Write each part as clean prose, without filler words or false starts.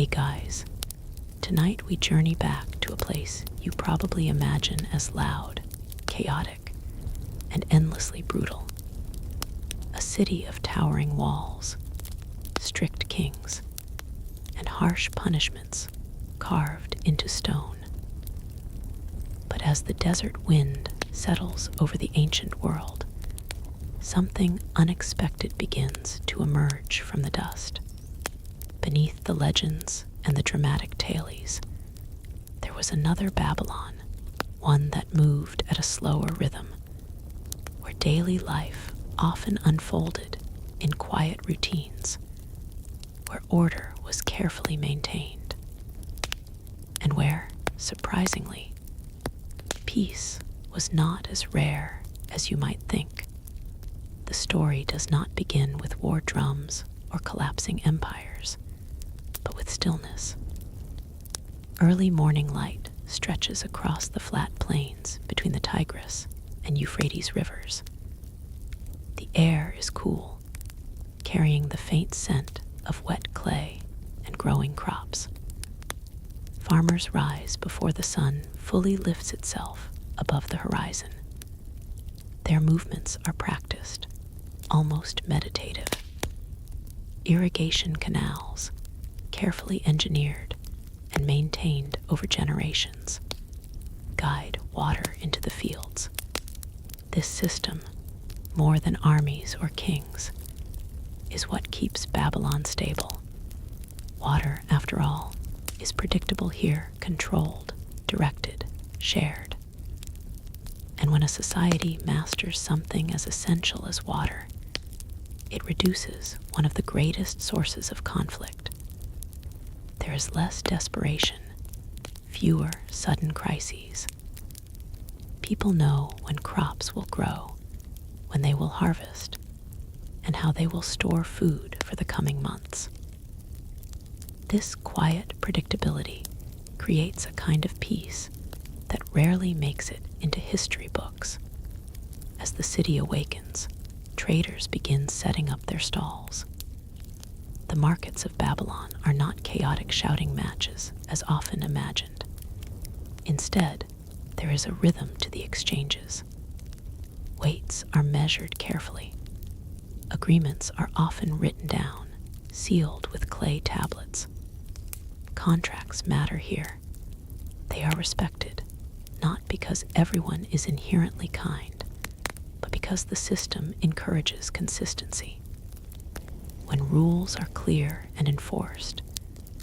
Hey guys, tonight we journey back to a place you probably imagine as loud, chaotic, and endlessly brutal. A city of towering walls, strict kings, and harsh punishments carved into stone. But as the desert wind settles over the ancient world, something unexpected begins to emerge from the dust. Beneath the legends and the dramatic tales, there was another Babylon, one that moved at a slower rhythm, where daily life often unfolded in quiet routines, where order was carefully maintained, and where, surprisingly, peace was not as rare as you might think. The story does not begin with war drums or collapsing empires, but with stillness. Early morning light stretches across the flat plains between the Tigris and Euphrates rivers. The air is cool, carrying the faint scent of wet clay and growing crops. Farmers rise before the sun fully lifts itself above the horizon. Their movements are practiced, almost meditative. Irrigation canals, carefully engineered and maintained over generations, guide water into the fields. This system, more than armies or kings, is what keeps Babylon stable. Water, after all, is predictable here, controlled, directed, shared. And when a society masters something as essential as water, it reduces one of the greatest sources of conflict. There is less desperation, fewer sudden crises. People know when crops will grow, when they will harvest, and how they will store food for the coming months. This quiet predictability creates a kind of peace that rarely makes it into history books. As the city awakens, traders begin setting up their stalls. The markets of Babylon are not chaotic shouting matches as often imagined. Instead, there is a rhythm to the exchanges. Weights are measured carefully. Agreements are often written down, sealed with clay tablets. Contracts matter here. They are respected, not because everyone is inherently kind, but because the system encourages consistency. When rules are clear and enforced,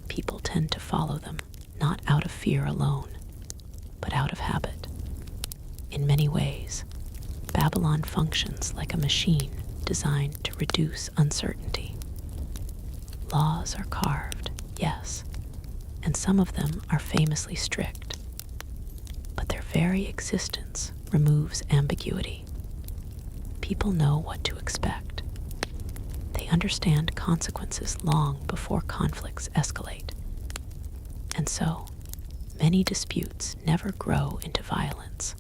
people tend to follow them, not out of fear alone, but out of habit. In many ways, Babylon functions like a machine designed to reduce uncertainty. Laws are carved, yes, and some of them are famously strict, but their very existence removes ambiguity. People know what to expect. They understand consequences long before conflicts escalate. And so, many disputes never grow into violence.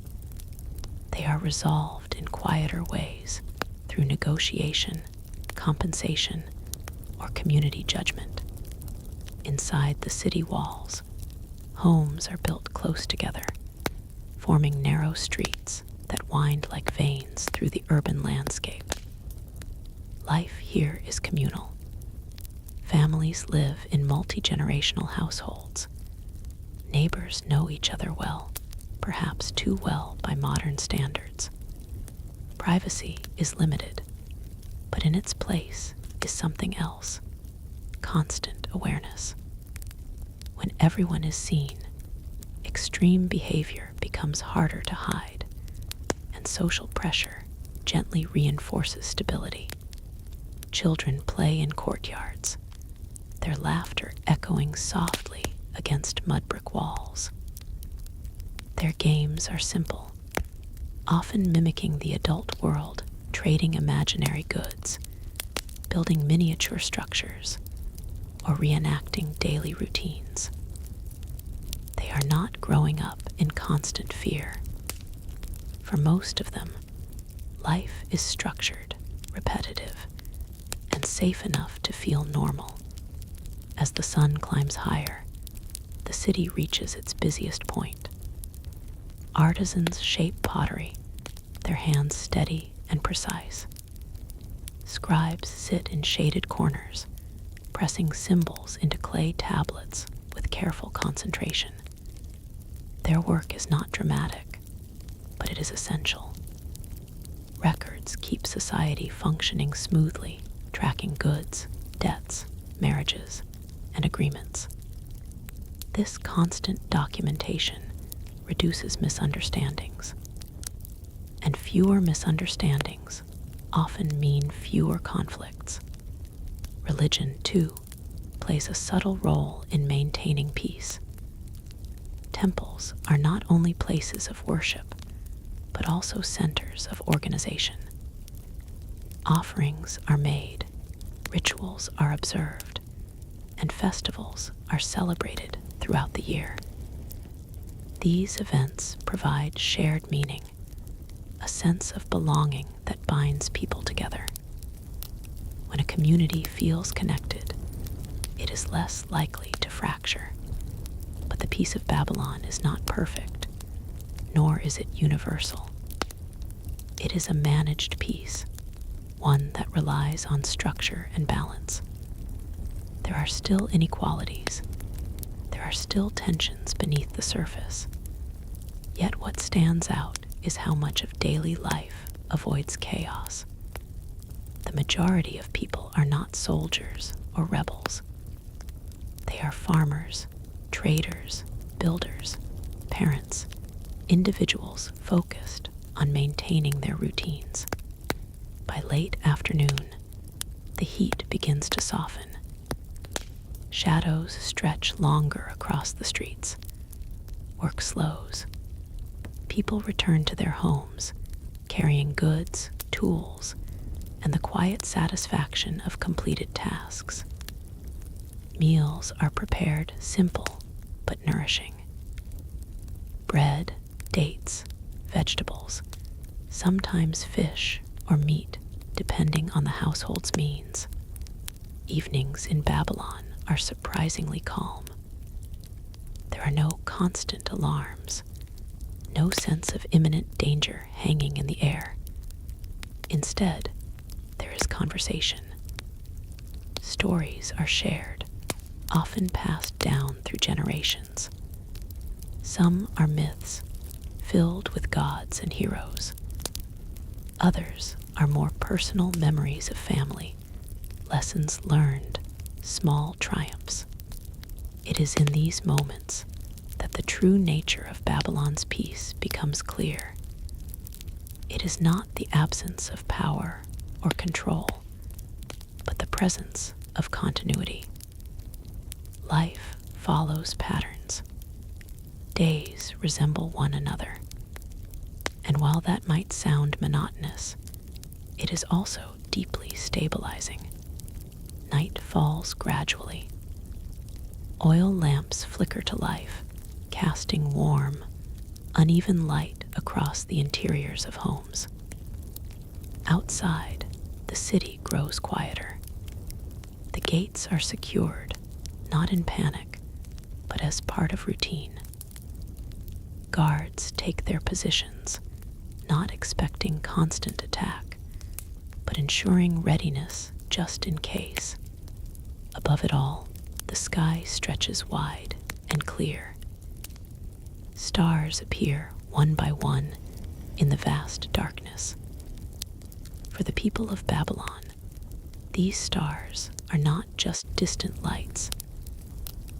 They are resolved in quieter ways through negotiation, compensation, or community judgment. Inside the city walls, homes are built close together, forming narrow streets that wind like veins through the urban landscape. Life here is communal. Families live in multi-generational households. Neighbors know each other well, perhaps too well by modern standards. Privacy is limited, but in its place is something else: constant awareness. When everyone is seen, extreme behavior becomes harder to hide, and social pressure gently reinforces stability. Children play in courtyards, their laughter echoing softly against mud brick walls. Their games are simple, often mimicking the adult world, trading imaginary goods, building miniature structures, or reenacting daily routines. They are not growing up in constant fear. For most of them, life is structured, repetitive, and safe enough to feel normal. As the sun climbs higher, the city reaches its busiest point. Artisans shape pottery, their hands steady and precise. Scribes sit in shaded corners, pressing symbols into clay tablets with careful concentration. Their work is not dramatic, but it is essential. Records keep society functioning smoothly, tracking goods, debts, marriages, and agreements. This constant documentation reduces misunderstandings, and fewer misunderstandings often mean fewer conflicts. Religion, too, plays a subtle role in maintaining peace. Temples are not only places of worship, but also centers of organization. Offerings are made, rituals are observed, and festivals are celebrated throughout the year. These events provide shared meaning, a sense of belonging that binds people together. When a community feels connected, it is less likely to fracture. But the peace of Babylon is not perfect, nor is it universal. It is a managed peace, one that relies on structure and balance. There are still inequalities. There are still tensions beneath the surface. Yet what stands out is how much of daily life avoids chaos. The majority of people are not soldiers or rebels. They are farmers, traders, builders, parents, individuals focused on maintaining their routines. By late afternoon, the heat begins to soften. Shadows stretch longer across the streets. Work slows. People return to their homes, carrying goods, tools, and the quiet satisfaction of completed tasks. Meals are prepared simple but nourishing. Bread, dates, vegetables, sometimes fish or meat, depending on the household's means. Evenings in Babylon are surprisingly calm. There are no constant alarms, no sense of imminent danger hanging in the air. Instead, there is conversation. Stories are shared, often passed down through generations. Some are myths, filled with gods and heroes. Others are more personal memories of family, lessons learned, small triumphs. It is in these moments that the true nature of Babylon's peace becomes clear. It is not the absence of power or control, but the presence of continuity. Life follows patterns. Days resemble one another. And while that might sound monotonous, it is also deeply stabilizing. Night falls gradually. Oil lamps flicker to life, casting warm, uneven light across the interiors of homes. Outside, the city grows quieter. The gates are secured, not in panic, but as part of routine. Guards take their positions, not expecting constant attack, but ensuring readiness just in case. Above it all, the sky stretches wide and clear. Stars appear one by one in the vast darkness. For the people of Babylon, these stars are not just distant lights.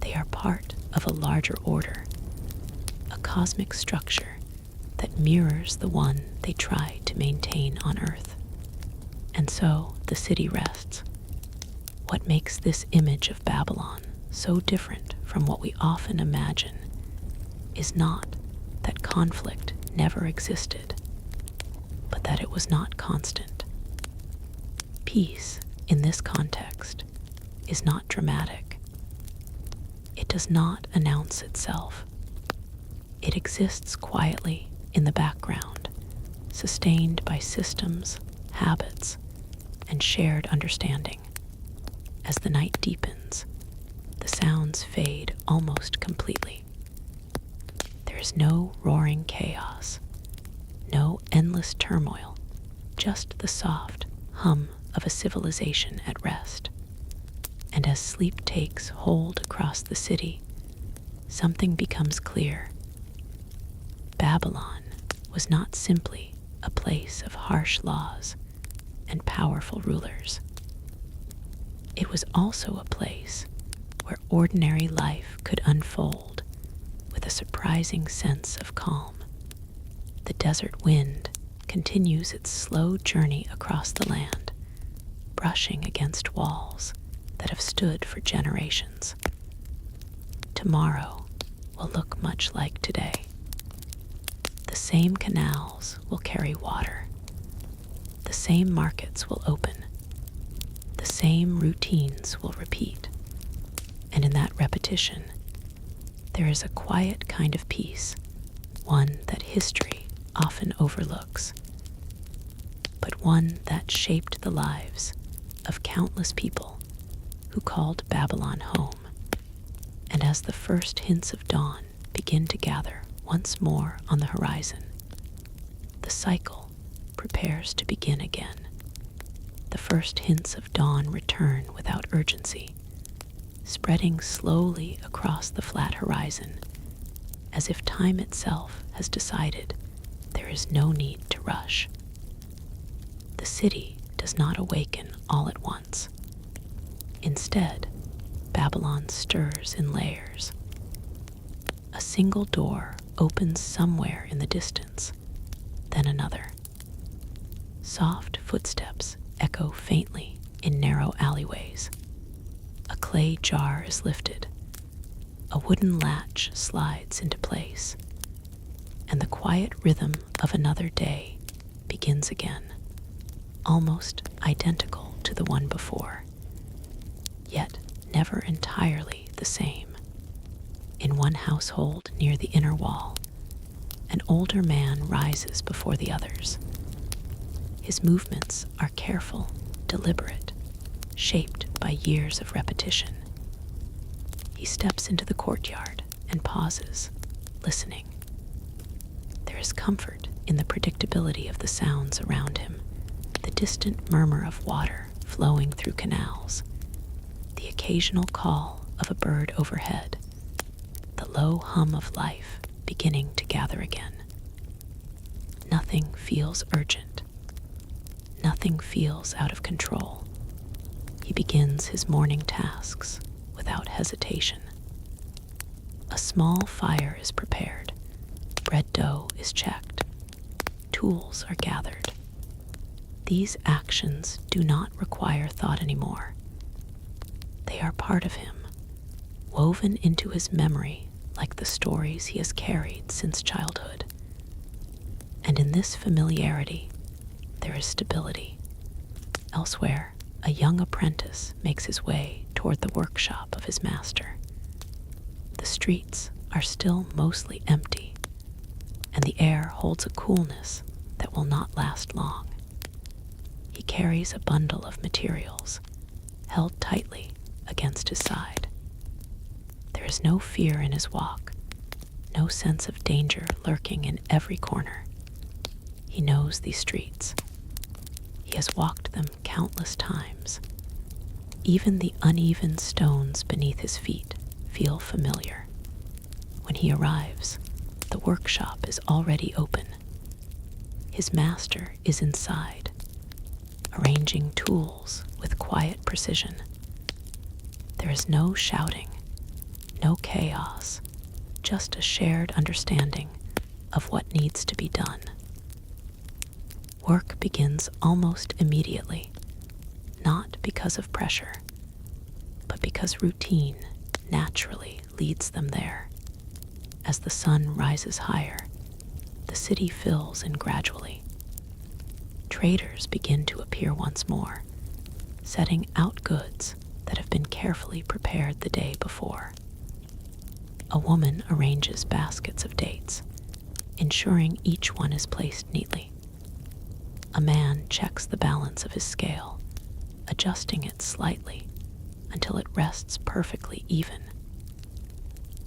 They are part of a larger order, a cosmic structure that mirrors the one they try to maintain on Earth. And so the city rests. What makes this image of Babylon so different from what we often imagine is not that conflict never existed, but that it was not constant. Peace, in this context, is not dramatic. It does not announce itself. It exists quietly in the background, sustained by systems, habits, and shared understanding. As the night deepens, the sounds fade almost completely. There is no roaring chaos, no endless turmoil, just the soft hum of a civilization at rest. And as sleep takes hold across the city, something becomes clear. Babylon was not simply a place of harsh laws and powerful rulers. It was also a place where ordinary life could unfold with a surprising sense of calm. The desert wind continues its slow journey across the land, brushing against walls that have stood for generations. Tomorrow will look much like today. The same canals will carry water. The same markets will open. The same routines will repeat. And in that repetition, there is a quiet kind of peace, one that history often overlooks, but one that shaped the lives of countless people who called Babylon home. And as the first hints of dawn begin to gather once more on the horizon, the cycle prepares to begin again. The first hints of dawn return without urgency, spreading slowly across the flat horizon, as if time itself has decided there is no need to rush. The city does not awaken all at once. Instead, Babylon stirs in layers. A single door opens somewhere in the distance, then another. Soft footsteps echo faintly in narrow alleyways. A clay jar is lifted. A wooden latch slides into place, and the quiet rhythm of another day begins again, almost identical to the one before, yet never entirely the same. In one household near the inner wall, an older man rises before the others. His movements are careful, deliberate, shaped by years of repetition. He steps into the courtyard and pauses, listening. There is comfort in the predictability of the sounds around him, the distant murmur of water flowing through canals, the occasional call of a bird overhead, the low hum of life beginning to gather again. Nothing feels urgent. Nothing feels out of control. He begins his morning tasks without hesitation. A small fire is prepared. Bread dough is checked. Tools are gathered. These actions do not require thought anymore. They are part of him, woven into his memory like the stories he has carried since childhood. And in this familiarity, there is stability. Elsewhere, a young apprentice makes his way toward the workshop of his master. The streets are still mostly empty, and the air holds a coolness that will not last long. He carries a bundle of materials, held tightly against his side. There is no fear in his walk, no sense of danger lurking in every corner. He knows these streets. He has walked them countless times. Even the uneven stones beneath his feet feel familiar. When he arrives, the workshop is already open. His master is inside, arranging tools with quiet precision. There is no shouting, no chaos, just a shared understanding of what needs to be done. Work begins almost immediately, not because of pressure, but because routine naturally leads them there. As the sun rises higher, the city fills in gradually. Traders begin to appear once more, setting out goods that have been carefully prepared the day before. A woman arranges baskets of dates, ensuring each one is placed neatly. A man checks the balance of his scale, adjusting it slightly, until it rests perfectly even.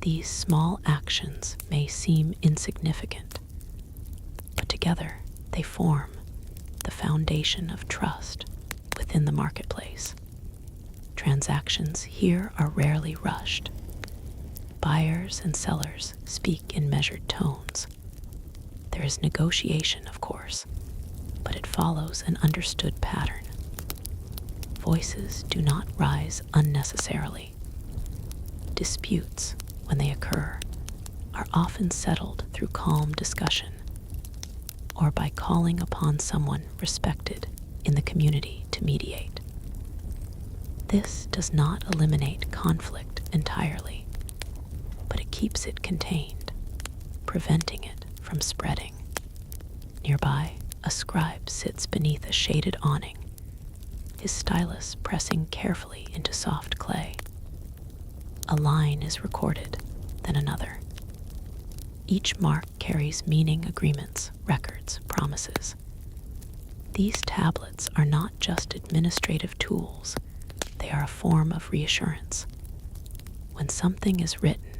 These small actions may seem insignificant, but together they form the foundation of trust within the marketplace. Transactions here are rarely rushed. Buyers and sellers speak in measured tones. There is negotiation, of course, but it follows an understood pattern. Voices do not rise unnecessarily. Disputes, when they occur, are often settled through calm discussion or by calling upon someone respected in the community to mediate. This does not eliminate conflict entirely, but it keeps it contained, preventing it from spreading. Nearby, a scribe sits beneath a shaded awning, his stylus pressing carefully into soft clay. A line is recorded, then another. Each mark carries meaning, agreements, records, promises. These tablets are not just administrative tools, they are a form of reassurance. When something is written,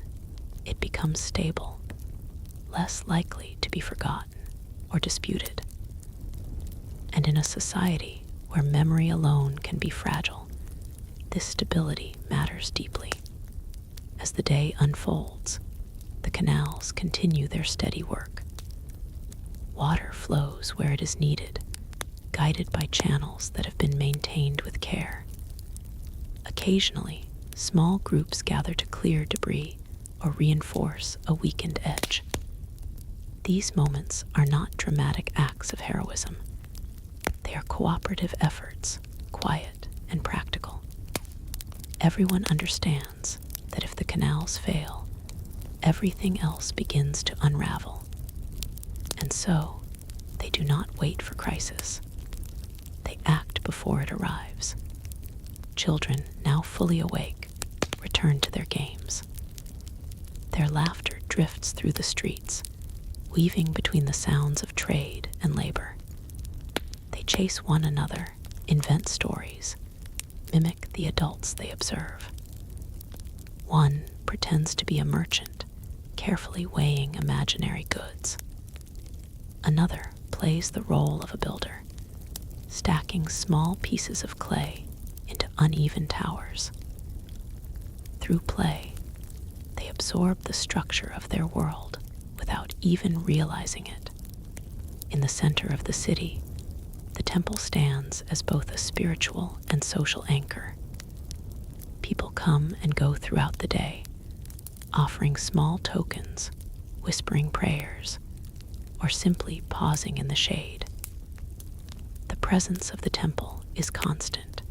it becomes stable, less likely to be forgotten or disputed. And in a society where memory alone can be fragile, this stability matters deeply. As the day unfolds, the canals continue their steady work. Water flows where it is needed, guided by channels that have been maintained with care. Occasionally, small groups gather to clear debris or reinforce a weakened edge. These moments are not dramatic acts of heroism. They are cooperative efforts, quiet and practical. Everyone understands that if the canals fail, everything else begins to unravel. And so, they do not wait for crisis. They act before it arrives. Children, now fully awake, return to their games. Their laughter drifts through the streets, weaving between the sounds of trade and labor. They chase one another, invent stories, mimic the adults they observe. One pretends to be a merchant, carefully weighing imaginary goods. Another plays the role of a builder, stacking small pieces of clay into uneven towers. Through play, they absorb the structure of their world without even realizing it. In the center of the city, the temple stands as both a spiritual and social anchor. People come and go throughout the day, offering small tokens, whispering prayers, or simply pausing in the shade. The presence of the temple is constant,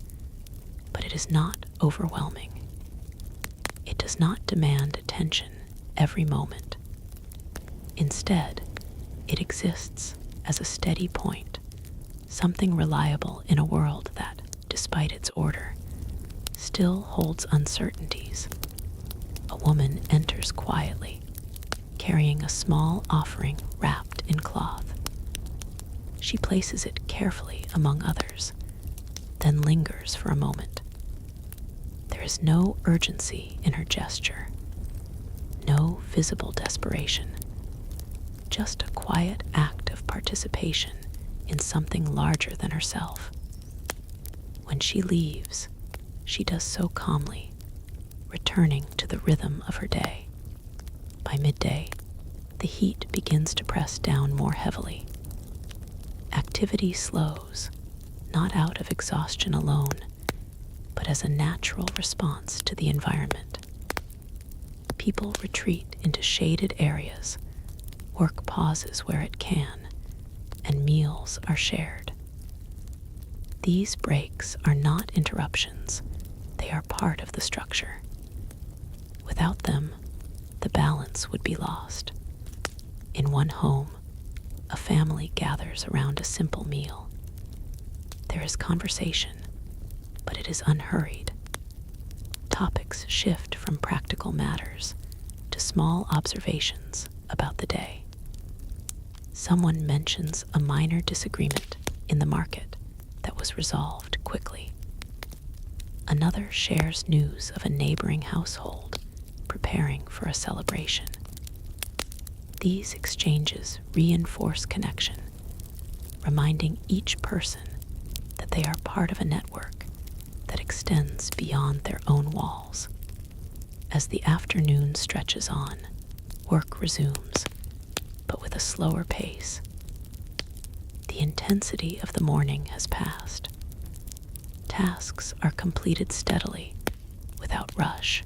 but it is not overwhelming. It does not demand attention every moment. Instead, it exists as a steady point, something reliable in a world that, despite its order, still holds uncertainties. A woman enters quietly, carrying a small offering wrapped in cloth. She places it carefully among others, then lingers for a moment. There is no urgency in her gesture, no visible desperation, just a quiet act of participation in something larger than herself. When she leaves, she does so calmly, returning to the rhythm of her day. By midday, the heat begins to press down more heavily. Activity slows, not out of exhaustion alone, but as a natural response to the environment. People retreat into shaded areas, work pauses where it can, and meals are shared. These breaks are not interruptions, they are part of the structure. Without them, the balance would be lost. In one home, a family gathers around a simple meal. There is conversation, but it is unhurried. Topics shift from practical matters to small observations about the day. Someone mentions a minor disagreement in the market that was resolved quickly. Another shares news of a neighboring household preparing for a celebration. These exchanges reinforce connection, reminding each person that they are part of a network that extends beyond their own walls. As the afternoon stretches on, work resumes, but with a slower pace. The intensity of the morning has passed. Tasks are completed steadily, without rush.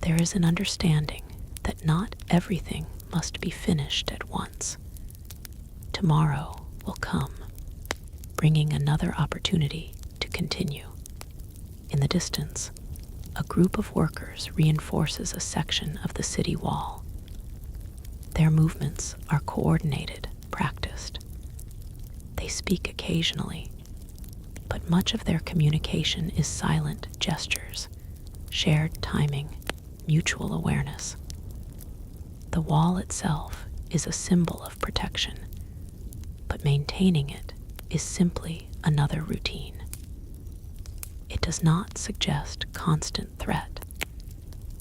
There is an understanding that not everything must be finished at once. Tomorrow will come, bringing another opportunity to continue. In the distance, a group of workers reinforces a section of the city wall. Their movements are coordinated, practiced. They speak occasionally, but much of their communication is silent gestures, shared timing, mutual awareness. The wall itself is a symbol of protection, but maintaining it is simply another routine. It does not suggest constant threat.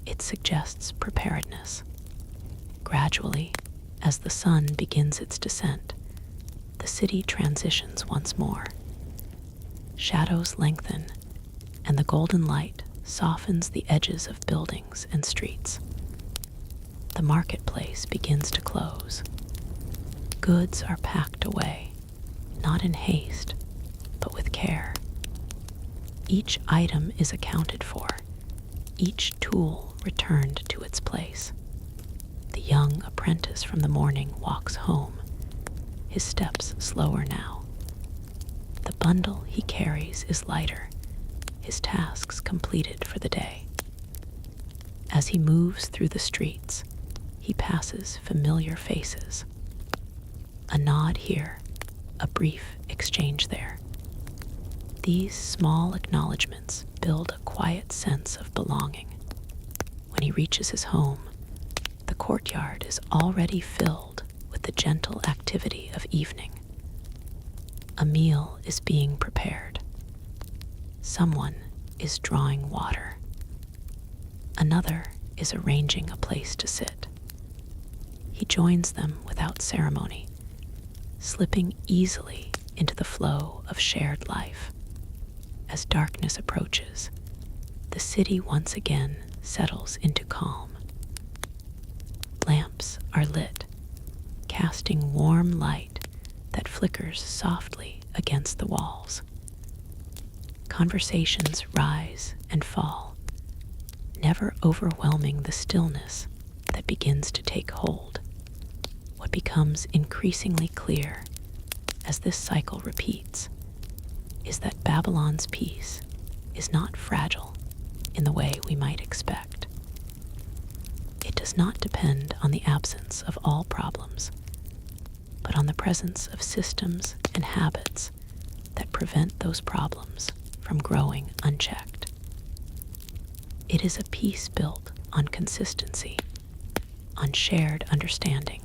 It suggests preparedness. Gradually, as the sun begins its descent, the city transitions once more. Shadows lengthen, and the golden light softens the edges of buildings and streets. The marketplace begins to close. Goods are packed away, not in haste, but with care. Each item is accounted for, each tool returned to its place. The young apprentice from the morning walks home, his steps slower now. The bundle he carries is lighter, his tasks completed for the day. As he moves through the streets, he passes familiar faces. A nod here, a brief exchange there. These small acknowledgments build a quiet sense of belonging. When he reaches his home, the courtyard is already filled with the gentle activity of evening. A meal is being prepared. Someone is drawing water. Another is arranging a place to sit. He joins them without ceremony, slipping easily into the flow of shared life. As darkness approaches, the city once again settles into calm. Lamps are lit, casting warm light that flickers softly against the walls. Conversations rise and fall, never overwhelming the stillness that begins to take hold. What becomes increasingly clear as this cycle repeats is that Babylon's peace is not fragile in the way we might expect. It does not depend on the absence of all problems, but on the presence of systems and habits that prevent those problems from growing unchecked. It is a peace built on consistency, on shared understanding,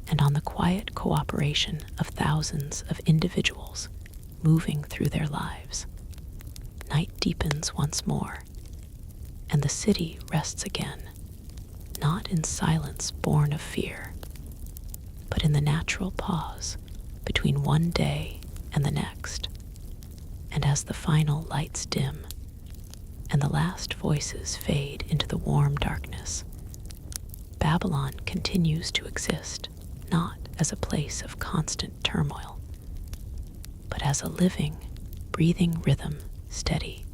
and on the quiet cooperation of thousands of individuals moving through their lives. Night deepens once more, and the city rests again, not in silence born of fear, but in the natural pause between one day and the next. And as the final lights dim and the last voices fade into the warm darkness, Babylon continues to exist not as a place of constant turmoil, but as a living, breathing rhythm, steady,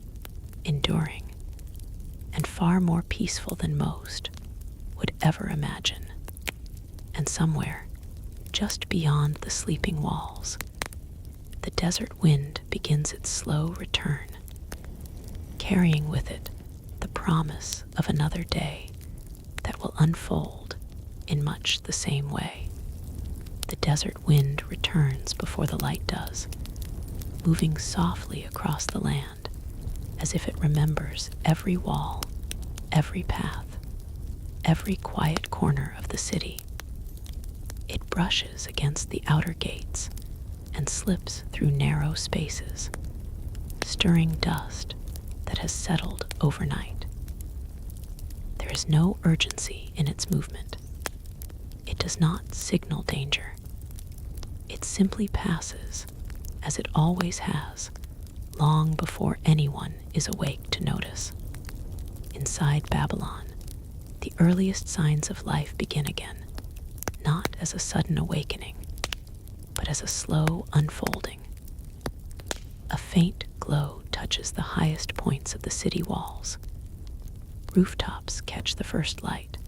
enduring, and far more peaceful than most would ever imagine. And somewhere, just beyond the sleeping walls, the desert wind begins its slow return, carrying with it the promise of another day that will unfold in much the same way. The desert wind returns before the light does, moving softly across the land as if it remembers every wall, every path, every quiet corner of the city. It brushes against the outer gates and slips through narrow spaces, stirring dust that has settled overnight. There is no urgency in its movement. It does not signal danger. It simply passes, as it always has, long before anyone is awake to notice. Inside Babylon, the earliest signs of life begin again, not as a sudden awakening, but as a slow unfolding. A faint glow touches the highest points of the city walls. Rooftops catch the first light,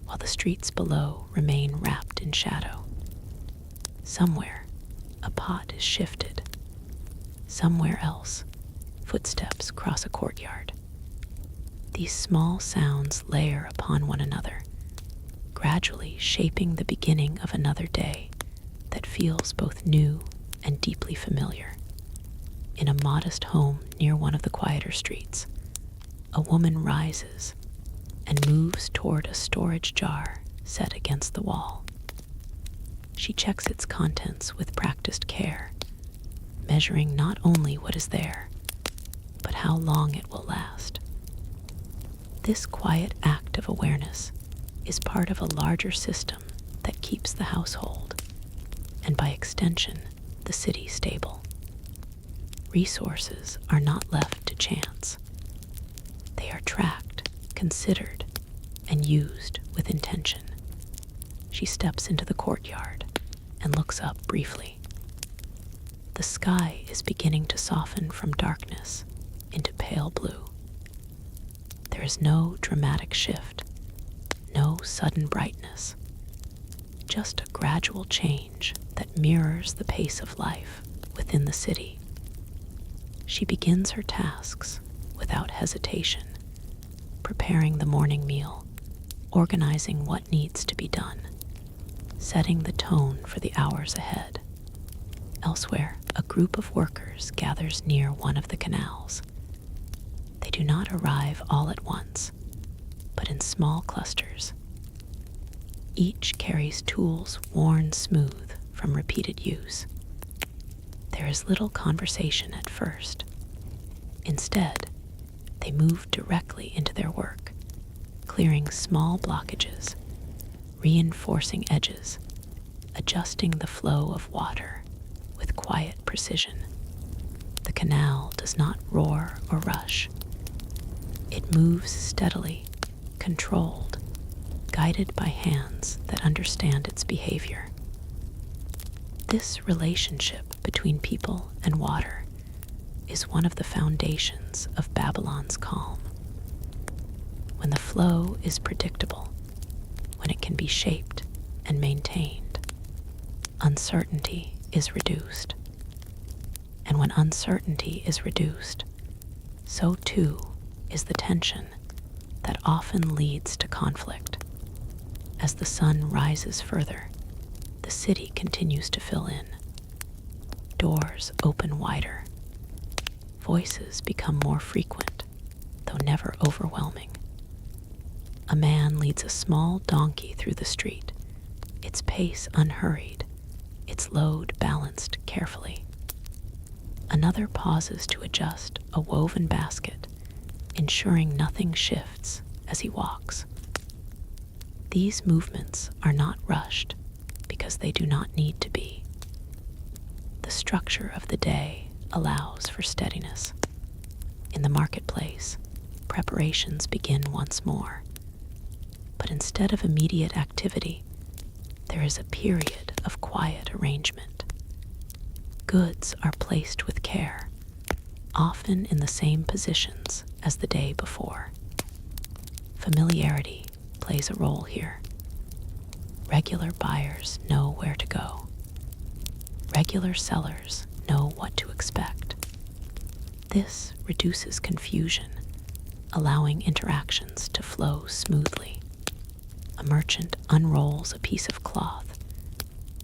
while the streets below remain wrapped in shadow. Somewhere, a pot is shifted. Somewhere else, footsteps cross a courtyard. These small sounds layer upon one another, gradually shaping the beginning of another day that feels both new and deeply familiar. In a modest home near one of the quieter streets, a woman rises and moves toward a storage jar set against the wall. She checks its contents with practiced care, measuring not only what is there, but how long it will last. This quiet act of awareness is part of a larger system that keeps the household, and by extension, the city stable. Resources are not left to chance. They are tracked, considered, and used with intention. She steps into the courtyard and looks up briefly. The sky is beginning to soften from darkness into pale blue. There is no dramatic shift, no sudden brightness, just a gradual change that mirrors the pace of life within the city. She begins her tasks without hesitation, preparing the morning meal, organizing what needs to be done, setting the tone for the hours ahead. Elsewhere, a group of workers gathers near one of the canals. They do not arrive all at once, but in small clusters. Each carries tools worn smooth from repeated use. There is little conversation at first. Instead, they move directly into their work, clearing small blockages, reinforcing edges, adjusting the flow of water with quiet precision. The canal does not roar or rush. It moves steadily, controlled, guided by hands that understand its behavior. This relationship between people and water is one of the foundations of Babylon's calm. When the flow is predictable, when it can be shaped and maintained, uncertainty is reduced. And when uncertainty is reduced, so too is the tension that often leads to conflict. As the sun rises further, the city continues to fill in. Doors open wider. Voices become more frequent, though never overwhelming. A man leads a small donkey through the street, its pace unhurried, its load balanced carefully. Another pauses to adjust a woven basket, ensuring nothing shifts as he walks. These movements are not rushed because they do not need to be. The structure of the day allows for steadiness. In the marketplace, preparations begin once more. But instead of immediate activity, there is a period of quiet arrangement. Goods are placed with care, often in the same positions as the day before. Familiarity plays a role here. Regular buyers know where to go. Regular sellers know what to expect. This reduces confusion, allowing interactions to flow smoothly. A merchant unrolls a piece of cloth,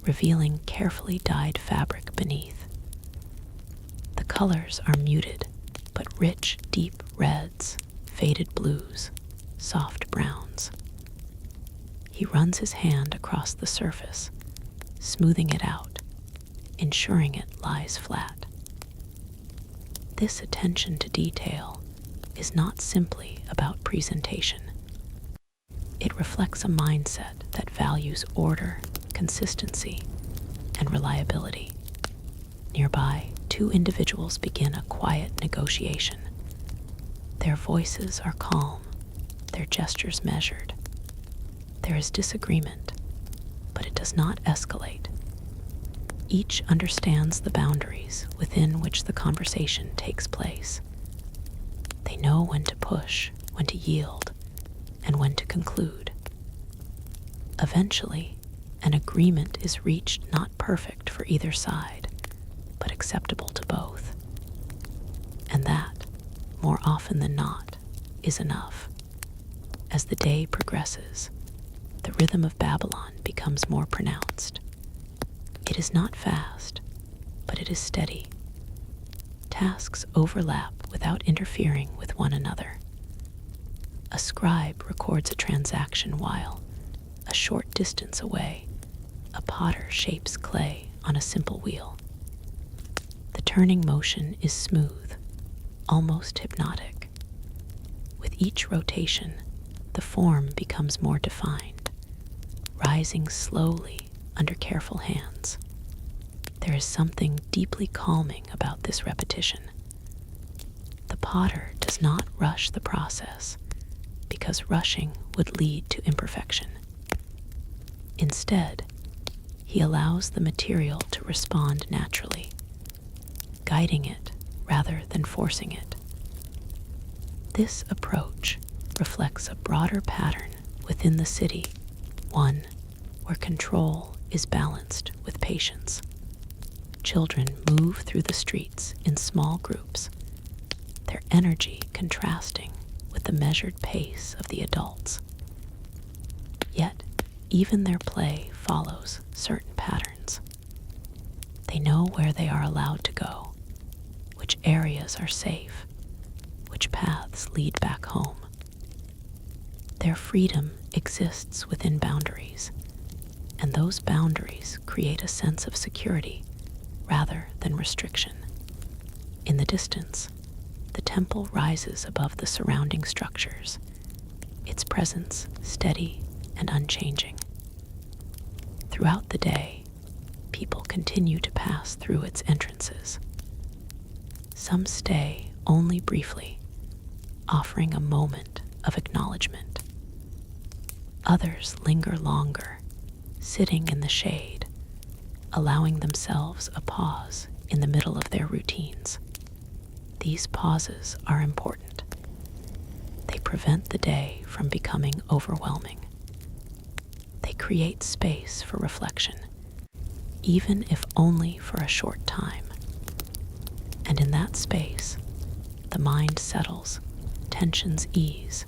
revealing carefully dyed fabric beneath. The colors are muted, but rich, deep reds, faded blues, soft browns. He runs his hand across the surface, smoothing it out, ensuring it lies flat. This attention to detail is not simply about presentation. It reflects a mindset that values order, consistency, and reliability. Nearby, two individuals begin a quiet negotiation. Their voices are calm, their gestures measured. There is disagreement, but it does not escalate. Each understands the boundaries within which the conversation takes place. They know when to push, when to yield, and when to conclude. Eventually, an agreement is reached, not perfect for either side, but acceptable to both. And that, more often than not, is enough. As the day progresses, the rhythm of Babylon becomes more pronounced. It is not fast, but it is steady. Tasks overlap without interfering with one another. A scribe records a transaction while, a short distance away, a potter shapes clay on a simple wheel. The turning motion is smooth, almost hypnotic. With each rotation, the form becomes more defined, rising slowly under careful hands. There is something deeply calming about this repetition. The potter does not rush the process, because rushing would lead to imperfection. Instead, he allows the material to respond naturally, guiding it rather than forcing it. This approach reflects a broader pattern within the city, one where control is balanced with patience. Children move through the streets in small groups, their energy contrasting with the measured pace of the adults. Yet, even their play follows certain patterns. They know where they are allowed to go, which areas are safe, which paths lead back home. Their freedom exists within boundaries, and those boundaries create a sense of security rather than restriction. In the distance, the temple rises above the surrounding structures, its presence steady and unchanging. Throughout the day, people continue to pass through its entrances. Some stay only briefly, offering a moment of acknowledgement. Others linger longer, sitting in the shade, allowing themselves a pause in the middle of their routines. These pauses are important. They prevent the day from becoming overwhelming. They create space for reflection, even if only for a short time. And in that space, the mind settles, tensions ease,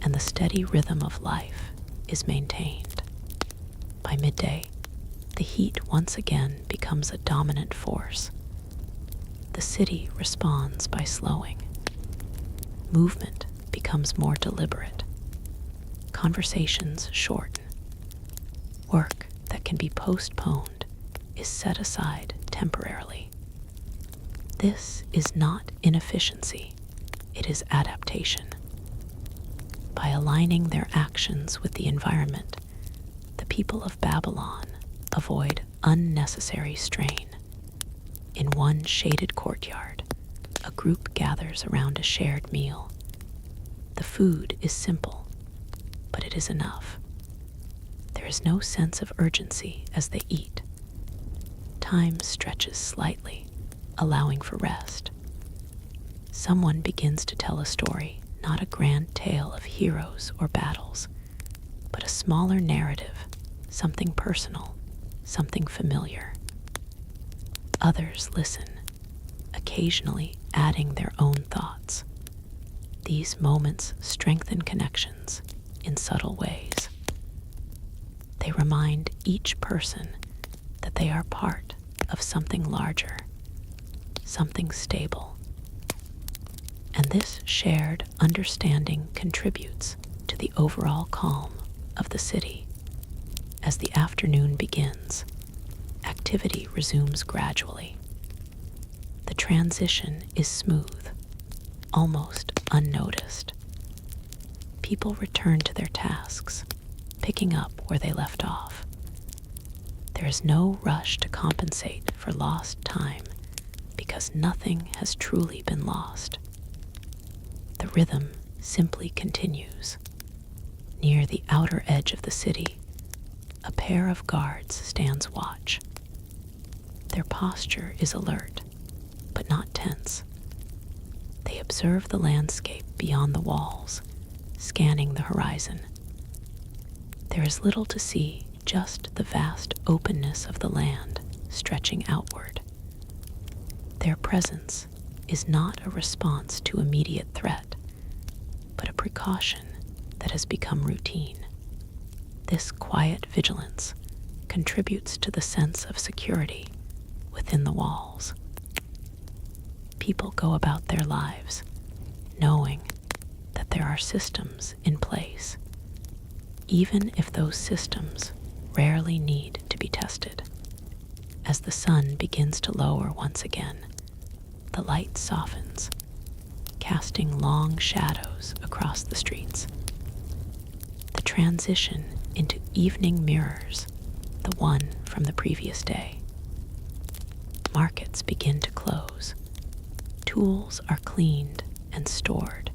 and the steady rhythm of life is maintained. By midday, the heat once again becomes a dominant force. The city responds by slowing. Movement becomes more deliberate. Conversations shorten. Work that can be postponed is set aside temporarily. This is not inefficiency, it is adaptation. By aligning their actions with the environment, the people of Babylon avoid unnecessary strain. In one shaded courtyard, a group gathers around a shared meal. The food is simple, but it is enough. There is no sense of urgency as they eat. Time stretches slightly, allowing for rest. Someone begins to tell a story, not a grand tale of heroes or battles, but a smaller narrative, something personal, something familiar. Others listen, occasionally adding their own thoughts. These moments strengthen connections in subtle ways. They remind each person that they are part of something larger, something stable. And this shared understanding contributes to the overall calm of the city. As the afternoon begins, activity resumes gradually. The transition is smooth, almost unnoticed. People return to their tasks, picking up where they left off. There is no rush to compensate for lost time because nothing has truly been lost. The rhythm simply continues. Near the outer edge of the city, a pair of guards stands watch. Their posture is alert, but not tense. They observe the landscape beyond the walls, scanning the horizon. There is little to see, just the vast openness of the land stretching outward. Their presence is not a response to immediate threat, but a precaution that has become routine. This quiet vigilance contributes to the sense of security within the walls. People go about their lives knowing that there are systems in place, even if those systems rarely need to be tested. As the sun begins to lower once again, the light softens, casting long shadows across the streets. The transition into evening mirrors the one from the previous day. Markets begin to close. Tools are cleaned and stored,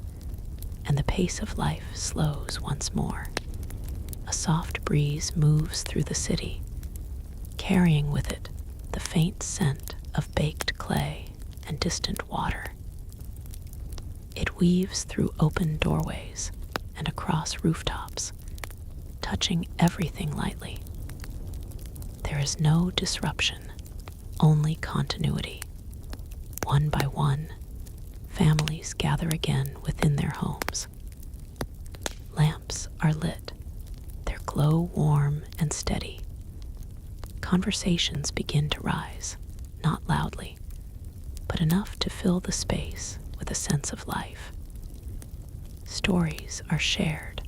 and the pace of life slows once more. A soft breeze moves through the city, carrying with it the faint scent of baked clay and distant water. It weaves through open doorways and across rooftops, touching everything lightly. There is no disruption, only continuity. One by one, families gather again within their homes. Lamps are lit, their glow warm and steady. Conversations begin to rise, not loudly, but enough to fill the space with a sense of life. Stories are shared,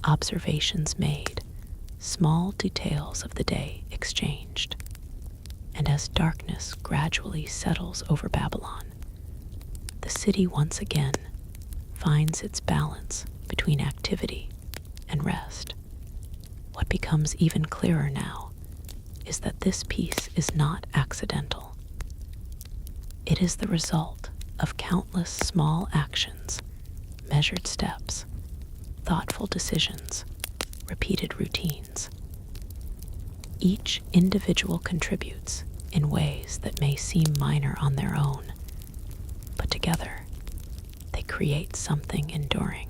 observations made, small details of the day exchanged. And as darkness gradually settles over Babylon, the city once again finds its balance between activity and rest. What becomes even clearer now is that this peace is not accidental. It is the result of countless small actions, measured steps, thoughtful decisions, repeated routines. Each individual contributes in ways that may seem minor on their own, but together they create something enduring.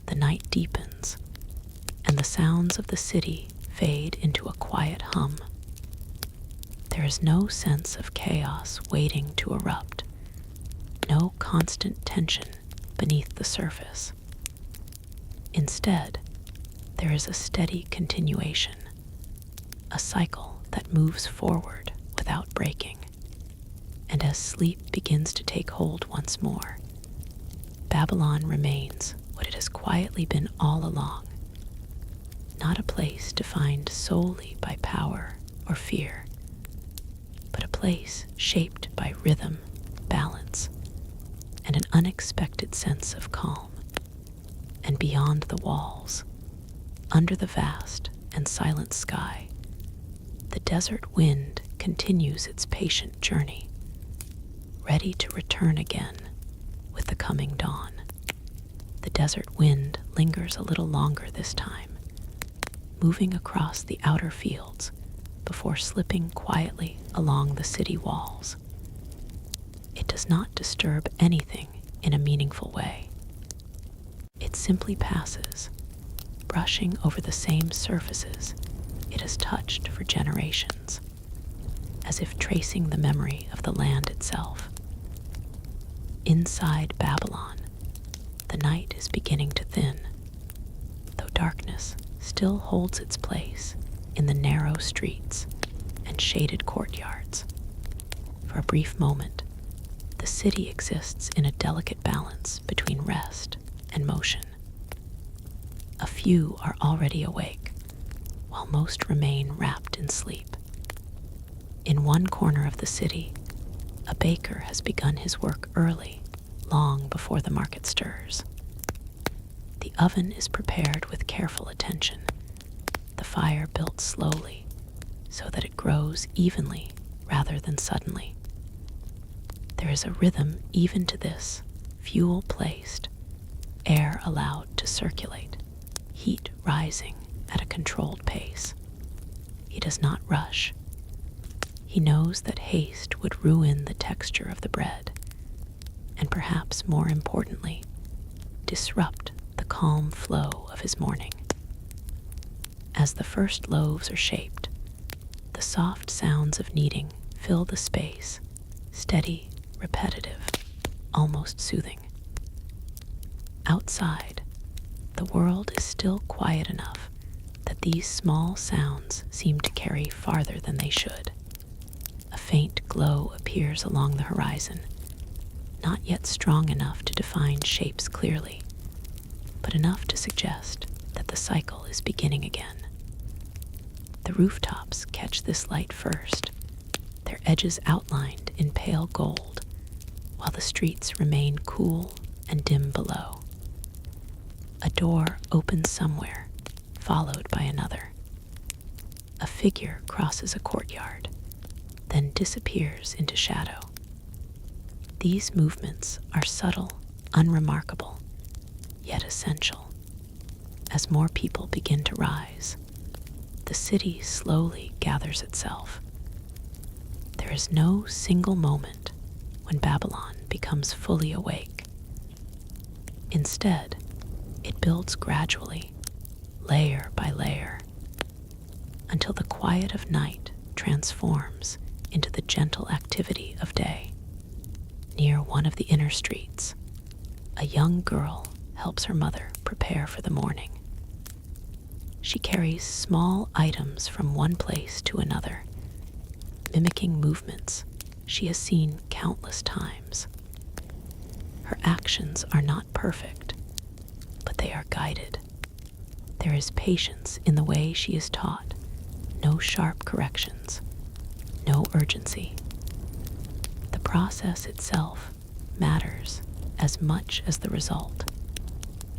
The night deepens, and the sounds of the city fade into a quiet hum. There is no sense of chaos waiting to erupt, no constant tension beneath the surface. Instead, there is a steady continuation, a cycle that moves forward without breaking. And as sleep begins to take hold once more, Babylon remains what it has quietly been all along, not a place defined solely by power or fear, but a place shaped by rhythm, balance, and an unexpected sense of calm. And beyond the walls, under the vast and silent sky, the desert wind continues its patient journey, ready to return again with the coming dawn. The desert wind lingers a little longer this time, moving across the outer fields before slipping quietly along the city walls. It does not disturb anything in a meaningful way. It simply passes, brushing over the same surfaces it has touched for generations, as if tracing the memory of the land itself. Inside Babylon, the night is beginning to thin, though darkness still holds its place in the narrow streets and shaded courtyards. For a brief moment, the city exists in a delicate balance between rest and motion. A few are already awake, while most remain wrapped in sleep. In one corner of the city, A baker has begun his work early, long before the market stirs. The oven is prepared with careful attention, the fire built slowly so that it grows evenly rather than suddenly. There is a rhythm even to this, fuel placed, air allowed to circulate, heat rising at a controlled pace. He does not rush. He knows that haste would ruin the texture of the bread, and perhaps more importantly, disrupt the calm flow of his morning. As the first loaves are shaped, the soft sounds of kneading fill the space, steady, repetitive, almost soothing. Outside, the world is still quiet enough that these small sounds seem to carry farther than they should. A faint glow appears along the horizon, not yet strong enough to define shapes clearly, but enough to suggest that the cycle is beginning again. The rooftops catch this light first, their edges outlined in pale gold, while the streets remain cool and dim below. A door opens somewhere, followed by another. A figure crosses a courtyard, then disappears into shadow. These movements are subtle, unremarkable, yet essential. As more people begin to rise, the city slowly gathers itself. There is no single moment when Babylon becomes fully awake. Instead, it builds gradually, layer by layer, until the quiet of night transforms into the gentle activity of day. Near one of the inner streets, a young girl helps her mother prepare for the morning. She carries small items from one place to another, mimicking movements she has seen countless times. Her actions are not perfect, but they are guided. There is patience in the way she is taught, no sharp corrections, no urgency. The process itself matters as much as the result.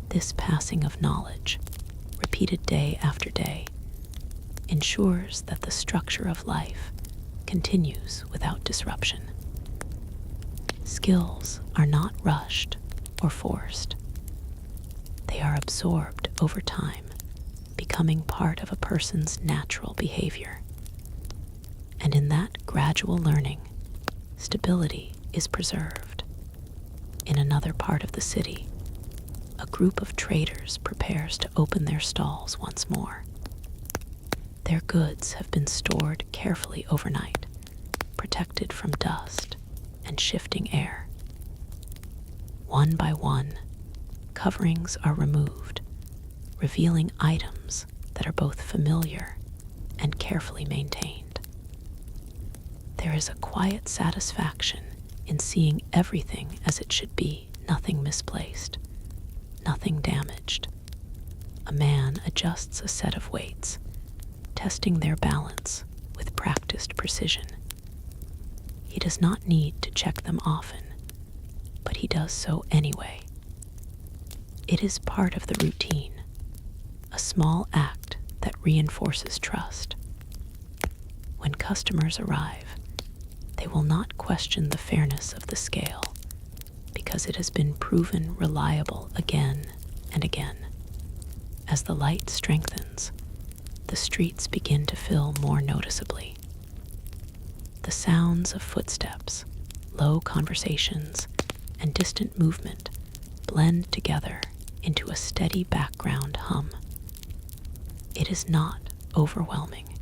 This passing of knowledge, repeated day after day, ensures that the structure of life continues without disruption. Skills are not rushed or forced. They are absorbed over time, becoming part of a person's natural behavior. And in that gradual learning, stability is preserved. In another part of the city, a group of traders prepares to open their stalls once more. Their goods have been stored carefully overnight, protected from dust and shifting air. One by one, coverings are removed, revealing items that are both familiar and carefully maintained. There is a quiet satisfaction in seeing everything as it should be, nothing misplaced, nothing damaged. A man adjusts a set of weights, testing their balance with practiced precision. He does not need to check them often, but he does so anyway. It is part of the routine, a small act that reinforces trust. When customers arrive, they will not question the fairness of the scale, because it has been proven reliable again and again. As the light strengthens, the streets begin to fill more noticeably. The sounds of footsteps, low conversations, and distant movement blend together into a steady background hum. It is not overwhelming.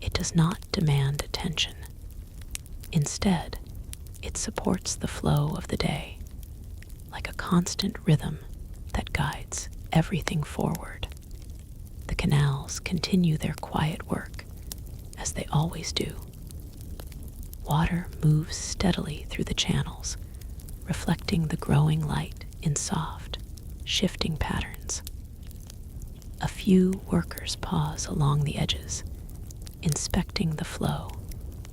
It does not demand attention. Instead, it supports the flow of the day, like a constant rhythm that guides everything forward. The canals continue their quiet work, as they always do. Water moves steadily through the channels, reflecting the growing light in soft, shifting patterns. A few workers pause along the edges, inspecting the flow,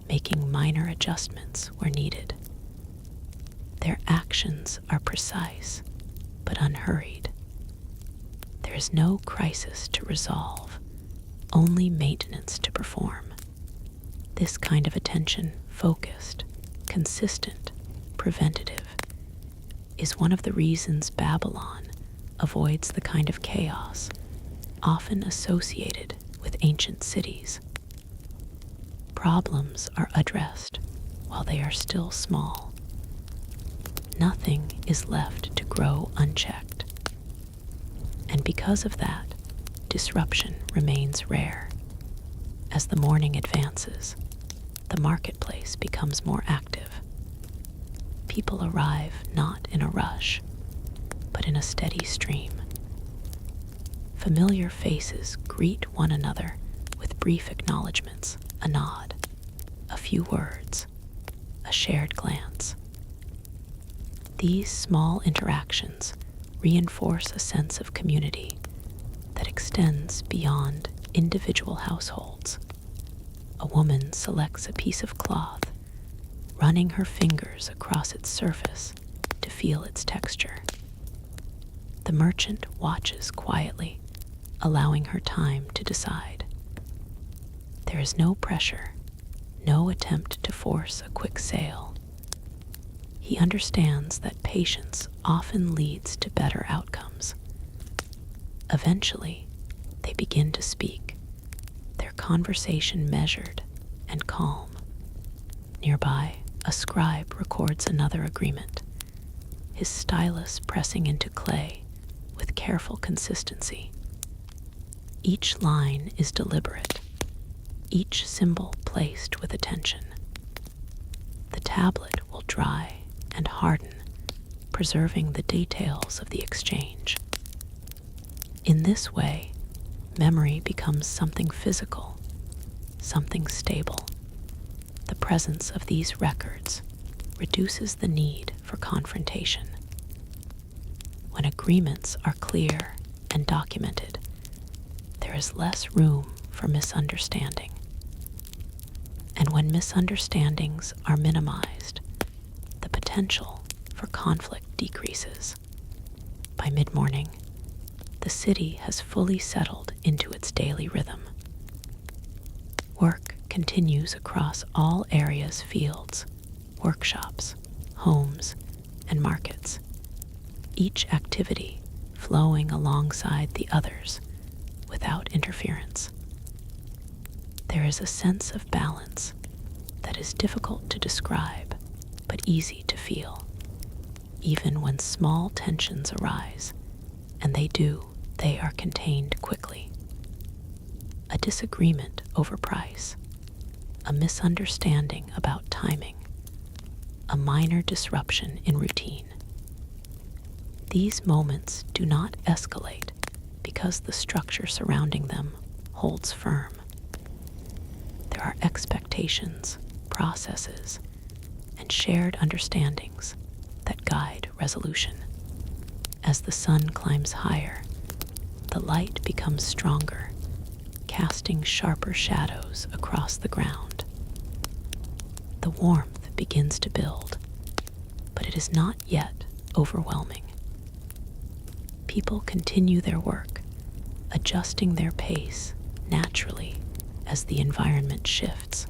making minor adjustments where needed. Their actions are precise but unhurried. There is no crisis to resolve, only maintenance to perform. This kind of attention, focused, consistent, preventative, is one of the reasons Babylon avoids the kind of chaos often associated with ancient cities. Problems are addressed while they are still small. Nothing is left to grow unchecked. And because of that, disruption remains rare. As the morning advances, the marketplace becomes more active. People arrive not in a rush, but in a steady stream. Familiar faces greet one another with brief acknowledgments, a nod, a few words, a shared glance. These small interactions reinforce a sense of community that extends beyond individual households. A woman selects a piece of cloth, running her fingers across its surface to feel its texture. The merchant watches quietly, allowing her time to decide. There is no pressure, no attempt to force a quick sale. He understands that patience often leads to better outcomes. Eventually, they begin to speak, their conversation measured and calm. Nearby, a scribe records another agreement, his stylus pressing into clay with careful consistency. Each line is deliberate, each symbol placed with attention. The tablet will dry and harden, preserving the details of the exchange. In this way, memory becomes something physical, something stable. The presence of these records reduces the need for confrontation. When agreements are clear and documented, there is less room for misunderstanding. And when misunderstandings are minimized, the potential for conflict decreases. By mid-morning, the city has fully settled into its daily rhythm. Work continues across all areas, fields, workshops, homes, and markets, each activity flowing alongside the others without interference. There is a sense of balance that is difficult to describe, but easy to feel. Even when small tensions arise, and they are contained quickly. A disagreement over price, a misunderstanding about timing, a minor disruption in routine. These moments do not escalate because the structure surrounding them holds firm. There are expectations, processes, and shared understandings that guide resolution. As the sun climbs higher, the light becomes stronger, casting sharper shadows across the ground. The warmth begins to build, but it is not yet overwhelming. People continue their work, adjusting their pace naturally as the environment shifts.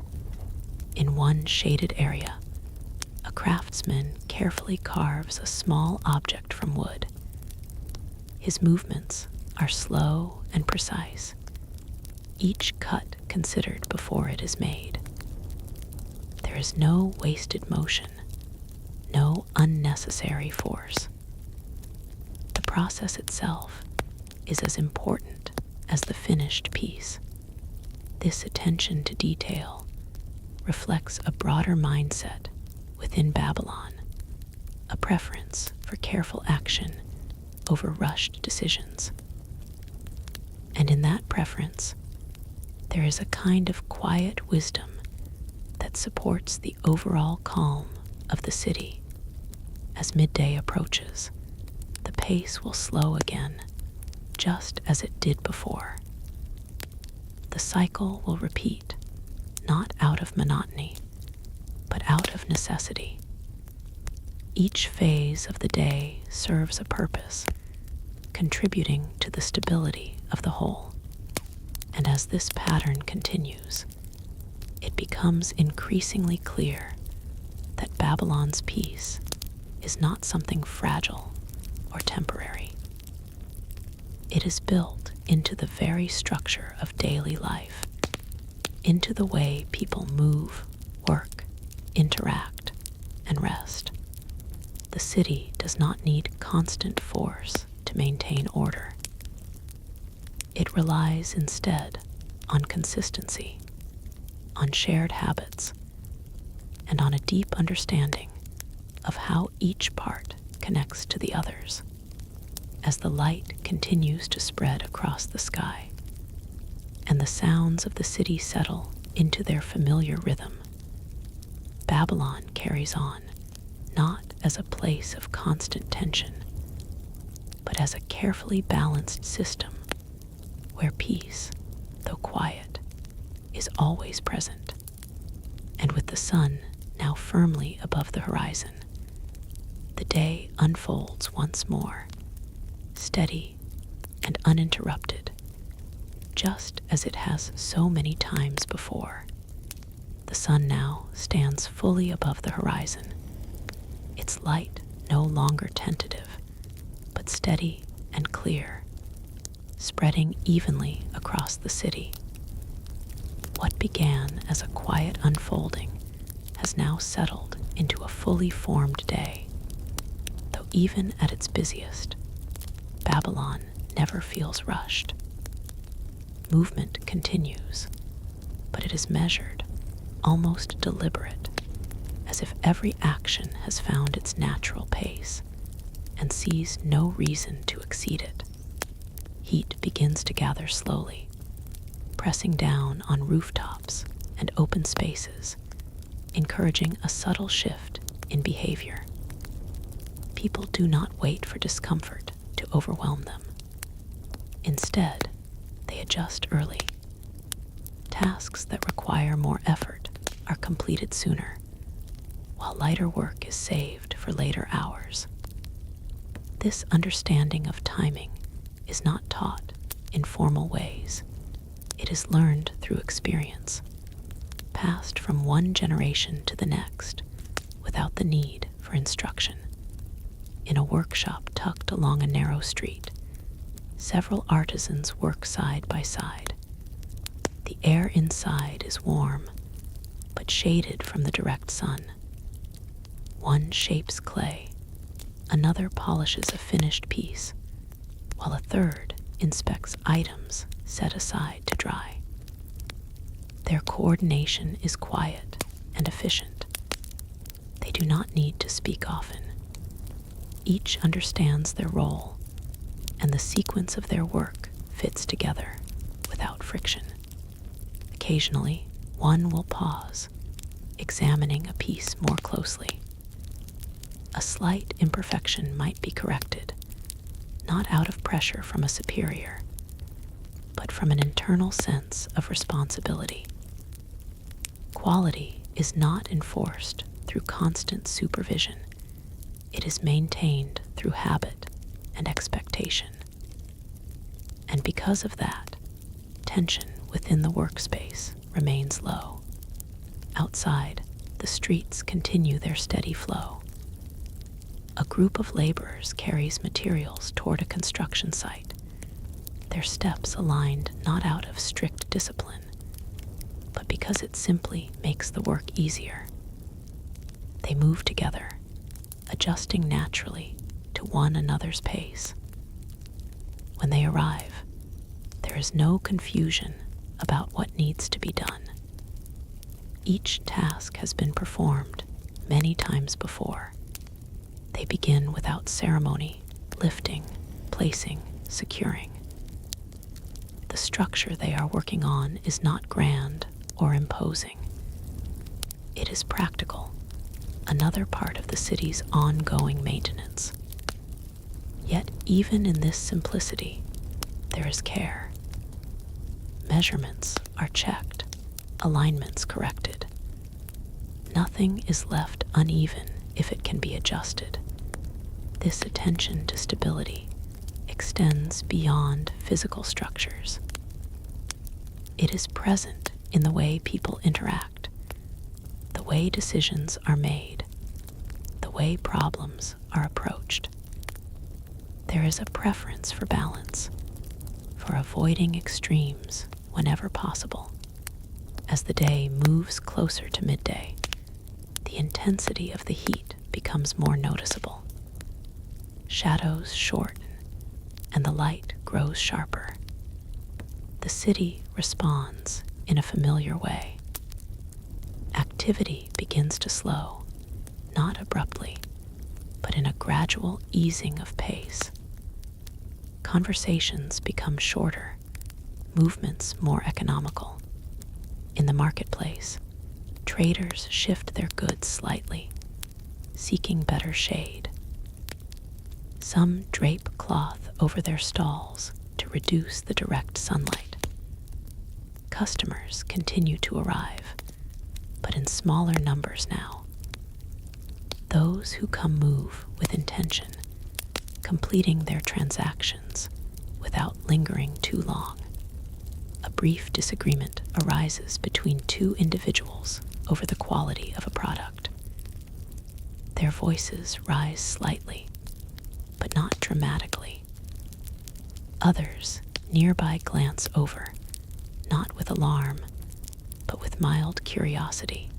In one shaded area, a craftsman carefully carves a small object from wood. His movements are slow and precise, each cut considered before it is made. There is no wasted motion, no unnecessary force. The process itself is as important as the finished piece. This attention to detail reflects a broader mindset within Babylon, a preference for careful action over rushed decisions. And in that preference, there is a kind of quiet wisdom that supports the overall calm of the city. As midday approaches, the pace will slow again, just as it did before. The cycle will repeat, not out of monotony, but out of necessity. Each phase of the day serves a purpose, contributing to the stability of the whole. And as this pattern continues, it becomes increasingly clear that Babylon's peace is not something fragile or temporary. It is built into the very structure of daily life, into the way people move, work, interact, and rest. The city does not need constant force to maintain order. It relies instead on consistency, on shared habits, and on a deep understanding of how each part connects to the others. As the light continues to spread across the sky, and the sounds of the city settle into their familiar rhythm, Babylon carries on not as a place of constant tension, but as a carefully balanced system where peace, though quiet, is always present. And with the sun now firmly above the horizon, the day unfolds once more, steady and uninterrupted, just as it has so many times before. The sun now stands fully above the horizon, its light no longer tentative, but steady and clear, spreading evenly across the city. What began as a quiet unfolding has now settled into a fully formed day. Though even at its busiest, Babylon never feels rushed. Movement continues, but it is measured, almost deliberate, as if every action has found its natural pace and sees no reason to exceed it. Heat begins to gather slowly, pressing down on rooftops and open spaces, encouraging a subtle shift in behavior. People do not wait for discomfort to overwhelm them. Instead, they adjust early. Tasks that require more effort are completed sooner, while lighter work is saved for later hours. This understanding of timing is not taught in formal ways. It is learned through experience, passed from one generation to the next without the need for instruction. In a workshop tucked along a narrow street, several artisans work side by side. The air inside is warm, but shaded from the direct sun. One shapes clay, another polishes a finished piece, while a third inspects items set aside to dry. Their coordination is quiet and efficient. They do not need to speak often. Each understands their role, and the sequence of their work fits together without friction. Occasionally, one will pause, examining a piece more closely. A slight imperfection might be corrected, not out of pressure from a superior, but from an internal sense of responsibility. Quality is not enforced through constant supervision. It is maintained through habit and expectation. And because of that, tension within the workspace remains low. Outside, the streets continue their steady flow. A group of laborers carries materials toward a construction site, their steps aligned not out of strict discipline, but because it simply makes the work easier. They move together, adjusting naturally to one another's pace. When they arrive, there is no confusion about what needs to be done. Each task has been performed many times before. They begin without ceremony, lifting, placing, securing. The structure they are working on is not grand or imposing. It is practical, another part of the city's ongoing maintenance. Yet even in this simplicity, there is care. Measurements are checked, alignments corrected. Nothing is left uneven if it can be adjusted. This attention to stability extends beyond physical structures. It is present in the way people interact, the way decisions are made, the way problems are approached. There is a preference for balance, for avoiding extremes whenever possible. As the day moves closer to midday, the intensity of the heat becomes more noticeable. Shadows shorten and the light grows sharper. The city responds in a familiar way. Activity begins to slow, not abruptly, but in a gradual easing of pace. Conversations become shorter, movements more economical. In the marketplace, traders shift their goods slightly, seeking better shade. Some drape cloth over their stalls to reduce the direct sunlight. Customers continue to arrive, but in smaller numbers now. Those who come move with intention, completing their transactions without lingering too long. A brief disagreement arises between two individuals over the quality of a product. Their voices rise slightly, but not dramatically. Others nearby glance over, not with alarm, but with mild curiosity.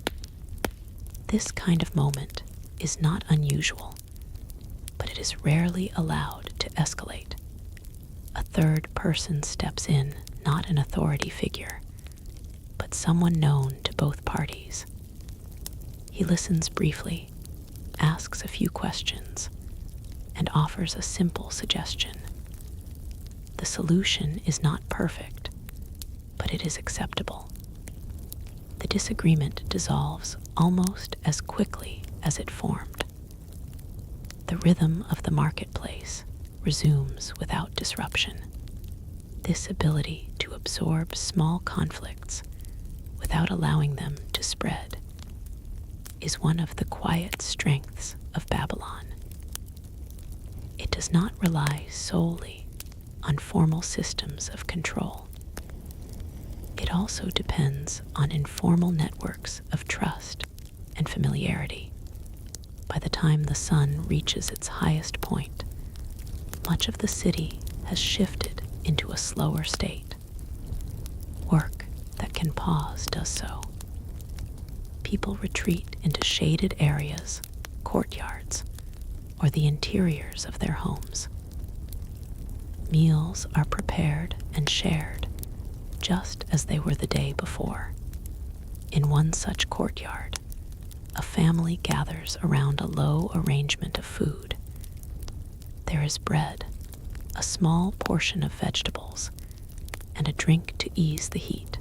This kind of moment is not unusual, but it is rarely allowed to escalate. A third person steps in, not an authority figure, but someone known to both parties. He listens briefly, asks a few questions, and offers a simple suggestion. The solution is not perfect, but it is acceptable. The disagreement dissolves almost as quickly as it formed. The rhythm of the marketplace resumes without disruption. This ability to absorb small conflicts without allowing them to spread is one of the quiet strengths of Babylon. It does not rely solely on formal systems of control. It also depends on informal networks of trust and familiarity. By the time the sun reaches its highest point, much of the city has shifted into a slower state. Work that can pause does so. People retreat into shaded areas, courtyards, or the interiors of their homes. Meals are prepared and shared, just as they were the day before. In one such courtyard, a family gathers around a low arrangement of food. There is bread, a small portion of vegetables, and a drink to ease the heat.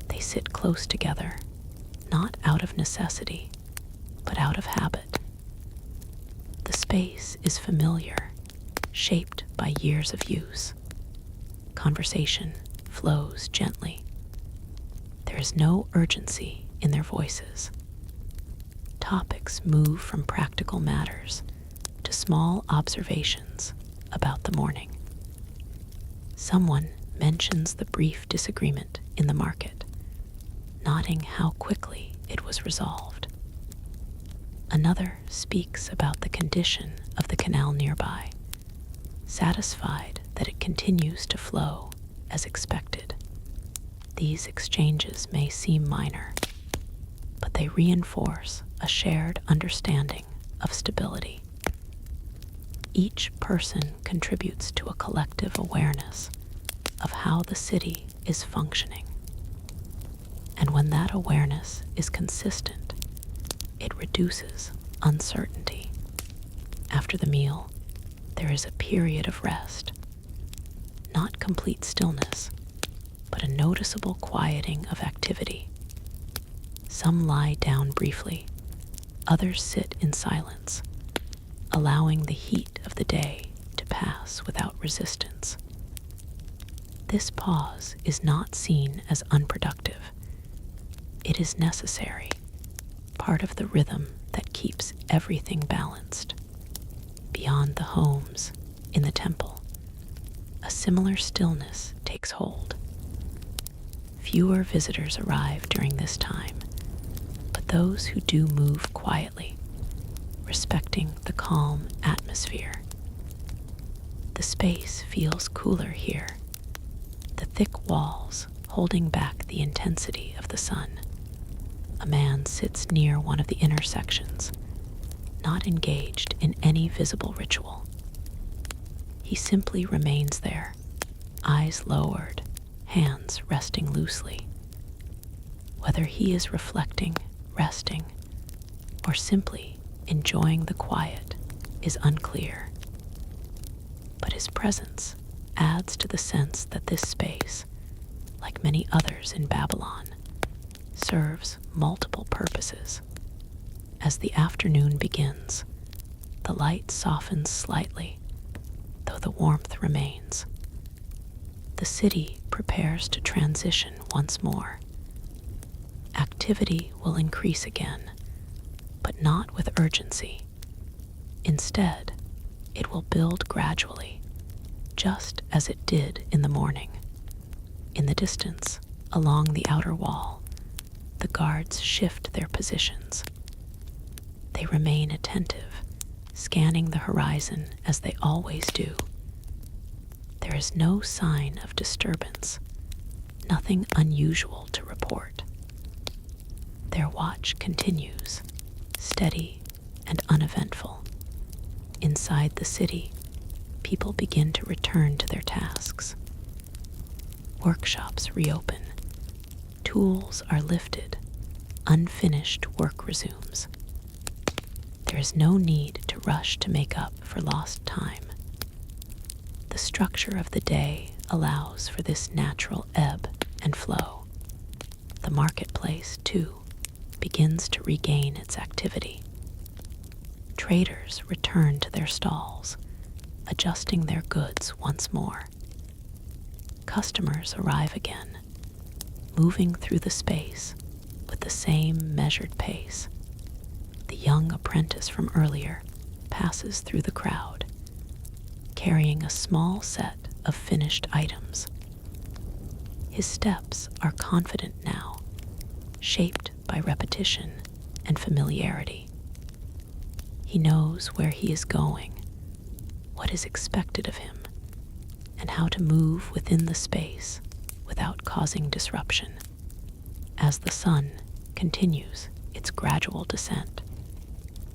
They sit close together, not out of necessity, but out of habit. The space is familiar, shaped by years of use. Conversation flows gently. There is no urgency in their voices. Topics move from practical matters to small observations about the morning. Someone mentions the brief disagreement in the market, noting how quickly it was resolved. Another speaks about the condition of the canal nearby, satisfied that it continues to flow as expected. These exchanges may seem minor, but they reinforce a shared understanding of stability. Each person contributes to a collective awareness of how the city is functioning. And when that awareness is consistent, it reduces uncertainty. After the meal, there is a period of rest. Not complete stillness, but a noticeable quieting of activity. Some lie down briefly, others sit in silence, allowing the heat of the day to pass without resistance. This pause is not seen as unproductive. It is necessary, part of the rhythm that keeps everything balanced. Beyond the homes in the temple, a similar stillness takes hold. Fewer visitors arrive during this time, but those who do move quietly, respecting the calm atmosphere. The space feels cooler here, the thick walls holding back the intensity of the sun. A man sits near one of the intersections, not engaged in any visible ritual. He simply remains there, eyes lowered, hands resting loosely. Whether he is reflecting, resting, or simply enjoying the quiet is unclear. But his presence adds to the sense that this space, like many others in Babylon, serves multiple purposes. As the afternoon begins, the light softens slightly, though the warmth remains. The city prepares to transition once more. Activity will increase again, but not with urgency. Instead, it will build gradually, just as it did in the morning. In the distance, along the outer wall, the guards shift their positions. They remain attentive, scanning the horizon as they always do. There is no sign of disturbance, nothing unusual to report. Their watch continues, steady and uneventful. Inside the city, people begin to return to their tasks. Workshops reopen, tools are lifted, unfinished work resumes. There is no need to rush to make up for lost time. The structure of the day allows for this natural ebb and flow. The marketplace, too, begins to regain its activity. Traders return to their stalls, adjusting their goods once more. Customers arrive again, moving through the space with the same measured pace. The young apprentice from earlier passes through the crowd, carrying a small set of finished items. His steps are confident now, shaped by repetition and familiarity. He knows where he is going, what is expected of him, and how to move within the space without causing disruption. As the sun continues its gradual descent,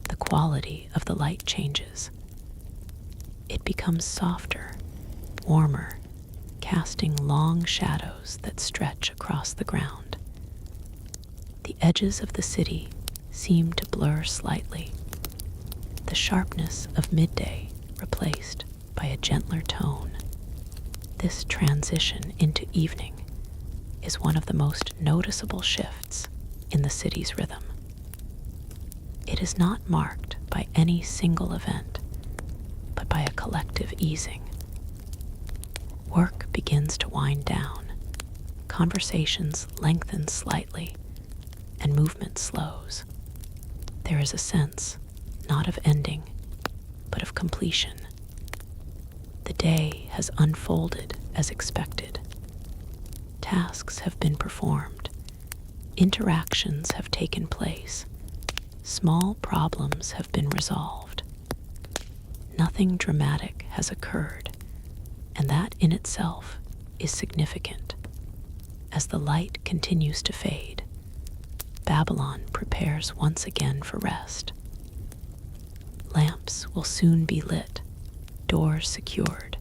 the quality of the light changes. It becomes softer, warmer, casting long shadows that stretch across the ground. The edges of the city seem to blur slightly, the sharpness of midday replaced by a gentler tone. This transition into evening is one of the most noticeable shifts in the city's rhythm. It is not marked by any single event, but by a collective easing. Work begins to wind down, conversations lengthen slightly, and movement slows. There is a sense, not of ending, but of completion. The day has unfolded as expected. Tasks have been performed. Interactions have taken place. Small problems have been resolved. Nothing dramatic has occurred, and that in itself is significant. As the light continues to fade, Babylon prepares once again for rest. Lamps will soon be lit, doors secured,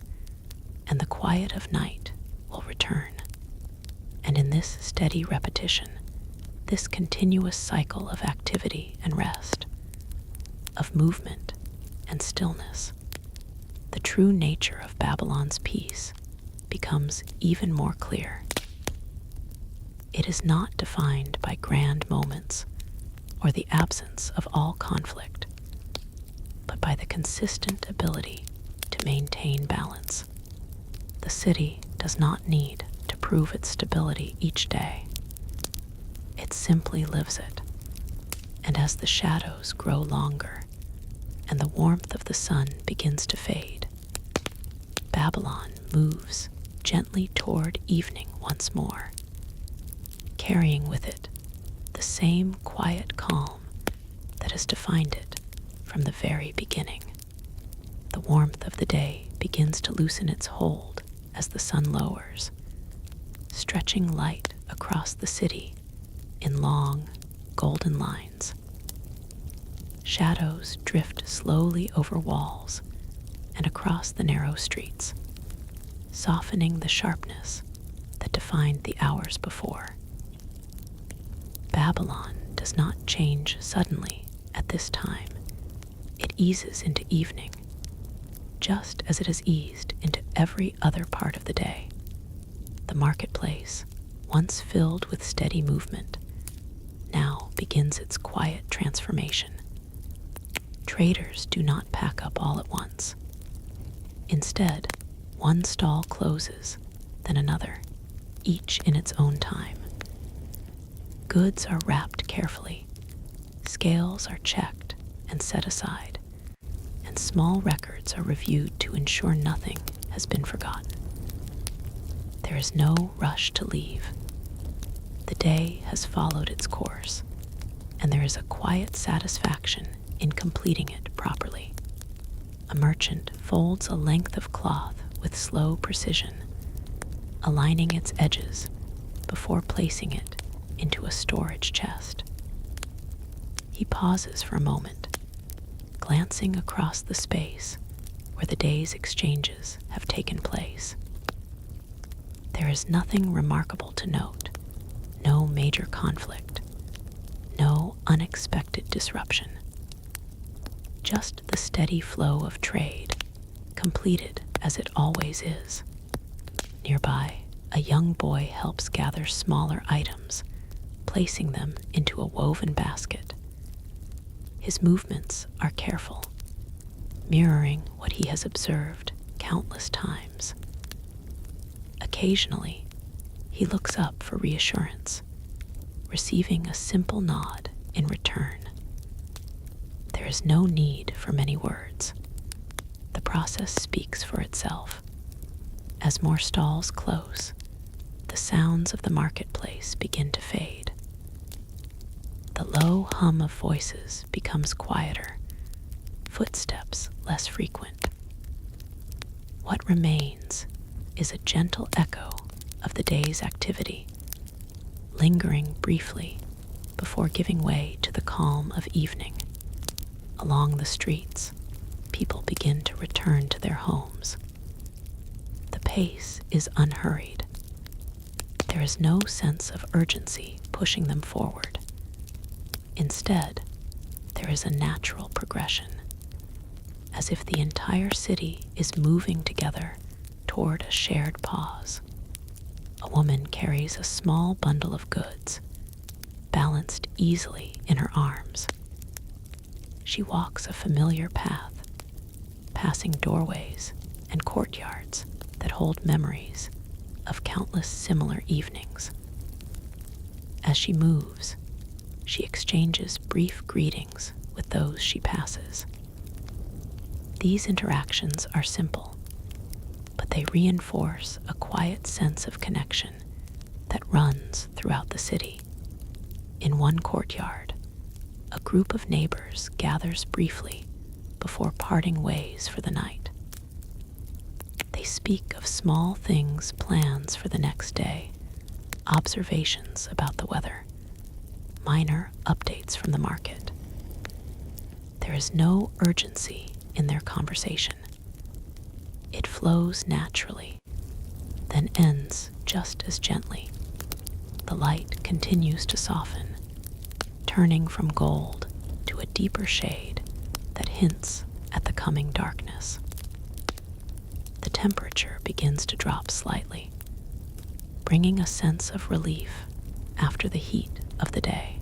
and the quiet of night will return. And in this steady repetition, this continuous cycle of activity and rest, of movement and stillness, the true nature of Babylon's peace becomes even more clear. It is not defined by grand moments or the absence of all conflict, but by the consistent ability to maintain balance. The city does not need to prove its stability each day. It simply lives it, And as the shadows grow longer and the warmth of the sun begins to fade, Babylon moves gently toward evening once more, carrying with it the same quiet calm that has defined it from the very beginning. The warmth of the day begins to loosen its hold as the sun lowers, stretching light across the city in long, golden lines. Shadows drift slowly over walls and across the narrow streets, softening the sharpness that defined the hours before. Babylon does not change suddenly at this time. It eases into evening, just as it has eased into every other part of the day. The marketplace, once filled with steady movement, now begins its quiet transformation. Traders do not pack up all at once. Instead, one stall closes, then another, each in its own time. Goods are wrapped carefully, scales are checked and set aside, and small records are reviewed to ensure nothing has been forgotten. There is no rush to leave. The day has followed its course, and there is a quiet satisfaction in completing it properly. A merchant folds a length of cloth with slow precision, aligning its edges before placing it into a storage chest. He pauses for a moment, glancing across the space where the day's exchanges have taken place. There is nothing remarkable to note, no major conflict, no unexpected disruption. Just the steady flow of trade, completed as it always is. Nearby, a young boy helps gather smaller items, placing them into a woven basket. His movements are careful, mirroring what he has observed countless times. Occasionally, he looks up for reassurance, receiving a simple nod in return. There is no need for many words. The process speaks for itself. As more stalls close, the sounds of the marketplace begin to fade. The low hum of voices becomes quieter, footsteps less frequent. What remains is a gentle echo of the day's activity, lingering briefly before giving way to the calm of evening. Along the streets, people begin to return to their homes. The pace is unhurried. There is no sense of urgency pushing them forward. Instead, there is a natural progression, as if the entire city is moving together toward a shared pause. A woman carries a small bundle of goods, balanced easily in her arms. She walks a familiar path, passing doorways and courtyards that hold memories of countless similar evenings. As she moves, she exchanges brief greetings with those she passes. These interactions are simple, but they reinforce a quiet sense of connection that runs throughout the city. In one courtyard, a group of neighbors gathers briefly before parting ways for the night. They speak of small things, plans for the next day, observations about the weather, minor updates from the market. There is no urgency in their conversation. It flows naturally, then ends just as gently. The light continues to soften, turning from gold to a deeper shade that hints at the coming darkness. The temperature begins to drop slightly, bringing a sense of relief after the heat of the day.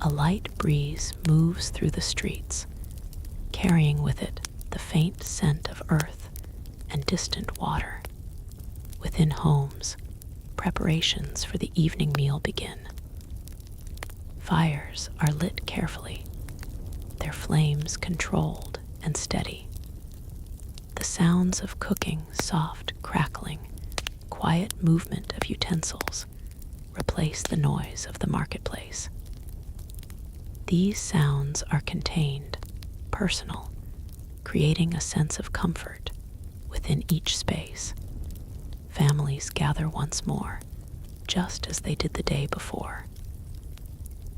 A light breeze moves through the streets, carrying with it the faint scent of earth and distant water. Within homes, preparations for the evening meal begin. Fires are lit carefully, their flames controlled and steady. The sounds of cooking, soft crackling, quiet movement of utensils replace the noise of the marketplace. These sounds are contained, personal, creating a sense of comfort within each space. Families gather once more, just as they did the day before.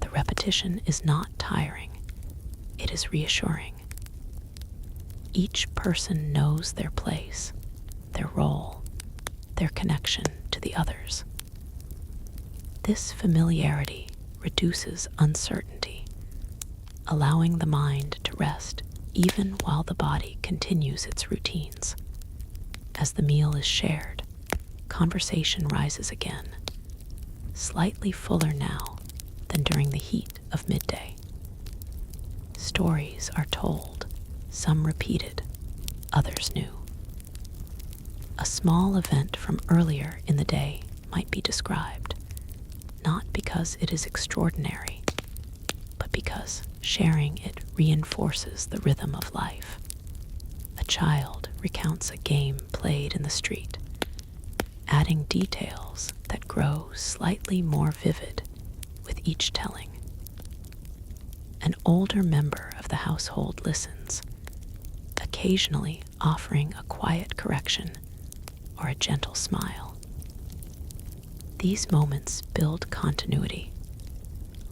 The repetition is not tiring, it is reassuring. Each person knows their place, their role, their connection to the others. This familiarity reduces uncertainty, allowing the mind to rest even while the body continues its routines. As the meal is shared, conversation rises again, slightly fuller now than during the heat of midday. Stories are told, some repeated, others new. A small event from earlier in the day might be described, not because it is extraordinary, but because sharing it reinforces the rhythm of life. A child recounts a game played in the street, adding details that grow slightly more vivid with each telling. An older member of the household listens, occasionally offering a quiet correction or a gentle smile. These moments build continuity,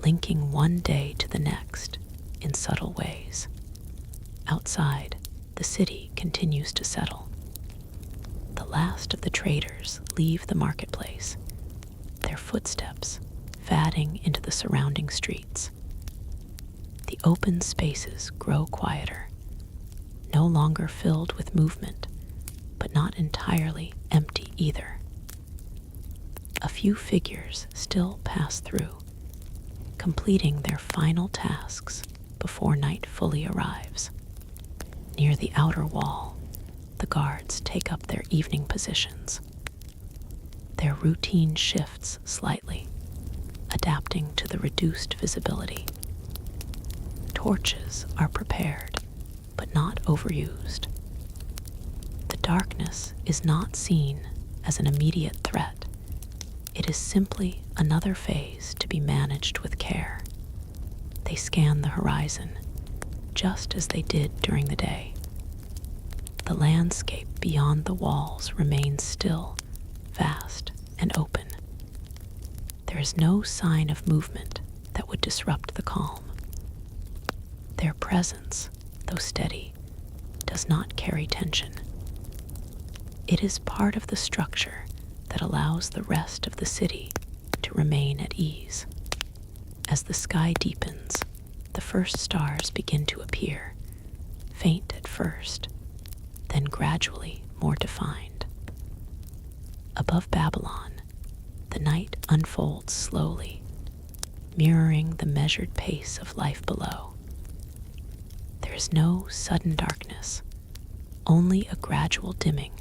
linking one day to the next in subtle ways. Outside, the city continues to settle. The last of the traders leave the marketplace, their footsteps fading into the surrounding streets. The open spaces grow quieter, no longer filled with movement, but not entirely empty either. A few figures still pass through, completing their final tasks before night fully arrives. Near the outer wall, the guards take up their evening positions. Their routine shifts slightly, adapting to the reduced visibility. Torches are prepared, but not overused. The darkness is not seen as an immediate threat. It is simply another phase to be managed with care. They scan the horizon, just as they did during the day. The landscape beyond the walls remains still, vast, and open. There is no sign of movement that would disrupt the calm. Their presence, though steady, does not carry tension. It is part of the structure that allows the rest of the city to remain at ease. As the sky deepens, the first stars begin to appear, faint at first, then gradually more defined. Above Babylon, the night unfolds slowly, mirroring the measured pace of life below. There is no sudden darkness, only a gradual dimming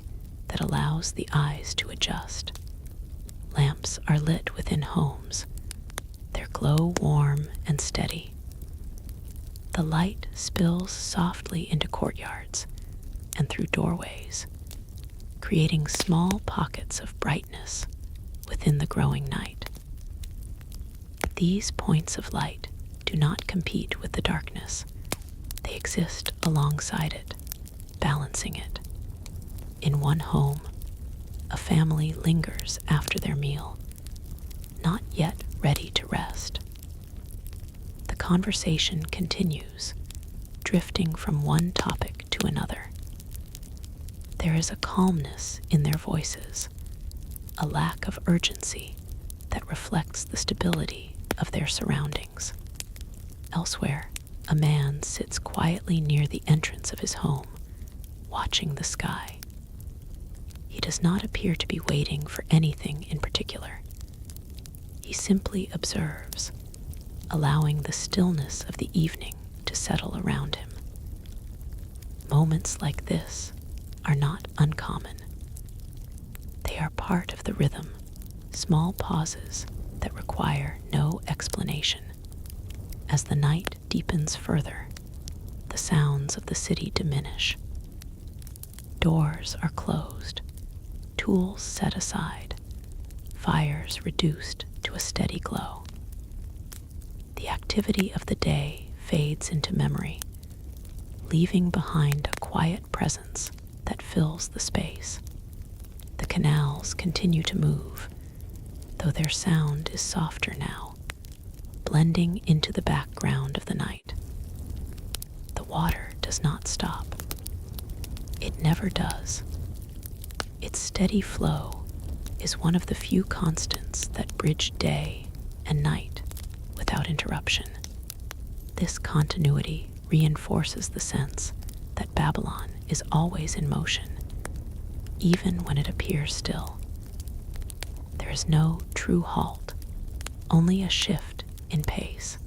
that allows the eyes to adjust. Lamps are lit within homes, their glow warm and steady. The light spills softly into courtyards and through doorways, creating small pockets of brightness within the growing night. These points of light do not compete with the darkness. They exist alongside it, balancing it. In one home, a family lingers after their meal, not yet ready to rest. The conversation continues, drifting from one topic to another. There is a calmness in their voices, a lack of urgency that reflects the stability of their surroundings. Elsewhere, a man sits quietly near the entrance of his home, watching the sky. He does not appear to be waiting for anything in particular. He simply observes, allowing the stillness of the evening to settle around him. Moments like this are not uncommon. They are part of the rhythm, small pauses that require no explanation. As the night deepens further, the sounds of the city diminish. Doors are closed, tools set aside, fires reduced to a steady glow. The activity of the day fades into memory, leaving behind a quiet presence that fills the space. The canals continue to move, though their sound is softer now, blending into the background of the night. The water does not stop. It never does. Its steady flow is one of the few constants that bridge day and night without interruption. This continuity reinforces the sense that Babylon is always in motion, even when it appears still. There is no true halt, only a shift in pace.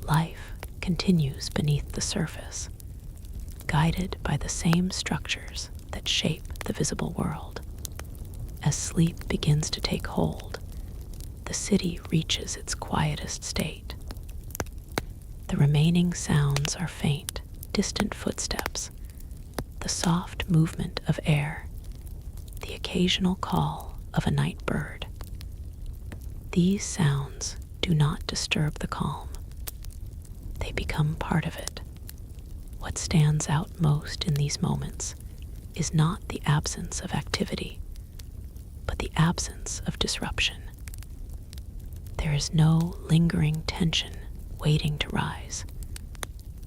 Life continues beneath the surface, guided by the same structures that shape the visible world. As sleep begins to take hold, the city reaches its quietest state. The remaining sounds are faint, distant footsteps, the soft movement of air, the occasional call of a night bird. These sounds do not disturb the calm. They become part of it. What stands out most in these moments is not the absence of activity, but the absence of disruption. There is no lingering tension waiting to rise,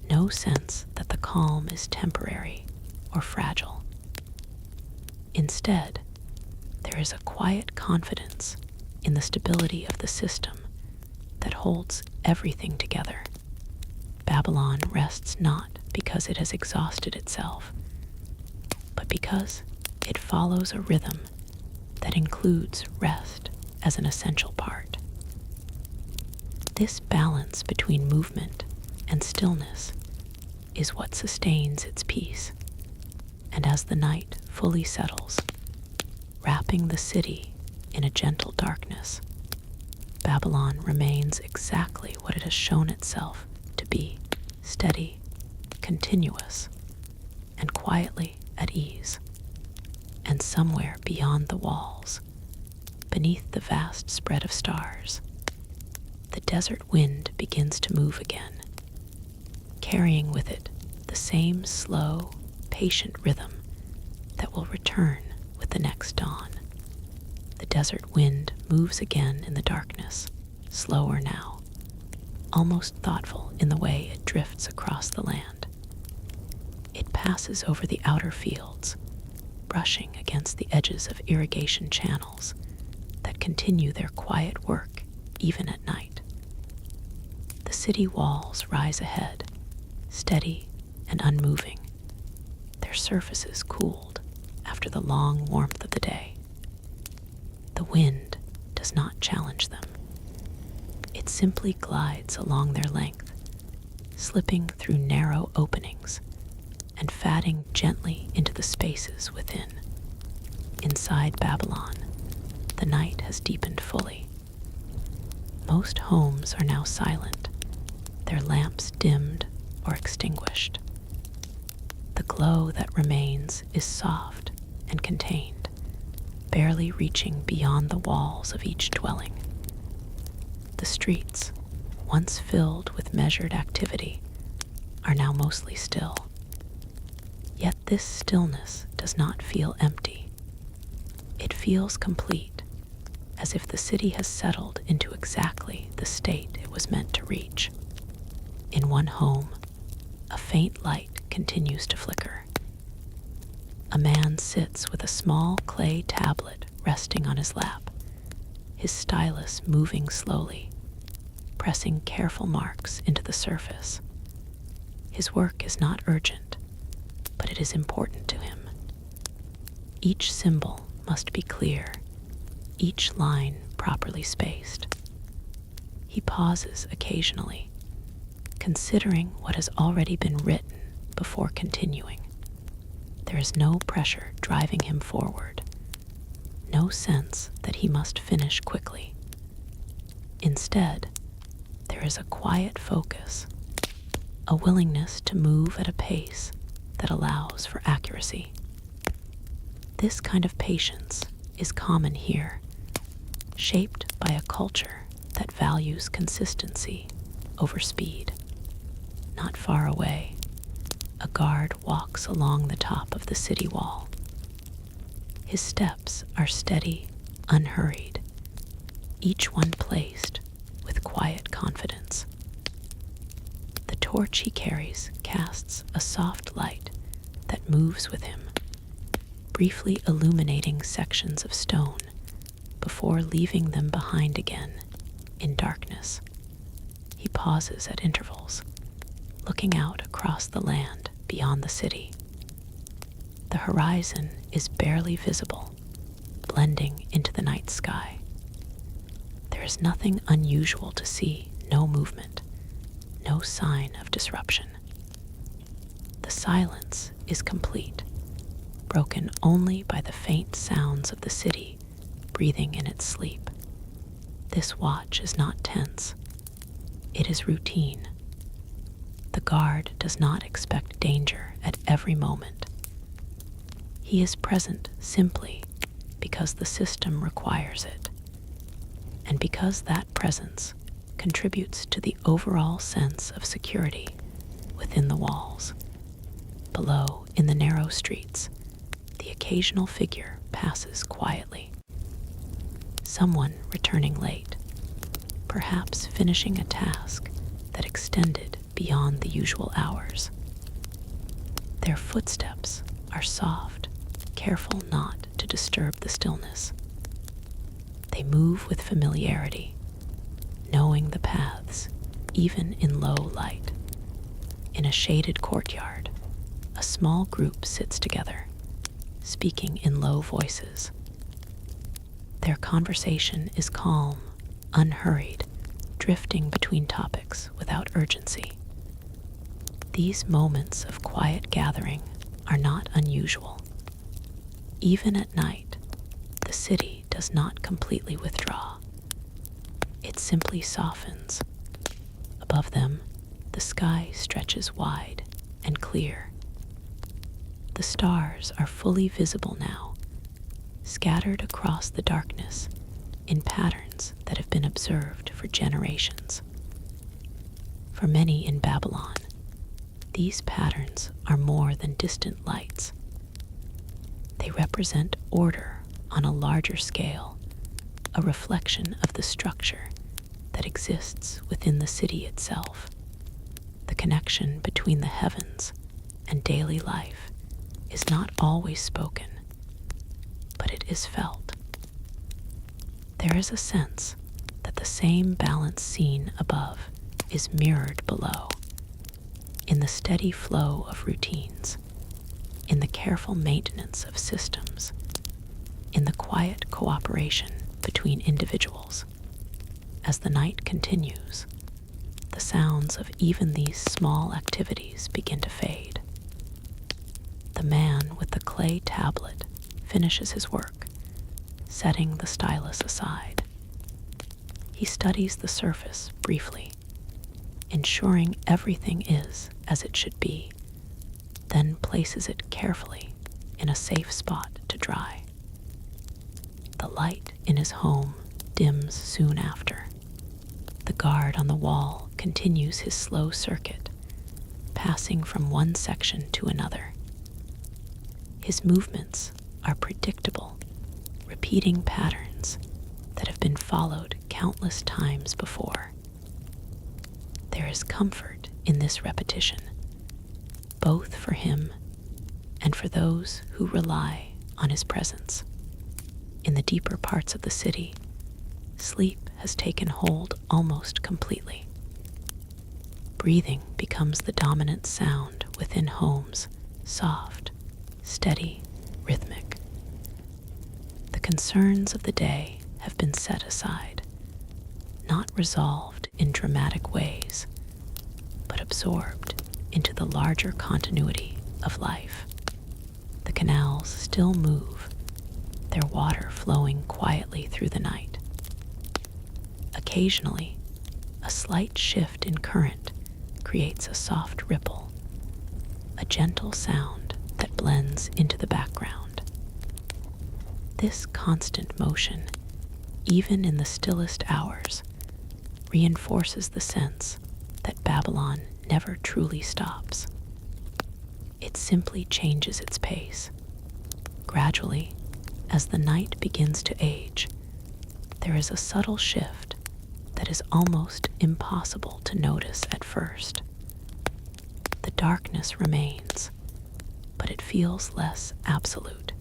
no sense that the calm is temporary or fragile. Instead, there is a quiet confidence in the stability of the system that holds everything together. Babylon rests not because it has exhausted itself, but because it follows a rhythm that includes rest as an essential part. This balance between movement and stillness is what sustains its peace, and as the night fully settles, wrapping the city in a gentle darkness, Babylon remains exactly what it has shown itself to be: steady, continuous, and quietly at ease. And somewhere beyond the walls, beneath the vast spread of stars, the desert wind begins to move again, carrying with it the same slow, patient rhythm that will return with the next dawn. The desert wind moves again in the darkness, slower now, almost thoughtful in the way it drifts across the land. It passes over the outer fields, brushing against the edges of irrigation channels that continue their quiet work even at night. The city walls rise ahead, steady and unmoving, their surfaces cooled after the long warmth of the day. The wind does not challenge them. It simply glides along their length, slipping through narrow openings and fatting gently into the spaces within. Inside Babylon, the night has deepened fully. Most homes are now silent, their lamps dimmed or extinguished. The glow that remains is soft and contained, barely reaching beyond the walls of each dwelling. The streets, once filled with measured activity, are now mostly still. Yet this stillness does not feel empty. It feels complete, as if the city has settled into exactly the state it was meant to reach. In one home, a faint light continues to flicker. A man sits with a small clay tablet resting on his lap, his stylus moving slowly, pressing careful marks into the surface. His work is not urgent, but it is important to him. Each symbol must be clear, each line properly spaced. He pauses occasionally, considering what has already been written before continuing. There is no pressure driving him forward, no sense that he must finish quickly. Instead, there there is a quiet focus, a willingness to move at a pace that allows for accuracy. This kind of patience is common here, shaped by a culture that values consistency over speed. Not far away, a guard walks along the top of the city wall. His steps are steady, unhurried, each one placed with quiet confidence. The torch he carries casts a soft light that moves with him, briefly illuminating sections of stone before leaving them behind again in darkness. He pauses at intervals, looking out across the land beyond the city. The horizon is barely visible, blending into the night sky. There is nothing unusual to see, no movement, no sign of disruption. The silence is complete, broken only by the faint sounds of the city breathing in its sleep. This watch is not tense. It is routine. The guard does not expect danger at every moment. He is present simply because the system requires it, and because that presence contributes to the overall sense of security within the walls. Below, in the narrow streets, the occasional figure passes quietly. Someone returning late, perhaps finishing a task that extended beyond the usual hours. Their footsteps are soft, careful not to disturb the stillness. They move with familiarity, knowing the paths, even in low light. In a shaded courtyard, a small group sits together, speaking in low voices. Their conversation is calm, unhurried, drifting between topics without urgency. These moments of quiet gathering are not unusual. Even at night, the city does not completely withdraw. It simply softens. Above them, the sky stretches wide and clear. The stars are fully visible now, scattered across the darkness in patterns that have been observed for generations. For many in Babylon, these patterns are more than distant lights. They represent order on a larger scale, a reflection of the structure that exists within the city itself. The connection between the heavens and daily life is not always spoken, but it is felt. There is a sense that the same balance seen above is mirrored below, in the steady flow of routines, in the careful maintenance of systems, in the quiet cooperation between individuals. As the night continues, the sounds of even these small activities begin to fade. The man with the clay tablet finishes his work, setting the stylus aside. He studies the surface briefly, ensuring everything is as it should be, then places it carefully in a safe spot to dry. The light in his home dims soon after. The guard on the wall continues his slow circuit, passing from one section to another. His movements are predictable, repeating patterns that have been followed countless times before. There is comfort in this repetition, both for him and for those who rely on his presence. In the deeper parts of the city, sleep has taken hold almost completely. Breathing becomes the dominant sound within homes, soft, steady, rhythmic. The concerns of the day have been set aside, not resolved in dramatic ways, but absorbed into the larger continuity of life. The canals still move, their water flowing quietly through the night. Occasionally, a slight shift in current creates a soft ripple, a gentle sound that blends into the background. This constant motion, even in the stillest hours, reinforces the sense that Babylon never truly stops. It simply changes its pace. Gradually, as the night begins to age, there is a subtle shift that is almost impossible to notice at first. The darkness remains, but it feels less absolute.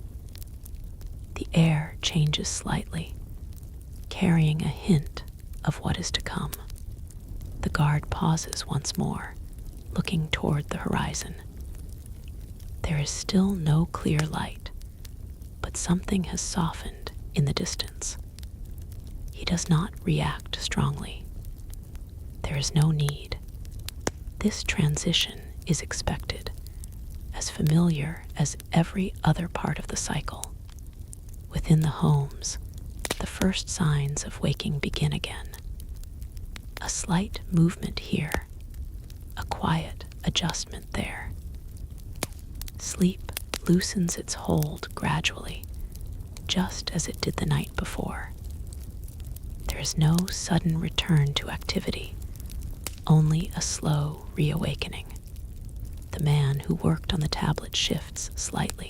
The air changes slightly, carrying a hint of what is to come. The guard pauses once more, looking toward the horizon. There is still no clear light, but something has softened in the distance. He does not react strongly. There is no need. This transition is expected, as familiar as every other part of the cycle. Within the homes, the first signs of waking begin again. A slight movement here, a quiet adjustment there. Sleep loosens its hold gradually, just as it did the night before. There is no sudden return to activity, only a slow reawakening. The man who worked on the tablet shifts slightly,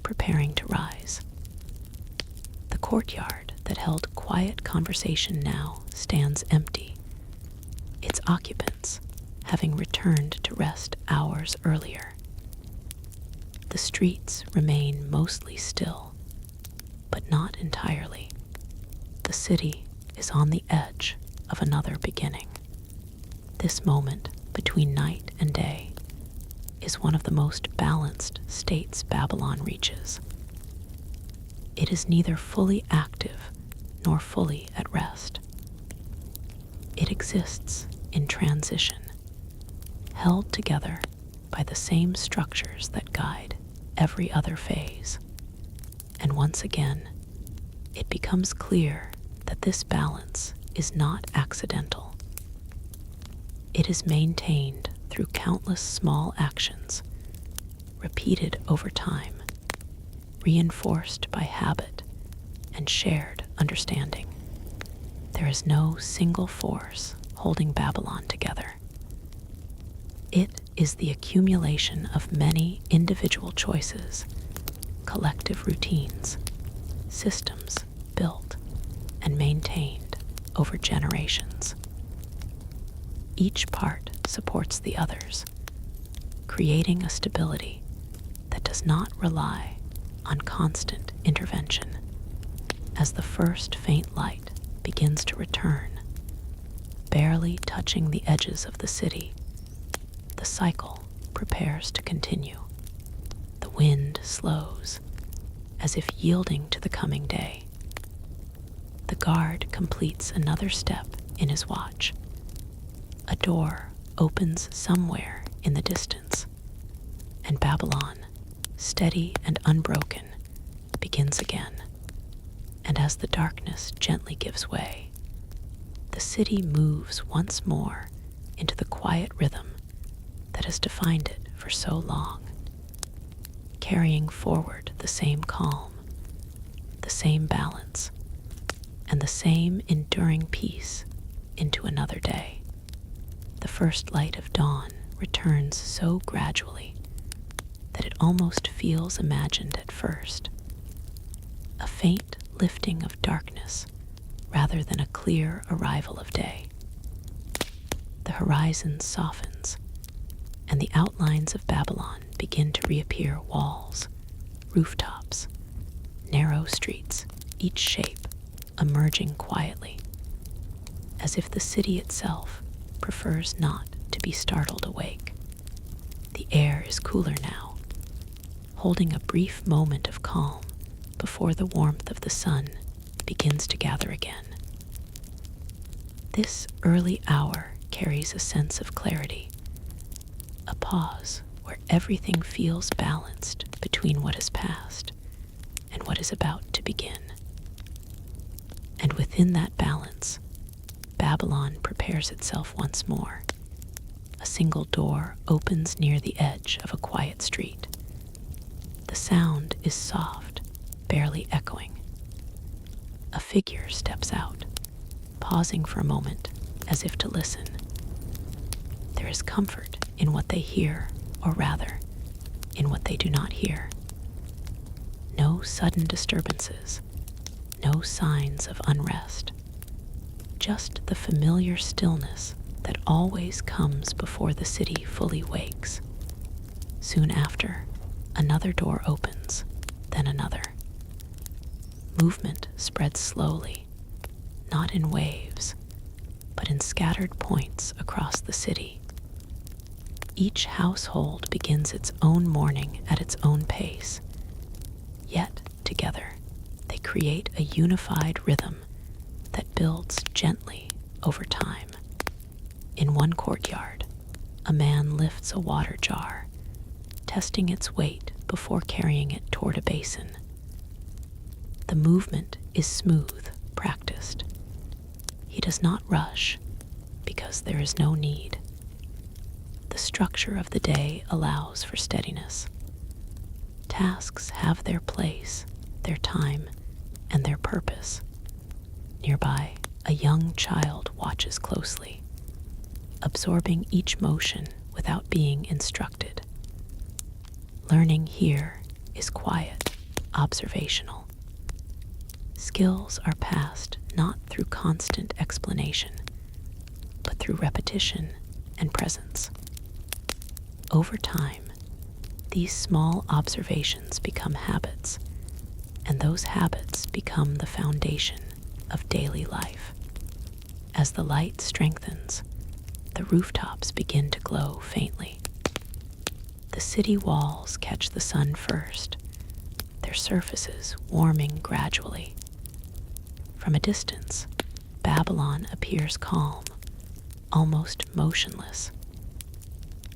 preparing to rise. The courtyard that held quiet conversation now stands empty, its occupants having returned to rest hours earlier. The streets remain mostly still, but not entirely. The city is on the edge of another beginning. This moment between night and day is one of the most balanced states Babylon reaches. It is neither fully active nor fully at rest. It exists in transition, held together by the same structures that guide every other phase. And once again, it becomes clear that this balance is not accidental. It is maintained through countless small actions, repeated over time, reinforced by habit and shared understanding. There is no single force holding Babylon together. It is the accumulation of many individual choices, collective routines, systems built and maintained over generations. Each part supports the others, creating a stability that does not rely on constant intervention. As the first faint light begins to return, barely touching the edges of the city, the cycle prepares to continue. The wind slows, as if yielding to the coming day. The guard completes another step in his watch. A door opens somewhere in the distance, and Babylon, steady and unbroken, begins again. And as the darkness gently gives way, the city moves once more into the quiet rhythm that has defined it for so long, carrying forward the same calm, the same balance, and the same enduring peace into another day. The first light of dawn returns so gradually that it almost feels imagined at first. A faint lifting of darkness rather than a clear arrival of day. The horizon softens, and the outlines of Babylon begin to reappear: walls, rooftops, narrow streets, each shape emerging quietly, as if the city itself prefers not to be startled awake. The air is cooler now, holding a brief moment of calm before the warmth of the sun begins to gather again. This early hour carries a sense of clarity, a pause where everything feels balanced between what has passed and what is about to begin. And within that balance, Babylon prepares itself once more. A single door opens near the edge of a quiet street. The sound is soft, barely echoing. A figure steps out, pausing for a moment as if to listen. There is comfort in what they hear, or rather, in what they do not hear. No sudden disturbances, no signs of unrest, just the familiar stillness that always comes before the city fully wakes. Soon after, another door opens, then another. Movement spreads slowly, not in waves, but in scattered points across the city. Each household begins its own morning at its own pace, yet together they create a unified rhythm that builds gently over time. In one courtyard, a man lifts a water jar, testing its weight before carrying it toward a basin. The movement is smooth, practiced. He does not rush, because there is no need. The structure of the day allows for steadiness. Tasks have their place, their time, and their purpose. Nearby, a young child watches closely, absorbing each motion without being instructed. Learning here is quiet, observational. Skills are passed not through constant explanation, but through repetition and presence. Over time, these small observations become habits, and those habits become the foundation of daily life. As the light strengthens, the rooftops begin to glow faintly. The city walls catch the sun first, their surfaces warming gradually. From a distance, Babylon appears calm, almost motionless.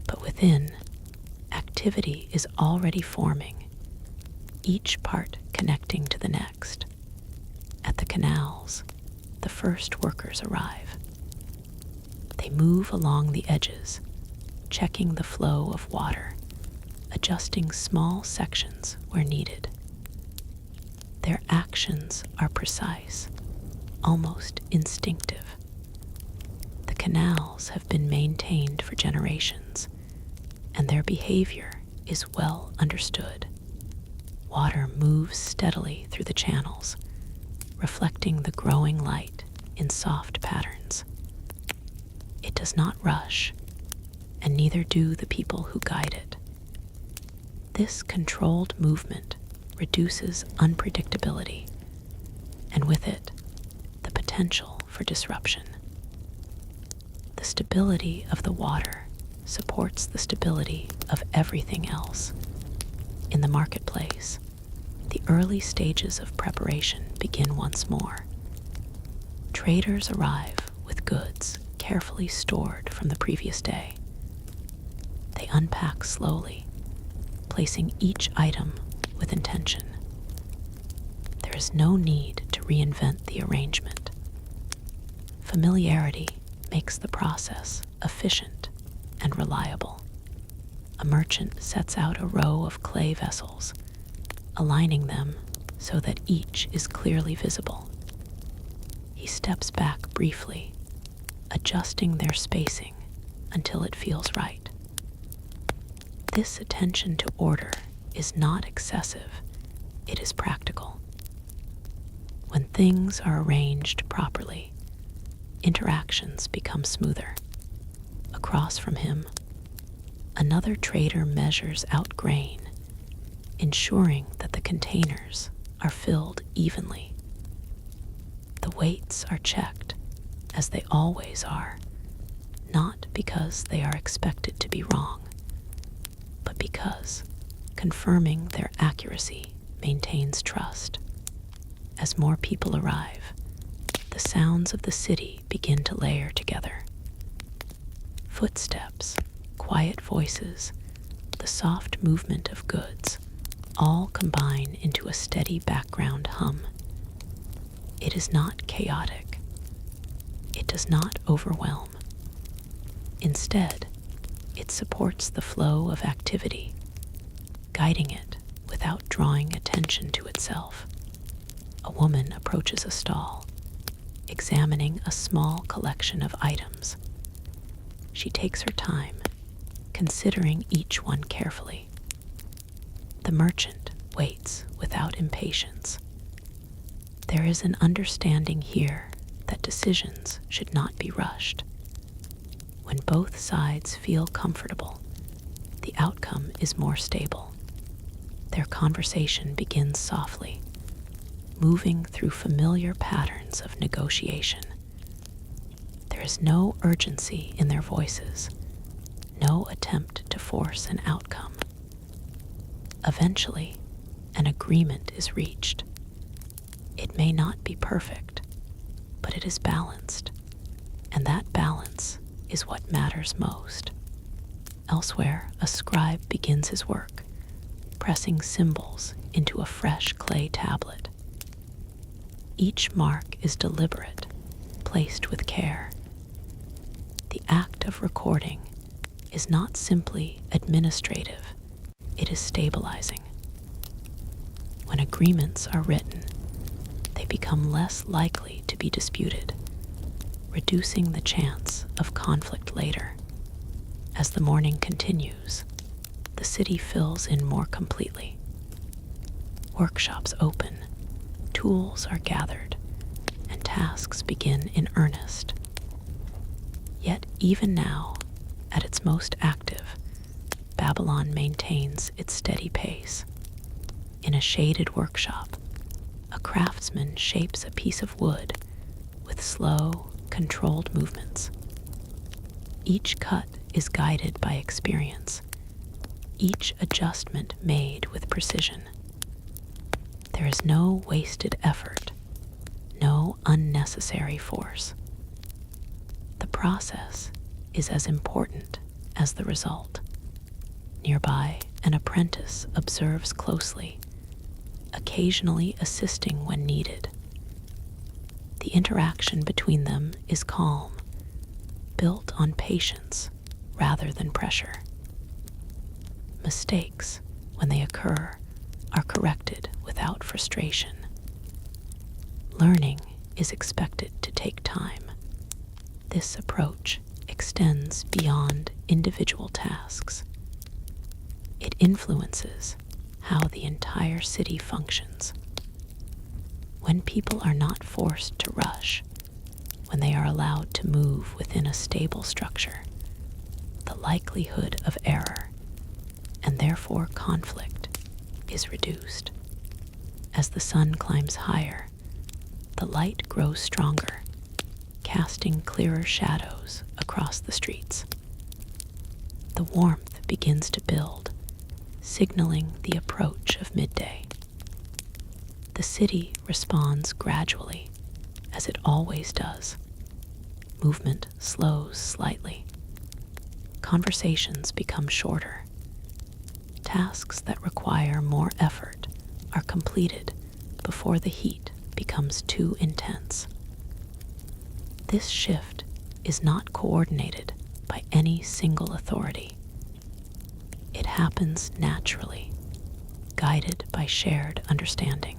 But within, activity is already forming, each part connecting to the next. At the canals, the first workers arrive. They move along the edges, checking the flow of water, adjusting small sections where needed. Their actions are precise, almost instinctive. The canals have been maintained for generations, and their behavior is well understood. Water moves steadily through the channels, reflecting the growing light in soft patterns. It does not rush, and neither do the people who guide it. This controlled movement reduces unpredictability, and with it, the potential for disruption. The stability of the water supports the stability of everything else. In the marketplace, the early stages of preparation begin once more. Traders arrive with goods carefully stored from the previous day. They unpack slowly, placing each item with intention. There is no need to reinvent the arrangement. Familiarity makes the process efficient and reliable. A merchant sets out a row of clay vessels, aligning them so that each is clearly visible. He steps back briefly, adjusting their spacing until it feels right. This attention to order is not excessive, it is practical. When things are arranged properly, interactions become smoother. Across from him, another trader measures out grain, ensuring that the containers are filled evenly. The weights are checked, as they always are, not because they are expected to be wrong, but because confirming their accuracy maintains trust. As more people arrive, the sounds of the city begin to layer together. Footsteps, quiet voices, the soft movement of goods, all combine into a steady background hum. It is not chaotic. It does not overwhelm. Instead, it supports the flow of activity, guiding it without drawing attention to itself. A woman approaches a stall, examining a small collection of items. She takes her time, considering each one carefully. The merchant waits without impatience. There is an understanding here that decisions should not be rushed. When both sides feel comfortable, the outcome is more stable. Their conversation begins softly, moving through familiar patterns of negotiation. There is no urgency in their voices, no attempt to force an outcome. Eventually, an agreement is reached. It may not be perfect, but it is balanced, and that balance is what matters most. Elsewhere, a scribe begins his work, pressing symbols into a fresh clay tablet. Each mark is deliberate, placed with care. The act of recording is not simply administrative, it is stabilizing. When agreements are written, they become less likely to be disputed, reducing the chance of conflict later. As the morning continues, the city fills in more completely. Workshops open, tools are gathered, and tasks begin in earnest. Yet even now, at its most active, Babylon maintains its steady pace. In a shaded workshop, a craftsman shapes a piece of wood with slow, controlled movements. Each cut is guided by experience, each adjustment made with precision. There is no wasted effort, no unnecessary force. The process is as important as the result. Nearby, an apprentice observes closely, occasionally assisting when needed. The interaction between them is calm, built on patience rather than pressure. Mistakes, when they occur, are corrected without frustration. Learning is expected to take time. This approach extends beyond individual tasks. It influences how the entire city functions. When people are not forced to rush, when they are allowed to move within a stable structure, the likelihood of error, and therefore conflict, is reduced. As the sun climbs higher, the light grows stronger, casting clearer shadows across the streets. The warmth begins to build, signaling the approach of midday. The city responds gradually, as it always does. Movement slows slightly. Conversations become shorter. Tasks that require more effort are completed before the heat becomes too intense. This shift is not coordinated by any single authority. It happens naturally, guided by shared understanding.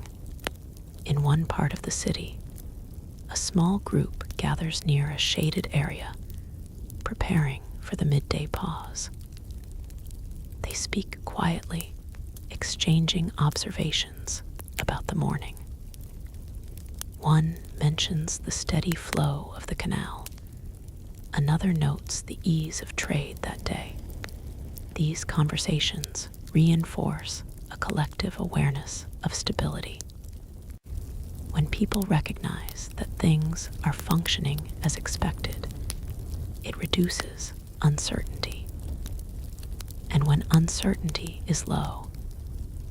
In one part of the city, a small group gathers near a shaded area, preparing for the midday pause. They speak quietly, exchanging observations about the morning. One mentions the steady flow of the canal. Another notes the ease of trade that day. These conversations reinforce a collective awareness of stability. When people recognize that things are functioning as expected, it reduces uncertainty. And when uncertainty is low,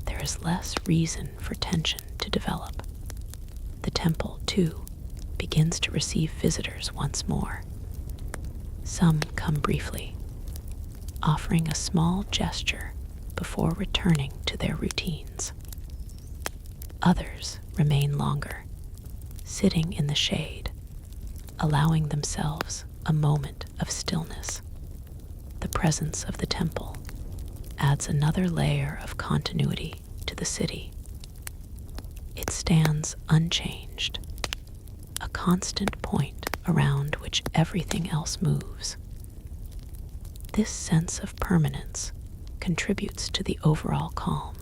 there is less reason for tension to develop. The temple, too, begins to receive visitors once more. Some come briefly, offering a small gesture before returning to their routines. Others remain longer, sitting in the shade, allowing themselves a moment of stillness. The presence of the temple adds another layer of continuity to the city. It stands unchanged, a constant point around which everything else moves. This sense of permanence contributes to the overall calm,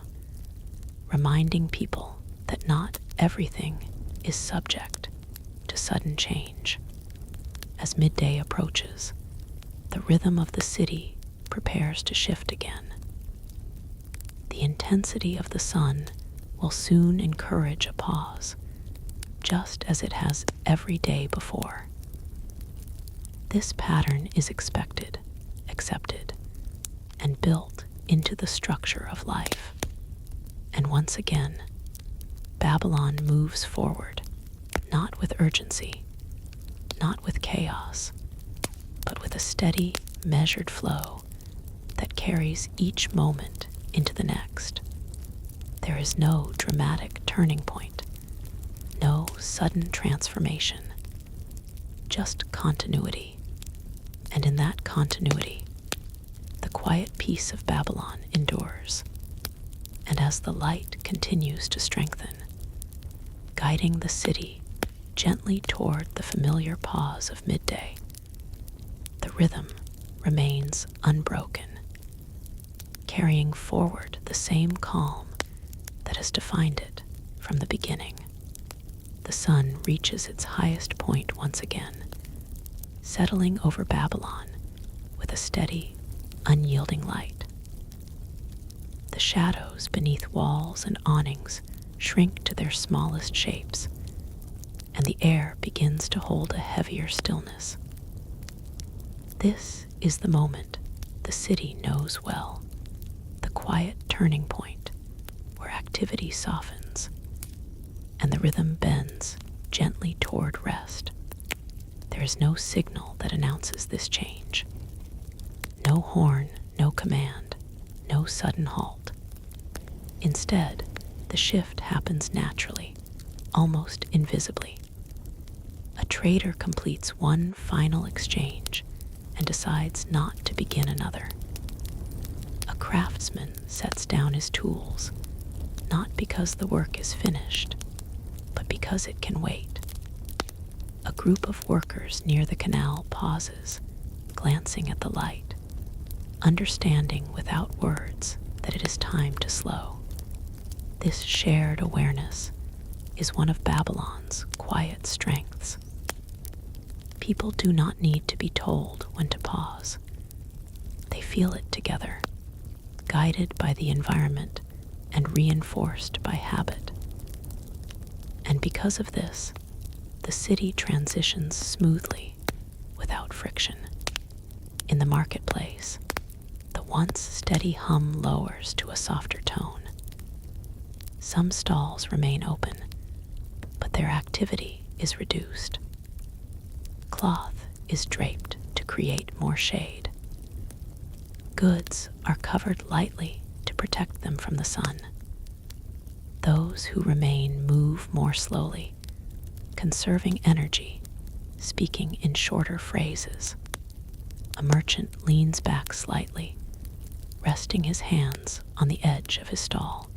reminding people that not everything is subject to sudden change. As midday approaches, the rhythm of the city prepares to shift again. The intensity of the sun will soon encourage a pause, just as it has every day before. This pattern is expected, accepted, and built into the structure of life. And once again, Babylon moves forward, not with urgency, not with chaos, but with a steady, measured flow that carries each moment into the next. There is no dramatic turning point, no sudden transformation, just continuity. And in that continuity, the quiet peace of Babylon endures. And as the light continues to strengthen, guiding the city gently toward the familiar pause of midday, the rhythm remains unbroken, carrying forward the same calm that has defined it from the beginning. The sun reaches its highest point once again, settling over Babylon with a steady, unyielding light. The shadows beneath walls and awnings shrink to their smallest shapes, and the air begins to hold a heavier stillness. This is the moment the city knows well, the quiet turning point where activity softens and the rhythm bends gently toward rest. There is no signal that announces this change. No horn, no command, no sudden halt. Instead, the shift happens naturally, almost invisibly. A trader completes one final exchange and decides not to begin another. A craftsman sets down his tools, not because the work is finished, but because it can wait. A group of workers near the canal pauses, glancing at the light, understanding without words that it is time to slow. This shared awareness is one of Babylon's quiet strengths. People do not need to be told when to pause. They feel it together, guided by the environment and reinforced by habit. And because of this, the city transitions smoothly, without friction. In the marketplace, the once steady hum lowers to a softer tone. Some stalls remain open, but their activity is reduced. Cloth is draped to create more shade. Goods are covered lightly to protect them from the sun. Those who remain move more slowly, conserving energy, speaking in shorter phrases. A merchant leans back slightly, resting his hands on the edge of his stall.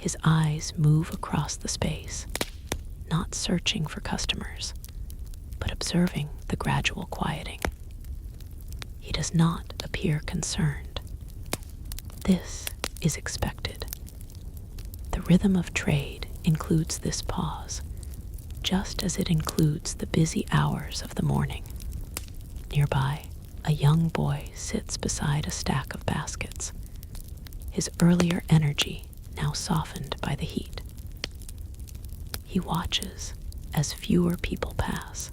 His eyes move across the space, not searching for customers, but observing the gradual quieting. He does not appear concerned. This is expected. The rhythm of trade includes this pause, just as it includes the busy hours of the morning. Nearby, a young boy sits beside a stack of baskets, his earlier energy now softened by the heat. He watches as fewer people pass,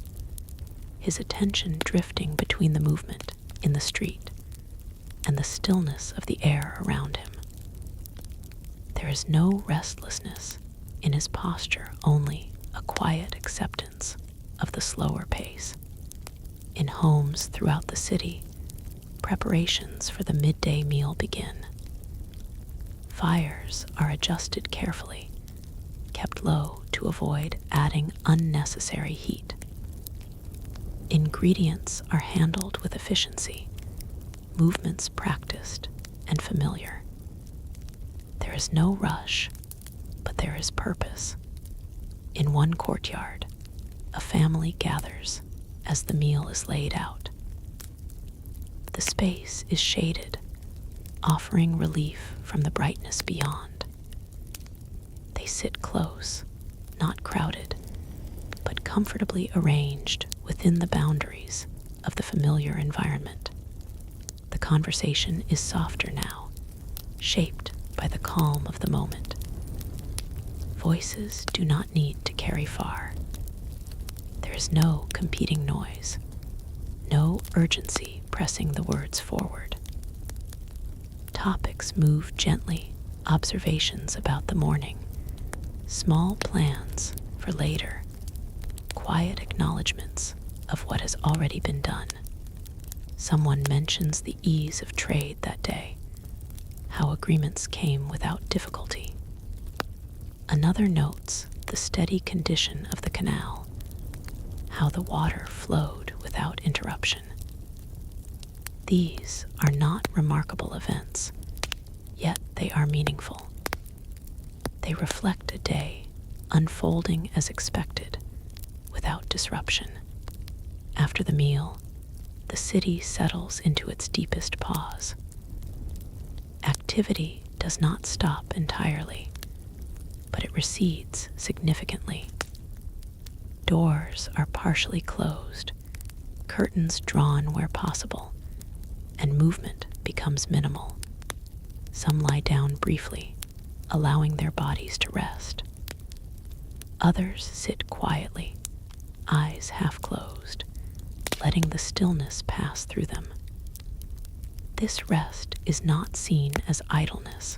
his attention drifting between the movement in the street and the stillness of the air around him. There is no restlessness in his posture, only a quiet acceptance of the slower pace. In homes throughout the city, preparations for the midday meal begin. Fires are adjusted carefully, kept low to avoid adding unnecessary heat. Ingredients are handled with efficiency, movements practiced and familiar. There is no rush, but there is purpose. In one courtyard, a family gathers as the meal is laid out. The space is shaded, offering relief from the brightness beyond. They sit close, not crowded, but comfortably arranged within the boundaries of the familiar environment. The conversation is softer now, shaped by the calm of the moment. Voices do not need to carry far. There is no competing noise, no urgency pressing the words forward. Topics move gently, observations about the morning, small plans for later, quiet acknowledgments of what has already been done. Someone mentions the ease of trade that day, how agreements came without difficulty. Another notes the steady condition of the canal, how the water flowed without interruption. These are not remarkable events, yet they are meaningful. They reflect a day unfolding as expected, without disruption. After the meal, the city settles into its deepest pause. Activity does not stop entirely, but it recedes significantly. Doors are partially closed, curtains drawn where possible, and movement becomes minimal. Some lie down briefly, allowing their bodies to rest. Others sit quietly, eyes half closed, letting the stillness pass through them. This rest is not seen as idleness.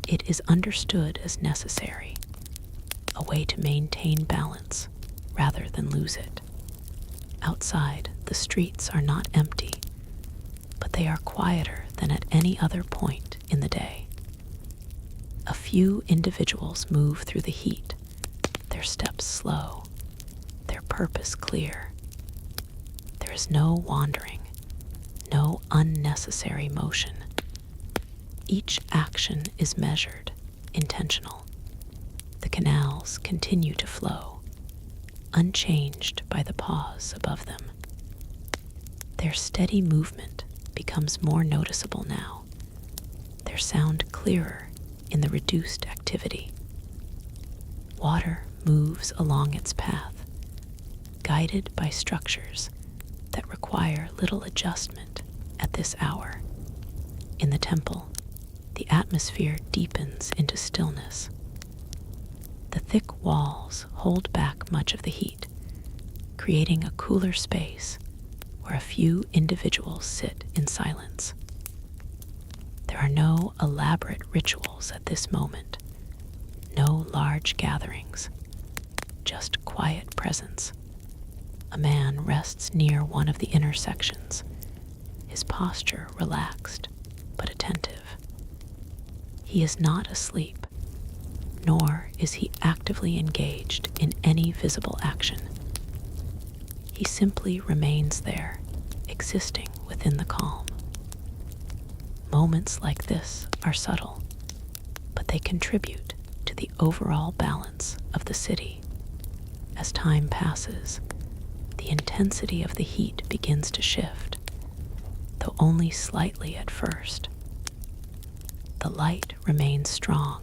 It is understood as necessary, a way to maintain balance rather than lose it. Outside, the streets are not empty, but they are quieter than at any other point in the day. A few individuals move through the heat, their steps slow, their purpose clear. There is no wandering, no unnecessary motion. Each action is measured, intentional. The canals continue to flow, unchanged by the pause above them. Their steady movement becomes more noticeable now, their sound clearer in the reduced activity. Water moves along its path, guided by structures that require little adjustment at this hour. In the temple, the atmosphere deepens into stillness. The thick walls hold back much of the heat, creating a cooler space where a few individuals sit in silence. There are no elaborate rituals at this moment, no large gatherings, just quiet presence. A man rests near one of the intersections, his posture relaxed but attentive. He is not asleep, nor is he actively engaged in any visible action. He simply remains there, existing within the calm. Moments like this are subtle, but they contribute to the overall balance of the city. As time passes, the intensity of the heat begins to shift, though only slightly at first. The light remains strong,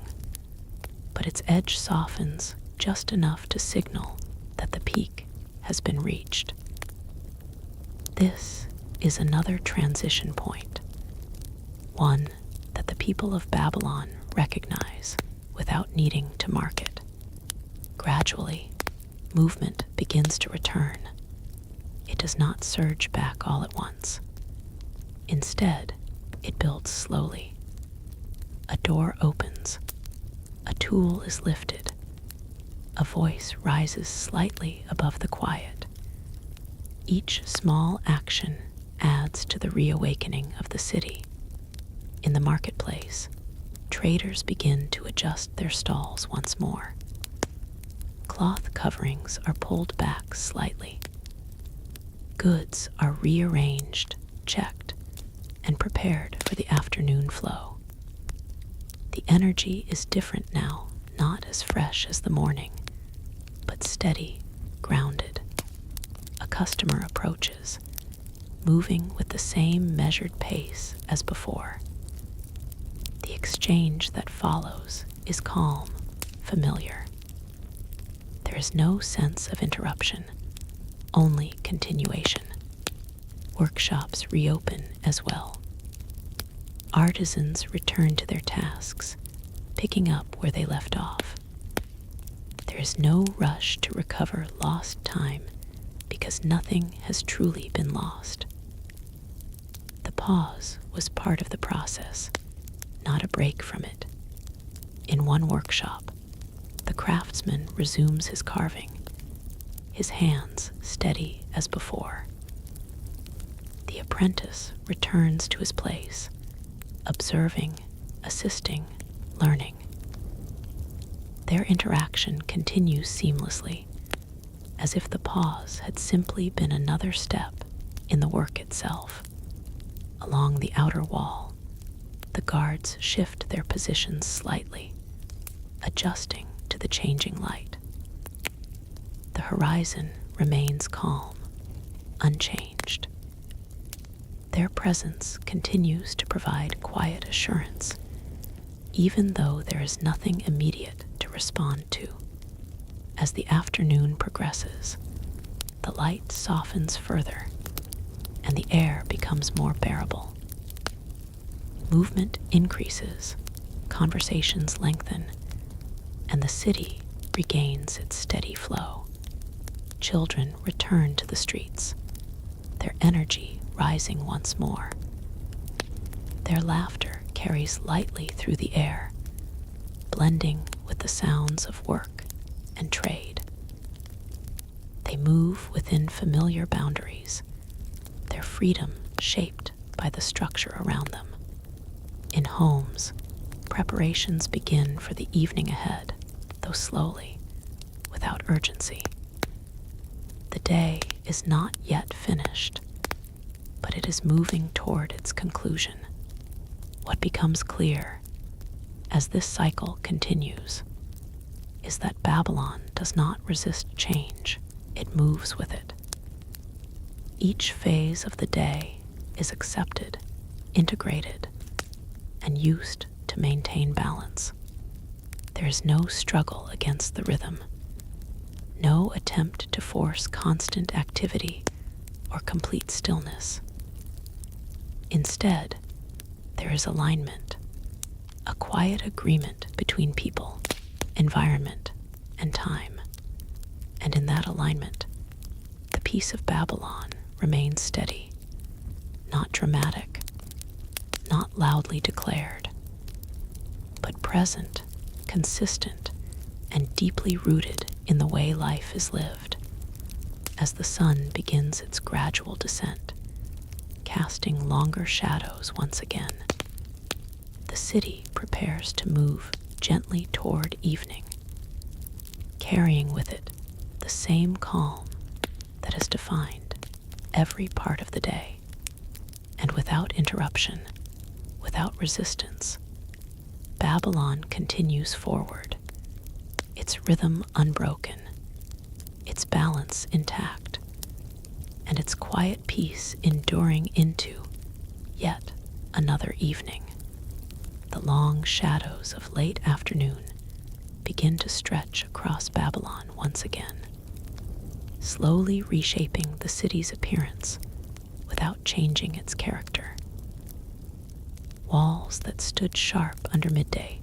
but its edge softens just enough to signal that the peak has been reached. This is another transition point, one that the people of Babylon recognize without needing to mark it. Gradually, movement begins to return. It does not surge back all at once. Instead, it builds slowly. A door opens, a tool is lifted, a voice rises slightly above the quiet. Each small action adds to the reawakening of the city. In the marketplace, traders begin to adjust their stalls once more. Cloth coverings are pulled back slightly. goods are rearranged, checked, and prepared for the afternoon flow. The energy is different now, not as fresh as the morning, but steady, grounded. A customer approaches, moving with the same measured pace as before. The exchange that follows is calm, familiar. There is no sense of interruption, only continuation. Workshops reopen as well. Artisans return to their tasks, picking up where they left off. There is no rush to recover lost time because nothing has truly been lost. The pause was part of the process, not a break from it. In one workshop, the craftsman resumes his carving, his hands steady as before. The apprentice returns to his place, observing, assisting, learning. Their interaction continues seamlessly, as if the pause had simply been another step in the work itself. Along the outer wall, the guards shift their positions slightly, adjusting to the changing light. The horizon remains calm, unchanged. Their presence continues to provide quiet assurance, even though there is nothing immediate to respond to. As the afternoon progresses, the light softens further, and the air becomes more bearable. Movement increases, conversations lengthen, and the city regains its steady flow. Children return to the streets, their energy rising once more. Their laughter carries lightly through the air, blending with the sounds of work and trade. They move within familiar boundaries, their freedom shaped by the structure around them. In homes, preparations begin for the evening ahead, though slowly, without urgency. The day is not yet finished, but it is moving toward its conclusion. What becomes clear as this cycle continues is that Babylon does not resist change, it moves with it. Each phase of the day is accepted, integrated, and used to maintain balance. There is no struggle against the rhythm, no attempt to force constant activity or complete stillness. Instead, there is alignment, a quiet agreement between people, environment, and time. And in that alignment, the peace of Babylon remains steady, not dramatic, not loudly declared, but present, consistent, and deeply rooted in the way life is lived. As the sun begins its gradual descent, casting longer shadows once again, the city prepares to move gently toward evening, carrying with it the same calm that has defined every part of the day. And without interruption, without resistance, Babylon continues forward, its rhythm unbroken, its balance intact, and its quiet peace enduring into yet another evening. The long shadows of late afternoon begin to stretch across Babylon once again, slowly reshaping the city's appearance without changing its character. Walls that stood sharp under midday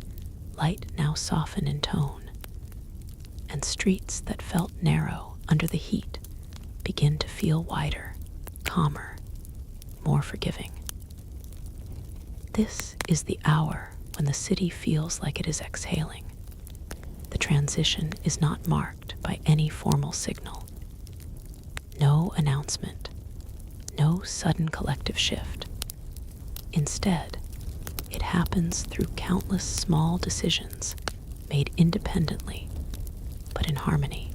light now soften in tone, and streets that felt narrow under the heat begin to feel wider, calmer, more forgiving. This is the hour when the city feels like it is exhaling. The transition is not marked by any formal signal. No announcement, no sudden collective shift. Instead, it happens through countless small decisions made independently, but in harmony.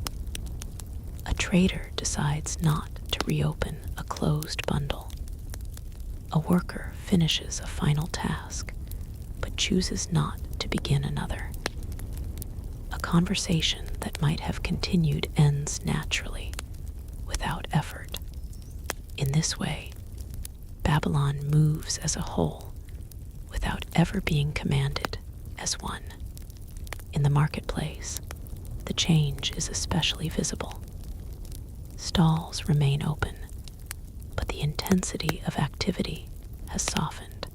A trader decides not to reopen a closed bundle. A worker finishes a final task, but chooses not to begin another. A conversation that might have continued ends naturally, without effort. In this way, Babylon moves as a whole, without ever being commanded as one. In the marketplace, the change is especially visible. Stalls remain open, but the intensity of activity has softened.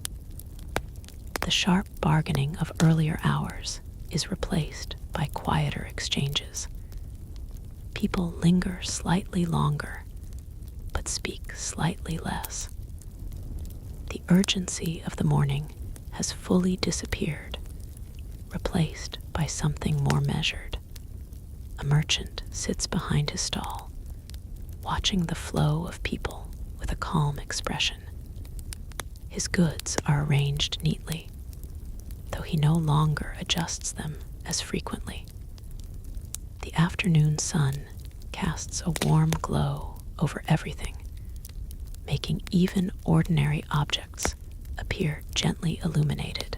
The sharp bargaining of earlier hours is replaced by quieter exchanges. People linger slightly longer, but speak slightly less. The urgency of the morning has fully disappeared, replaced by something more measured. A merchant sits behind his stall, watching the flow of people with a calm expression. His goods are arranged neatly, though he no longer adjusts them as frequently. The afternoon sun casts a warm glow over everything, making even ordinary objects appear gently illuminated.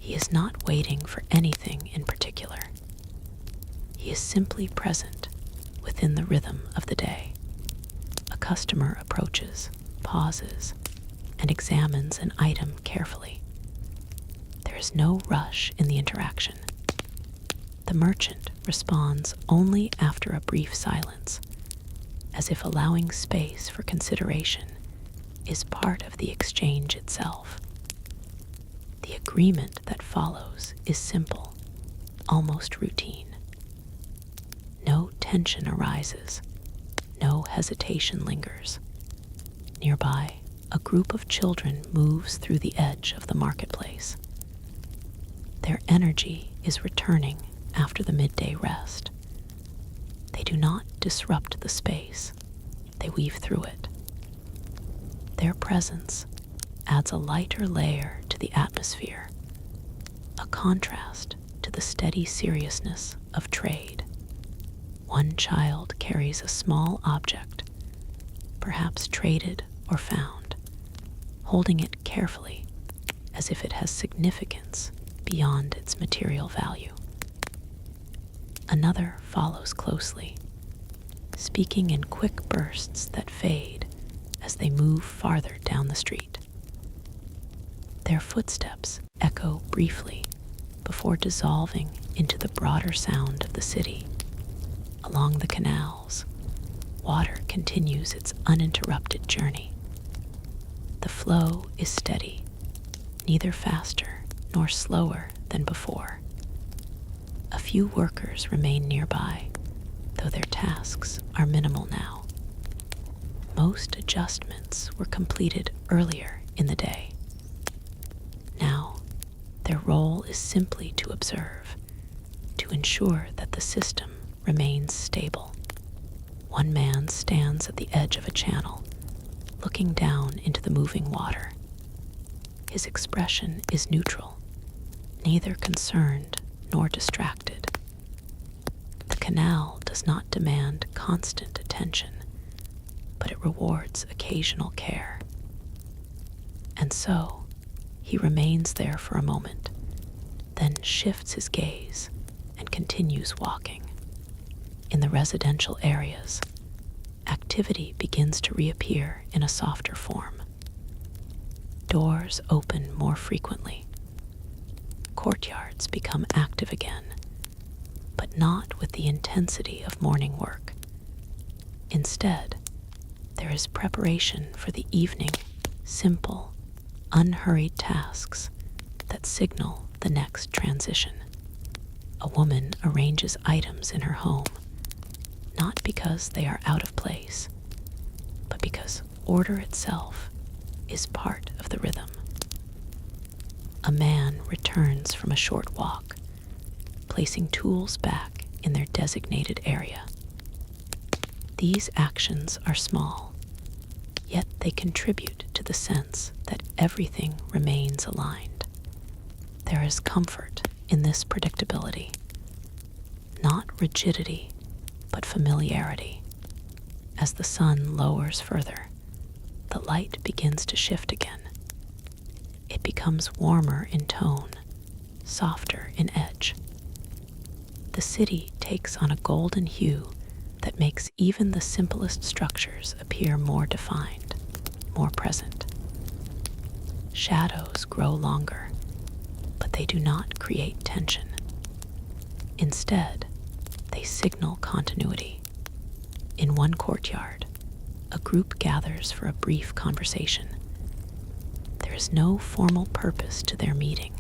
He is not waiting for anything in particular. He is simply present within the rhythm of the day. A customer approaches, pauses, and examines an item carefully. There is no rush in the interaction. The merchant responds only after a brief silence, as if allowing space for consideration is part of the exchange itself. The agreement that follows is simple, almost routine. No tension arises, no hesitation lingers. Nearby, a group of children moves through the edge of the marketplace. Their energy is returning after the midday rest. They do not disrupt the space, they weave through it. Their presence adds a lighter layer to the atmosphere, a contrast to the steady seriousness of trade. One child carries a small object, perhaps traded or found, holding it carefully as if it has significance beyond its material value. Another follows closely, speaking in quick bursts that fade as they move farther down the street. Their footsteps echo briefly before dissolving into the broader sound of the city. Along the canals, water continues its uninterrupted journey. The flow is steady, neither faster nor slower than before. A few workers remain nearby, though their tasks are minimal now. Most adjustments were completed earlier in the day. Now, their role is simply to observe, to ensure that the system remains stable. One man stands at the edge of a channel, looking down into the moving water. His expression is neutral, neither concerned nor distracted. The canal does not demand constant attention, but it rewards occasional care. And so, he remains there for a moment, then shifts his gaze and continues walking. In the residential areas, activity begins to reappear in a softer form. Doors open more frequently. Courtyards become active again, but not with the intensity of morning work. Instead, there is preparation for the evening, simple, unhurried tasks that signal the next transition. A woman arranges items in her home, not because they are out of place, but because order itself is part of the rhythm. A man returns from a short walk, placing tools back in their designated area. These actions are small, yet they contribute to the sense that everything remains aligned. There is comfort in this predictability, not rigidity, but familiarity. As the sun lowers further, the light begins to shift again. It becomes warmer in tone, softer in edge. The city takes on a golden hue that makes even the simplest structures appear more defined, more present. Shadows grow longer, but they do not create tension. Instead, they signal continuity. In one courtyard, a group gathers for a brief conversation. There is no formal purpose to their meeting.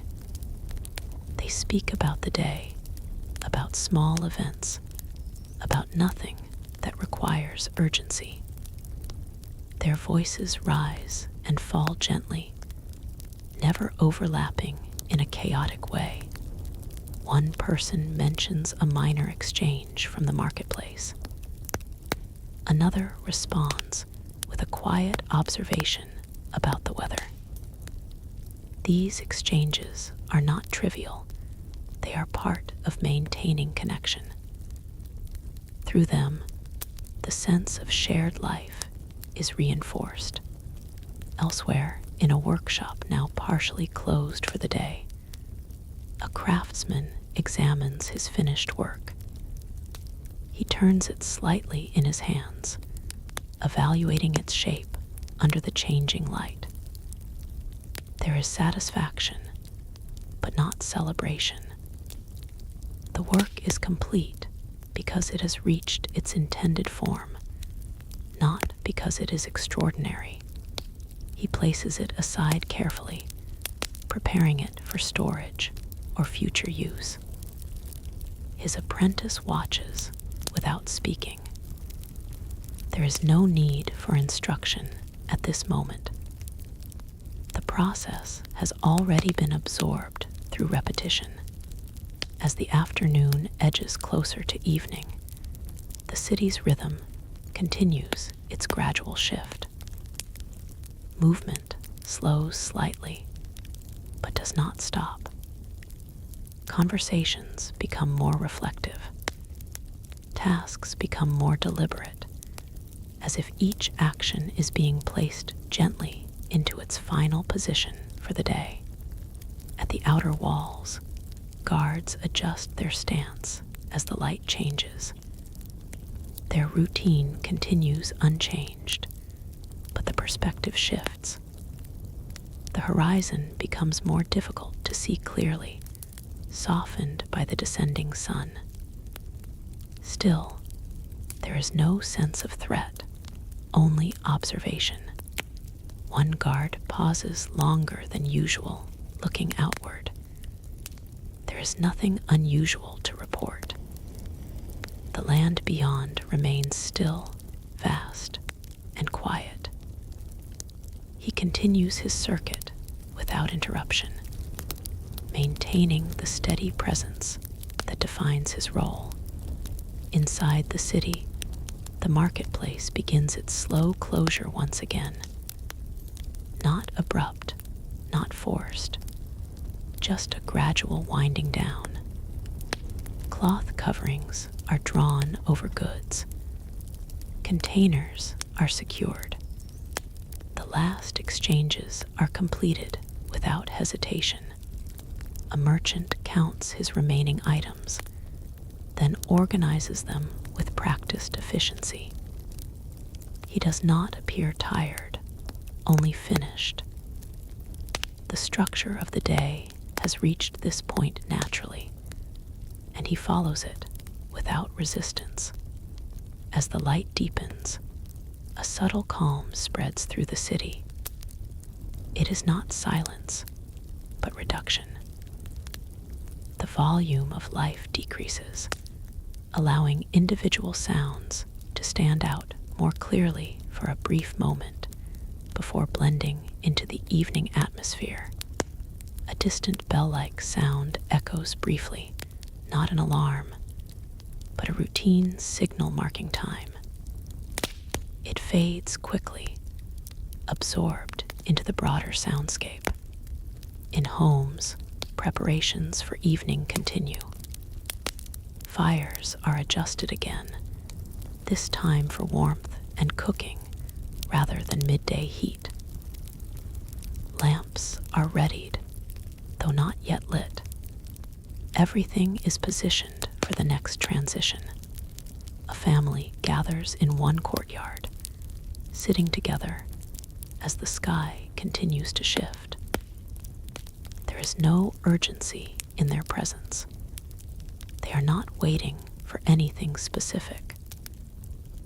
They speak about the day, about small events, about nothing that requires urgency. Their voices rise and fall gently, never overlapping in a chaotic way. One person mentions a minor exchange from the marketplace. Another responds with a quiet observation about the weather. These exchanges are not trivial. They are part of maintaining connection. Through them, the sense of shared life is reinforced. Elsewhere, in a workshop now partially closed for the day, a craftsman examines his finished work. He turns it slightly in his hands, evaluating its shape under the changing light. There is satisfaction, but not celebration. The work is complete because it has reached its intended form, not because it is extraordinary. He places it aside carefully, preparing it for storage or future use. His apprentice watches without speaking. There is no need for instruction at this moment. The process has already been absorbed through repetition. As the afternoon edges closer to evening, the city's rhythm continues its gradual shift. Movement slows slightly, but does not stop. Conversations become more reflective. Tasks become more deliberate, as if each action is being placed gently into its final position for the day. At the outer walls, guards adjust their stance as the light changes. Their routine continues unchanged, but the perspective shifts. The horizon becomes more difficult to see clearly, softened by the descending sun. Still, there is no sense of threat, only observation. One guard pauses longer than usual, looking outward. There is nothing unusual to report. The land beyond remains still, vast, and quiet. He continues his circuit without interruption, maintaining the steady presence that defines his role. Inside the city, the marketplace begins its slow closure once again. Not abrupt, not forced, just a gradual winding down. Cloth coverings are drawn over goods. Containers are secured. The last exchanges are completed without hesitation. A merchant counts his remaining items, then organizes them with practiced efficiency. He does not appear tired, only finished. The structure of the day has reached this point naturally, and he follows it without resistance. As the light deepens, a subtle calm spreads through the city. It is not silence, but reduction. The volume of life decreases, allowing individual sounds to stand out more clearly for a brief moment before blending into the evening atmosphere. A distant bell-like sound echoes briefly, not an alarm, but a routine signal marking time. It fades quickly, absorbed into the broader soundscape. In homes, preparations for evening continue. Fires are adjusted again, this time for warmth and cooking rather than midday heat. Lamps are readied, though not yet lit. Everything is positioned for the next transition. A family gathers in one courtyard, sitting together as the sky continues to shift. There is no urgency in their presence. They are not waiting for anything specific.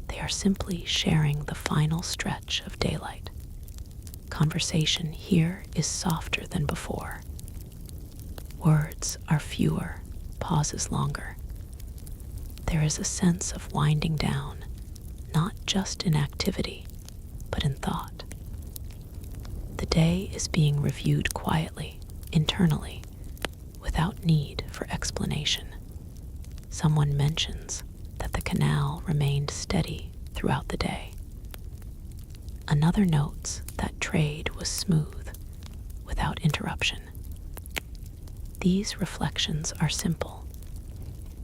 They are simply sharing the final stretch of daylight. Conversation here is softer than before. Words are fewer, pauses longer. There is a sense of winding down, not just in activity, but in thought. The day is being reviewed quietly, internally, without need for explanation. Someone mentions that the canal remained steady throughout the day. Another notes that trade was smooth, without interruption. These reflections are simple,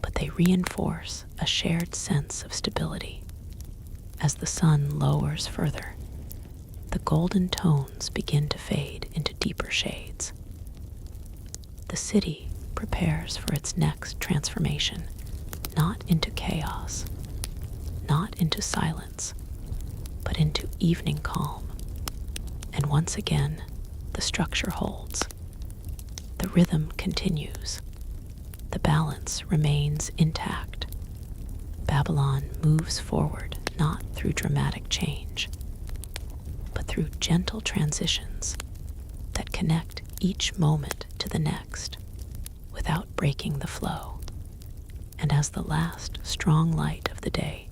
but they reinforce a shared sense of stability. As the sun lowers further, the golden tones begin to fade into deeper shades. The city prepares for its next transformation, not into chaos, not into silence, but into evening calm. And once again, the structure holds. The rhythm continues. The balance remains intact. Babylon moves forward not through dramatic change, but through gentle transitions that connect each moment to the next without breaking the flow. And as the last strong light of the day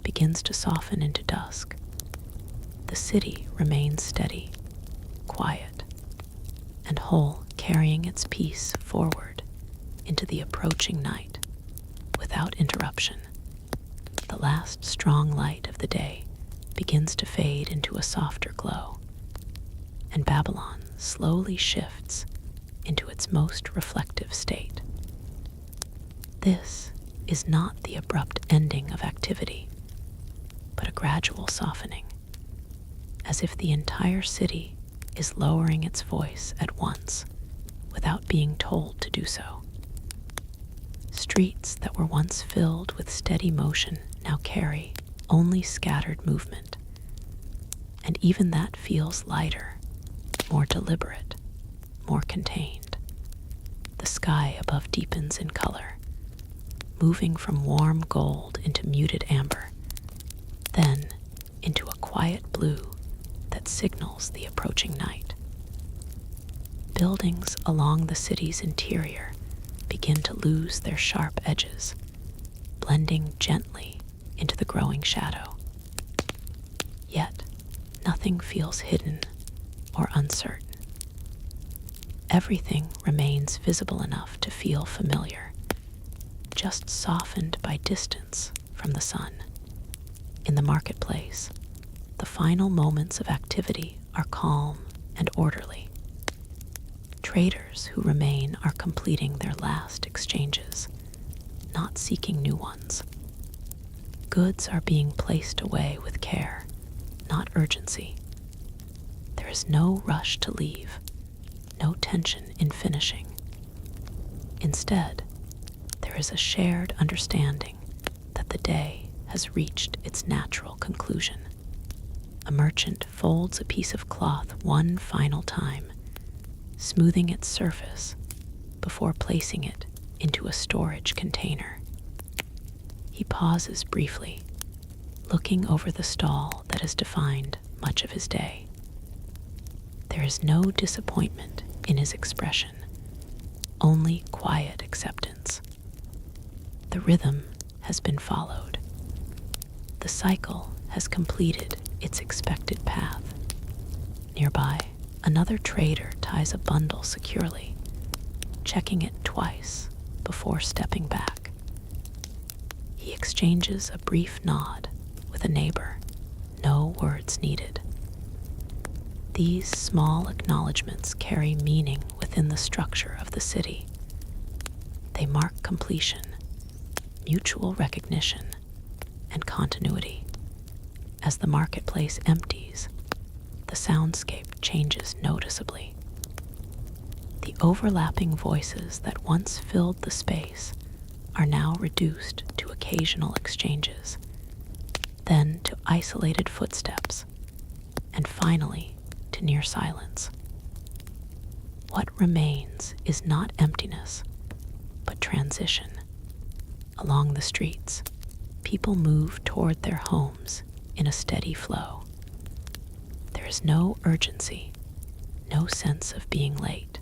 begins to soften into dusk, the city remains steady, quiet, and whole, carrying its peace forward into the approaching night without interruption. The last strong light of the day begins to fade into a softer glow, and Babylon slowly shifts into its most reflective state. This is not the abrupt ending of activity, but a gradual softening, as if the entire city is lowering its voice at once without being told to do so. Streets that were once filled with steady motion now carry only scattered movement, and even that feels lighter, more deliberate, more contained. The sky above deepens in color, moving from warm gold into muted amber, then into a quiet blue that signals the approaching night. Buildings along the city's interior begin to lose their sharp edges, blending gently into the growing shadow. Yet, nothing feels hidden or uncertain. Everything remains visible enough to feel familiar, just softened by distance from the sun. In the marketplace, the final moments of activity are calm and orderly. Traders who remain are completing their last exchanges, not seeking new ones. Goods are being placed away with care, not urgency. There is no rush to leave, no tension in finishing. Instead, there is a shared understanding that the day has reached its natural conclusion. A merchant folds a piece of cloth one final time, smoothing its surface before placing it into a storage container. He pauses briefly, looking over the stall that has defined much of his day. There is no disappointment in his expression, only quiet acceptance. The rhythm has been followed. The cycle has completed its expected path. Nearby, another trader ties a bundle securely, checking it twice before stepping back. He exchanges a brief nod with a neighbor, no words needed. These small acknowledgments carry meaning within the structure of the city. They mark completion, mutual recognition, and continuity. As the marketplace empties, the soundscape changes noticeably. The overlapping voices that once filled the space are now reduced to occasional exchanges, then to isolated footsteps, and finally to near silence. What remains is not emptiness, but transition. Along the streets, people move toward their homes in a steady flow. There is no urgency, no sense of being late.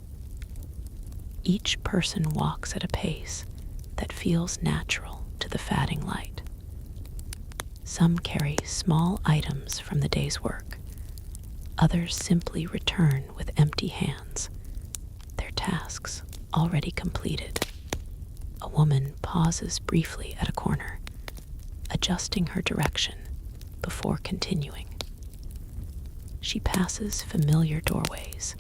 Each person walks at a pace that feels natural to the fading light. Some carry small items from the day's work. Others simply return with empty hands, their tasks already completed. A woman pauses briefly at a corner, adjusting her direction before continuing. She passes familiar doorways,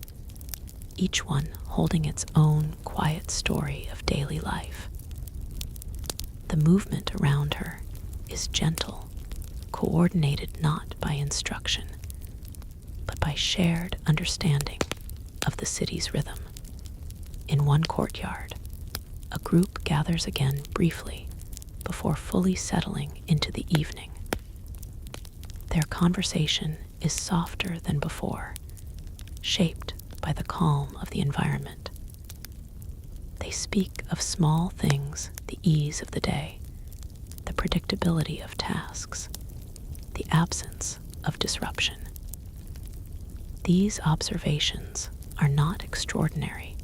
each one holding its own quiet story of daily life. The movement around her is gentle, coordinated not by instruction, but by shared understanding of the city's rhythm. In one courtyard, a group gathers again briefly before fully settling into the evening. Their conversation is softer than before, shaped by the calm of the environment. They speak of small things, the ease of the day, the predictability of tasks, the absence of disruption. These observations are not extraordinary,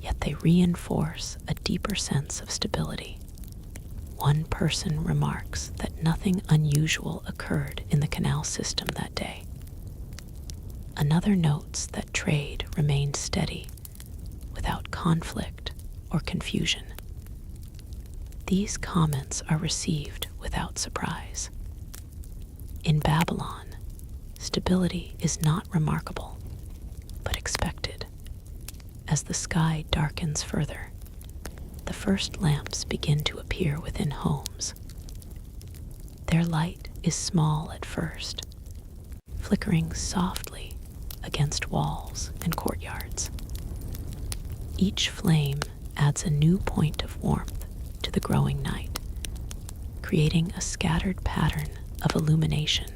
yet they reinforce a deeper sense of stability. One person remarks that nothing unusual occurred in the canal system that day. Another notes that trade remained steady, without conflict or confusion. These comments are received without surprise. In Babylon, stability is not remarkable, but expected. As the sky darkens further, the first lamps begin to appear within homes. Their light is small at first, flickering softly against walls and courtyards. Each flame adds a new point of warmth to the growing night, creating a scattered pattern of illumination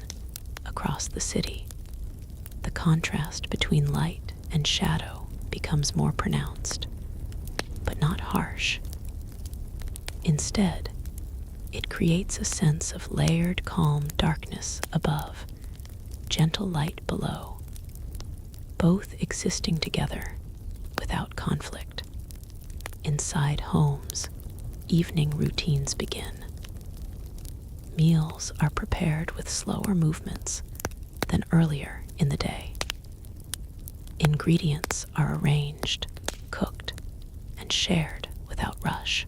across the city. The contrast between light and shadow becomes more pronounced, but not harsh. Instead, it creates a sense of layered, calm darkness above, gentle light below, both existing together without conflict. Inside homes, evening routines begin. Meals are prepared with slower movements than earlier in the day. Ingredients are arranged, cooked, and shared without rush.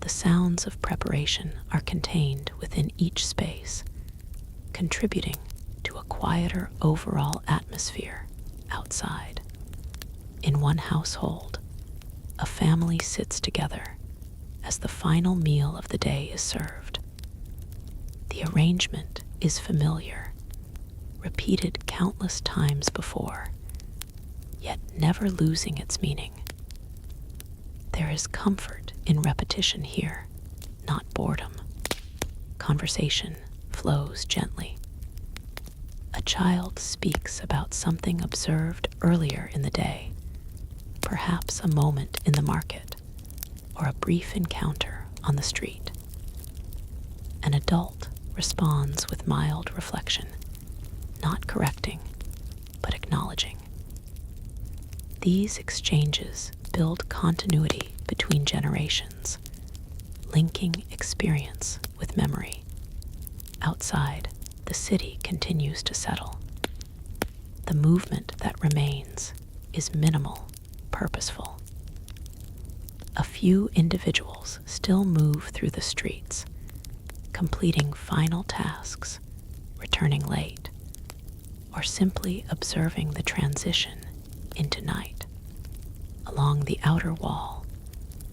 The sounds of preparation are contained within each space, contributing to a quieter overall atmosphere outside. In one household, a family sits together as the final meal of the day is served. The arrangement is familiar, repeated countless times before, yet never losing its meaning. There is comfort in repetition here, not boredom. Conversation flows gently. A child speaks about something observed earlier in the day, perhaps a moment in the market, or a brief encounter on the street. An adult responds with mild reflection, not correcting, but acknowledging. These exchanges build continuity between generations, linking experience with memory. Outside, the city continues to settle. The movement that remains is minimal, purposeful. A few individuals still move through the streets, completing final tasks, returning late, or simply observing the transition into night. Along the outer wall,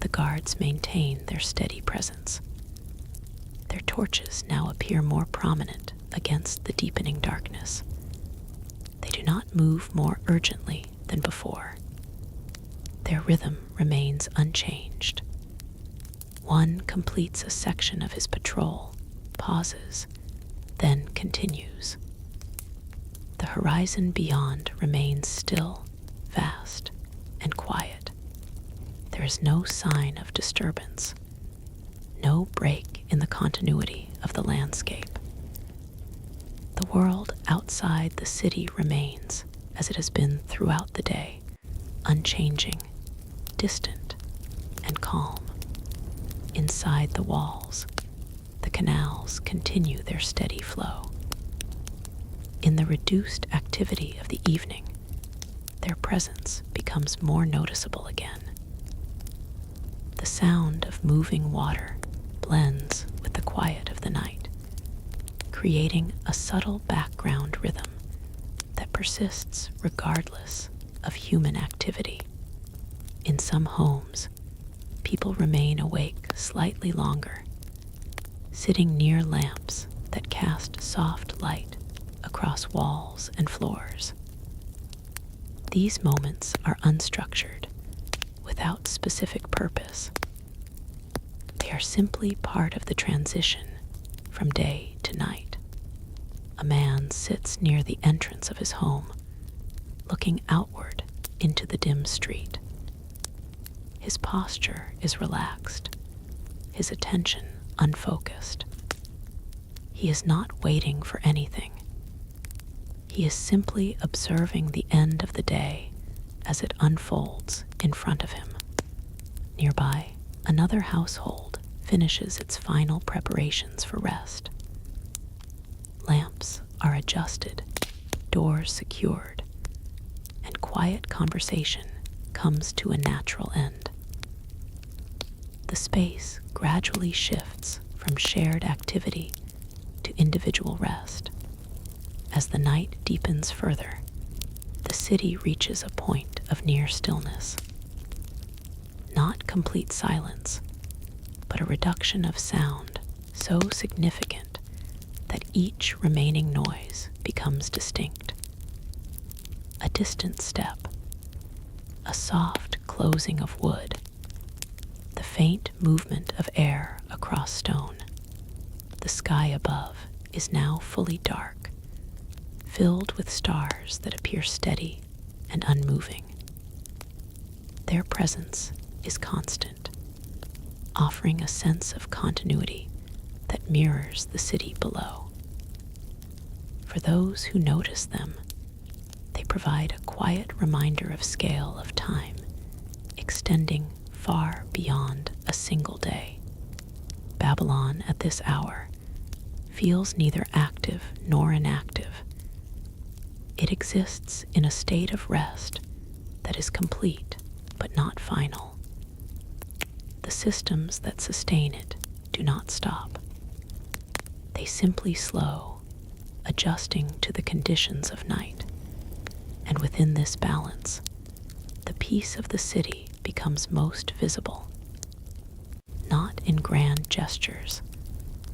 the guards maintain their steady presence. Their torches now appear more prominent against the deepening darkness. They do not move more urgently than before. Their rhythm remains unchanged. One completes a section of his patrol, pauses, then continues. The horizon beyond remains still, vast, and quiet. There is no sign of disturbance, no break in the continuity of the landscape. The world outside the city remains as it has been throughout the day, unchanging, distant, and calm. Inside the walls, the canals continue their steady flow. In the reduced activity of the evening, their presence becomes more noticeable again. The sound of moving water blends with the quiet of the night, creating a subtle background rhythm that persists regardless of human activity. In some homes, people remain awake slightly longer, sitting near lamps that cast soft light across walls and floors. These moments are unstructured, without specific purpose. They are simply part of the transition from day to night. A man sits near the entrance of his home, looking outward into the dim street. His posture is relaxed, his attention unfocused. He is not waiting for anything. He is simply observing the end of the day as it unfolds in front of him. Nearby, another household finishes its final preparations for rest. Lamps are adjusted, doors secured, and quiet conversation comes to a natural end. The space gradually shifts from shared activity to individual rest. As the night deepens further, the city reaches a point of near stillness. Not complete silence, but a reduction of sound so significant that each remaining noise becomes distinct. A distant step, a soft closing of wood, the faint movement of air across stone. The sky above is now fully dark, filled with stars that appear steady and unmoving. Their presence is constant, offering a sense of continuity that mirrors the city below. For those who notice them, they provide a quiet reminder of scale of time, extending far beyond a single day. Babylon at this hour feels neither active nor inactive. It exists in a state of rest that is complete but not final. The systems that sustain it do not stop. They simply slow, adjusting to the conditions of night. And within this balance, the peace of the city becomes most visible. Not in grand gestures,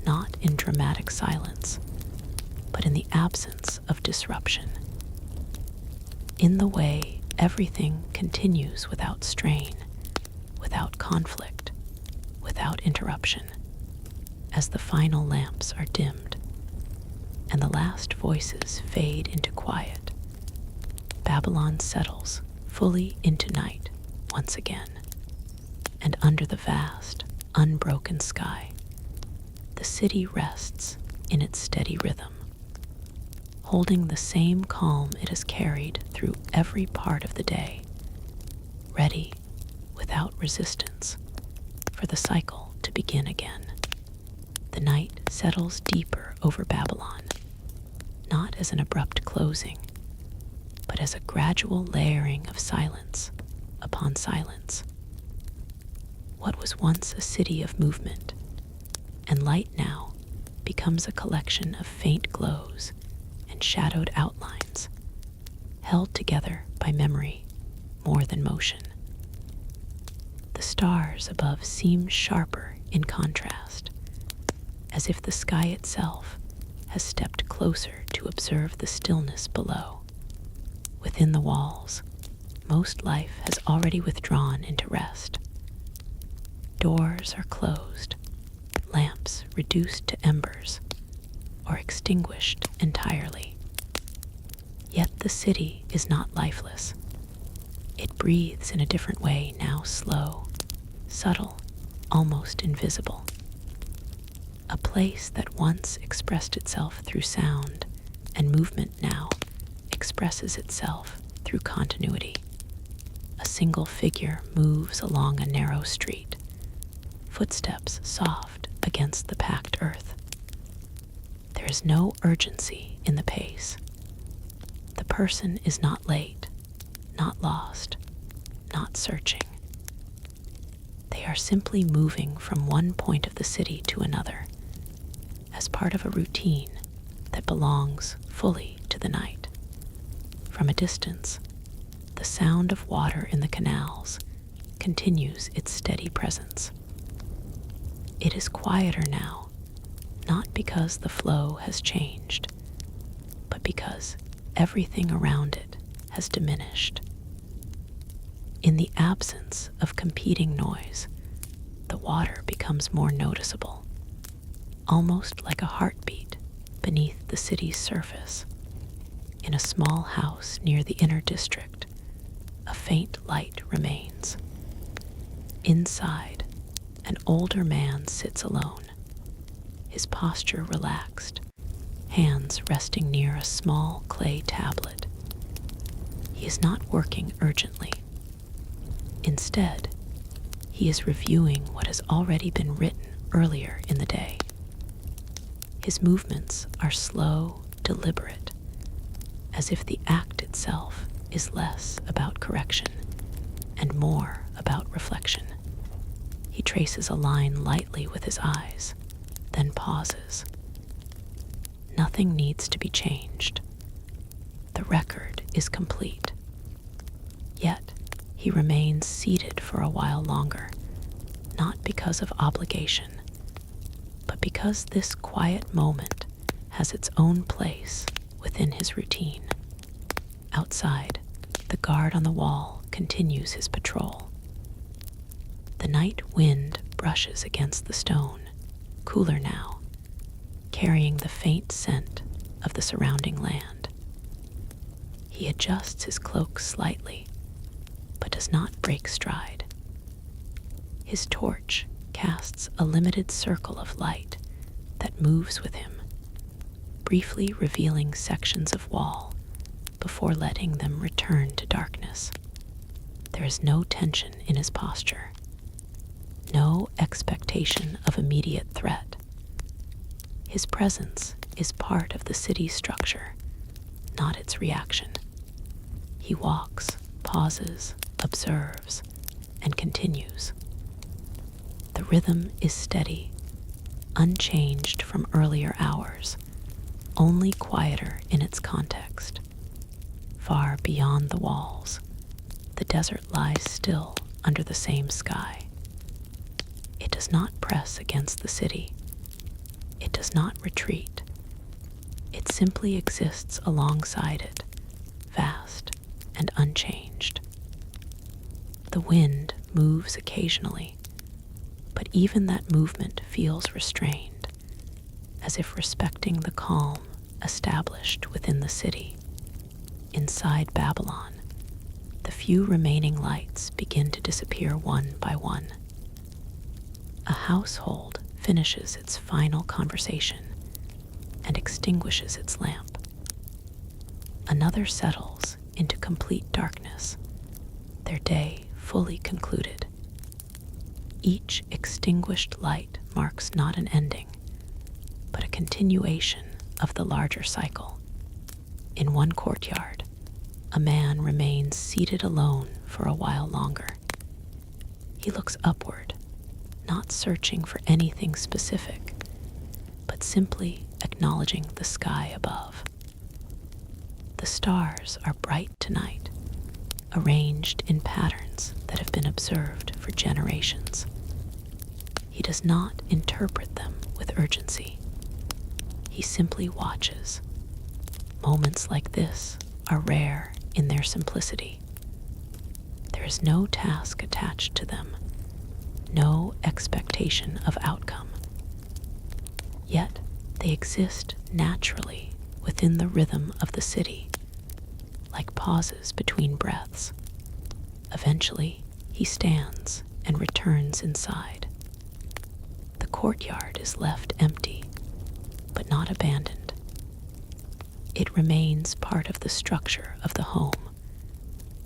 not in dramatic silence, but in the absence of disruption. In the way everything continues without strain, without conflict, without interruption. As the final lamps are dimmed and the last voices fade into quiet, Babylon settles fully into night once again. And under the vast, unbroken sky, the city rests in its steady rhythm, holding the same calm it has carried through every part of the day, ready, without resistance, for the cycle to begin again. The night settles deeper over Babylon, not as an abrupt closing, but as a gradual layering of silence upon silence. What was once a city of movement and light now becomes a collection of faint glows and shadowed outlines, held together by memory more than motion. The stars above seem sharper in contrast, as if the sky itself has stepped closer to observe the stillness below. Within the walls, most life has already withdrawn into rest. Doors are closed, lamps reduced to embers, or extinguished entirely. Yet the city is not lifeless. It breathes in a different way now, slow, subtle, almost invisible. A place that once expressed itself through sound and movement now expresses itself through continuity. A single figure moves along a narrow street, footsteps soft against the packed earth. There is no urgency in the pace. The person is not late, not lost, not searching. They are simply moving from one point of the city to another, as part of a routine that belongs fully to the night. From a distance, the sound of water in the canals continues its steady presence. It is quieter now, not because the flow has changed, but because everything around it has diminished. In the absence of competing noise, the water becomes more noticeable, almost like a heartbeat beneath the city's surface. In a small house near the inner district, a faint light remains. Inside, an older man sits alone, his posture relaxed, hands resting near a small clay tablet. He is not working urgently. Instead, he is reviewing what has already been written earlier in the day. His movements are slow, deliberate, as if the act itself is less about correction and more about reflection. He traces a line lightly with his eyes, then pauses. Nothing needs to be changed. The record is complete. Yet, he remains seated for a while longer, not because of obligation, but because this quiet moment has its own place within his routine. Outside, the guard on the wall continues his patrol. The night wind brushes against the stone, cooler now, carrying the faint scent of the surrounding land. He adjusts his cloak slightly, but does not break stride. His torch casts a limited circle of light that moves with him, briefly revealing sections of wall before letting them return to darkness. There is no tension in his posture, no expectation of immediate threat. His presence is part of the city's structure, not its reaction. He walks, pauses, observes, and continues. The rhythm is steady, unchanged from earlier hours, only quieter in its context. Far beyond the walls, the desert lies still under the same sky. It does not press against the city. It does not retreat. It simply exists alongside it, vast and unchanged. The wind moves occasionally, but even that movement feels restrained, as if respecting the calm established within the city. Inside Babylon, the few remaining lights begin to disappear one by one. A household finishes its final conversation and extinguishes its lamp. Another settles into complete darkness, their day fully concluded. Each extinguished light marks not an ending, but a continuation of the larger cycle. In one courtyard, a man remains seated alone for a while longer. He looks upward, not searching for anything specific, but simply acknowledging the sky above. The stars are bright tonight, arranged in patterns that have been observed for generations. He does not interpret them with urgency. He simply watches. Moments like this are rare in their simplicity. There is no task attached to them, no expectation of outcome. Yet they exist naturally within the rhythm of the city, like pauses between breaths. Eventually, he stands and returns inside. The courtyard is left empty, but not abandoned. It remains part of the structure of the home,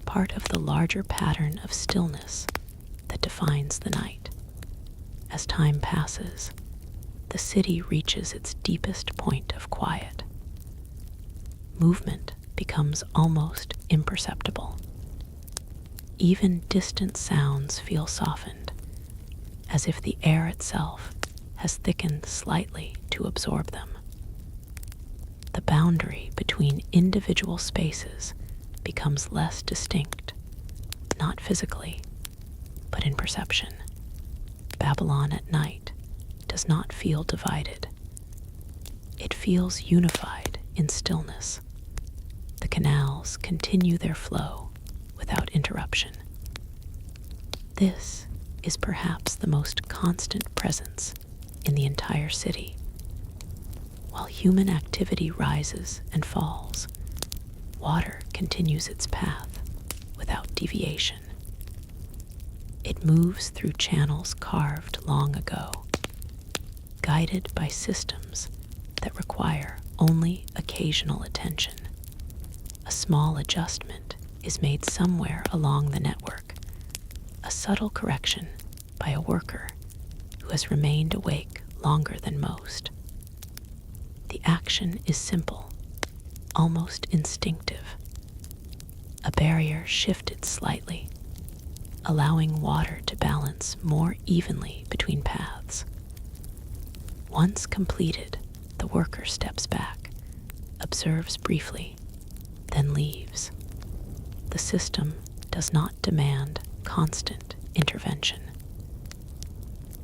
part of the larger pattern of stillness that defines the night. As time passes, the city reaches its deepest point of quiet. Movement becomes almost imperceptible. Even distant sounds feel softened, as if the air itself has thickened slightly to absorb them. The boundary between individual spaces becomes less distinct, not physically, but in perception. Babylon at night does not feel divided. It feels unified in stillness. The canals continue their flow without interruption. This is perhaps the most constant presence in the entire city. While human activity rises and falls, water continues its path without deviation. It moves through channels carved long ago, guided by systems that require only occasional attention. A small adjustment is made somewhere along the network, a subtle correction by a worker who has remained awake longer than most. The action is simple, almost instinctive. A barrier shifted slightly, allowing water to balance more evenly between paths. Once completed, the worker steps back, observes briefly, then leaves. The system does not demand constant intervention.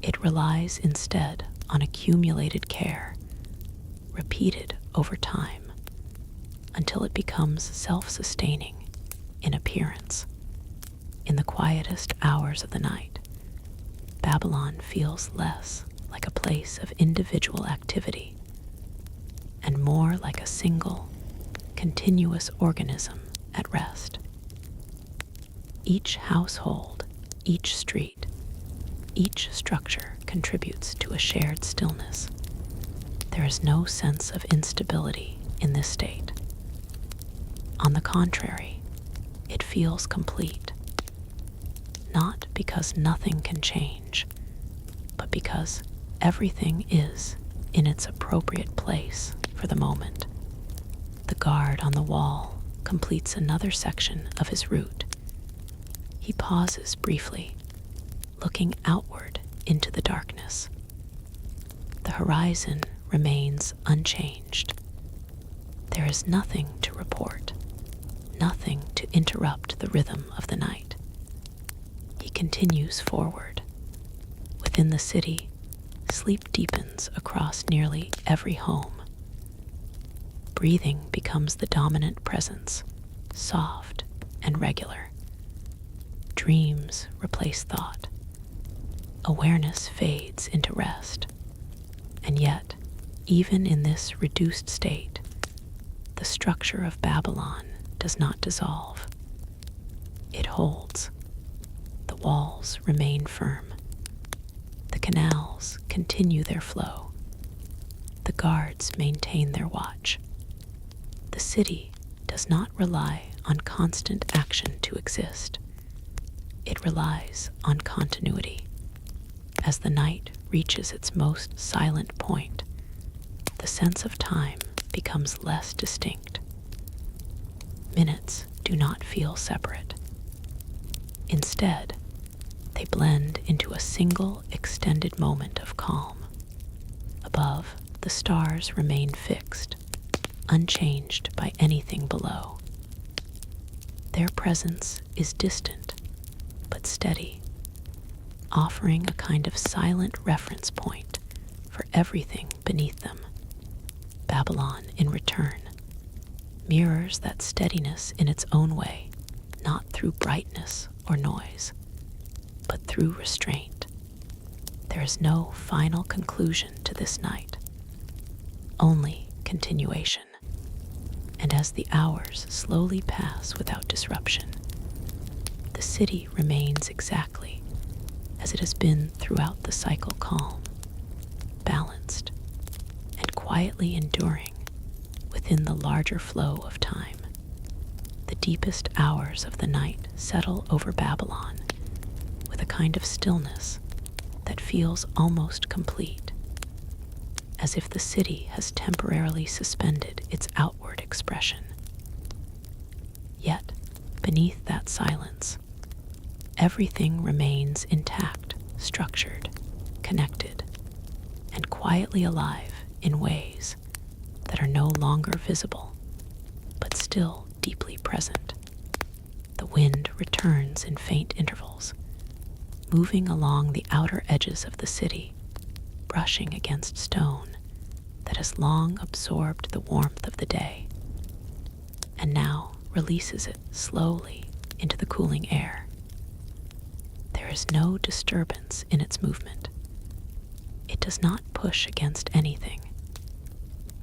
It relies instead on accumulated care, repeated over time, until it becomes self-sustaining in appearance. In the quietest hours of the night, Babylon feels less like a place of individual activity and more like a single, continuous organism at rest. Each household, each street, each structure contributes to a shared stillness. There is no sense of instability in this state. On the contrary, it feels complete, not because nothing can change, but because everything is in its appropriate place for the moment. The guard on the wall completes another section of his route. He pauses briefly, looking outward into the darkness. The horizon remains unchanged. There is nothing to report, nothing to interrupt the rhythm of the night. He continues forward. Within the city, sleep deepens across nearly every home. Breathing becomes the dominant presence, soft and regular. Dreams replace thought. Awareness fades into rest. And yet, even in this reduced state, the structure of Babylon does not dissolve. It holds. The walls remain firm. The canals continue their flow. The guards maintain their watch. The city does not rely on constant action to exist. It relies on continuity. As the night reaches its most silent point, the sense of time becomes less distinct. Minutes do not feel separate. Instead, they blend into a single extended moment of calm. Above, the stars remain fixed, unchanged by anything below. Their presence is distant, but steady. offering a kind of silent reference point for everything beneath them. Babylon, in return, mirrors that steadiness in its own way, not through brightness or noise, but through restraint. There is no final conclusion to this night, only continuation. And as the hours slowly pass without disruption, the city remains exactly as it has been throughout the cycle: calm, balanced, and quietly enduring within the larger flow of time. The deepest hours of the night settle over Babylon with a kind of stillness that feels almost complete, as if the city has temporarily suspended its outward expression. Yet, beneath that silence, everything remains intact, structured, connected, and quietly alive in ways that are no longer visible, but still deeply present. The wind returns in faint intervals, moving along the outer edges of the city, brushing against stone that has long absorbed the warmth of the day, and now releases it slowly into the cooling air. There is no disturbance in its movement. It does not push against anything.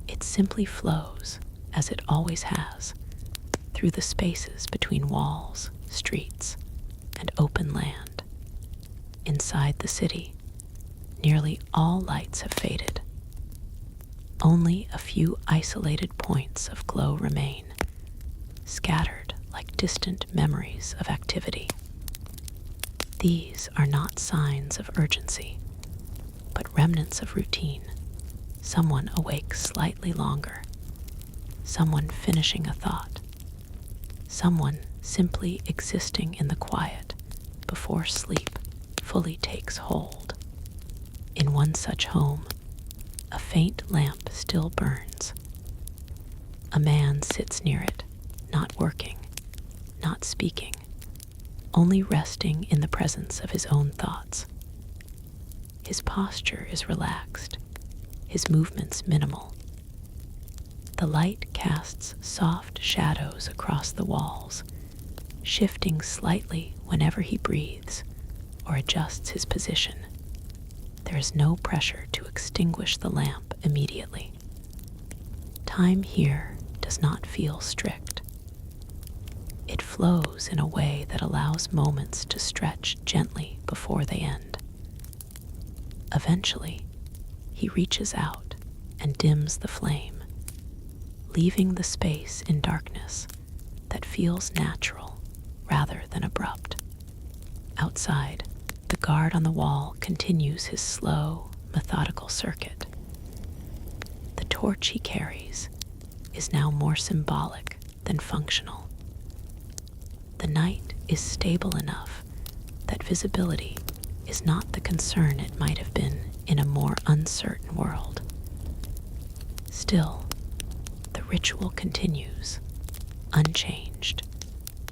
It simply flows, as it always has, through the spaces between walls, streets, and open land. Inside the city, nearly all lights have faded. Only a few isolated points of glow remain, scattered like distant memories of activity. These are not signs of urgency, but remnants of routine. Someone awake slightly longer, someone finishing a thought, someone simply existing in the quiet before sleep fully takes hold. In one such home, a faint lamp still burns. A man sits near it, not working, not speaking, only resting in the presence of his own thoughts. His posture is relaxed, his movements minimal. The light casts soft shadows across the walls, shifting slightly whenever he breathes or adjusts his position. There is no pressure to extinguish the lamp immediately. Time here does not feel strict. It flows in a way that allows moments to stretch gently before they end. Eventually, he reaches out and dims the flame, leaving the space in darkness that feels natural rather than abrupt. Outside, the guard on the wall continues his slow, methodical circuit. The torch he carries is now more symbolic than functional. The night is stable enough that visibility is not the concern it might have been in a more uncertain world. Still, the ritual continues, unchanged,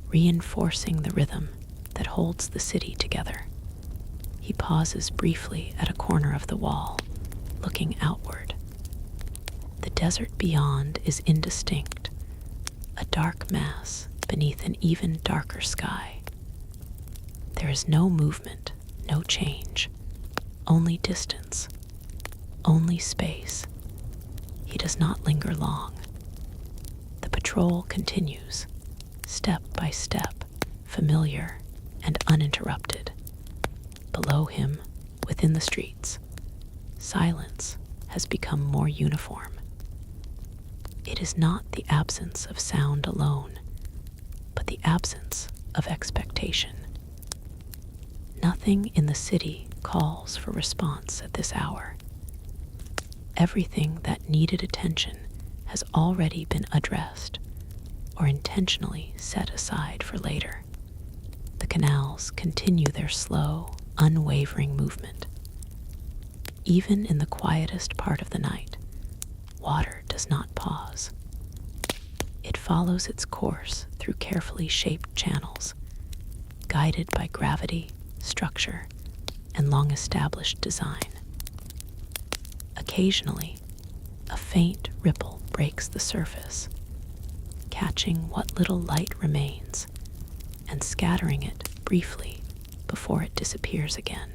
reinforcing the rhythm that holds the city together. He pauses briefly at a corner of the wall, looking outward. The desert beyond is indistinct, a dark mass beneath an even darker sky. There is no movement, no change, only distance, only space. He does not linger long. The patrol continues, step by step, familiar and uninterrupted. Below him, within the streets, silence has become more uniform. It is not the absence of sound alone, but the absence of expectation. Nothing in the city calls for response at this hour. Everything that needed attention has already been addressed or intentionally set aside for later. The canals continue their slow, unwavering movement. Even in the quietest part of the night, water does not pause. It follows its course through carefully shaped channels, guided by gravity, structure, and long-established design. Occasionally, a faint ripple breaks the surface, catching what little light remains and scattering it briefly before it disappears again.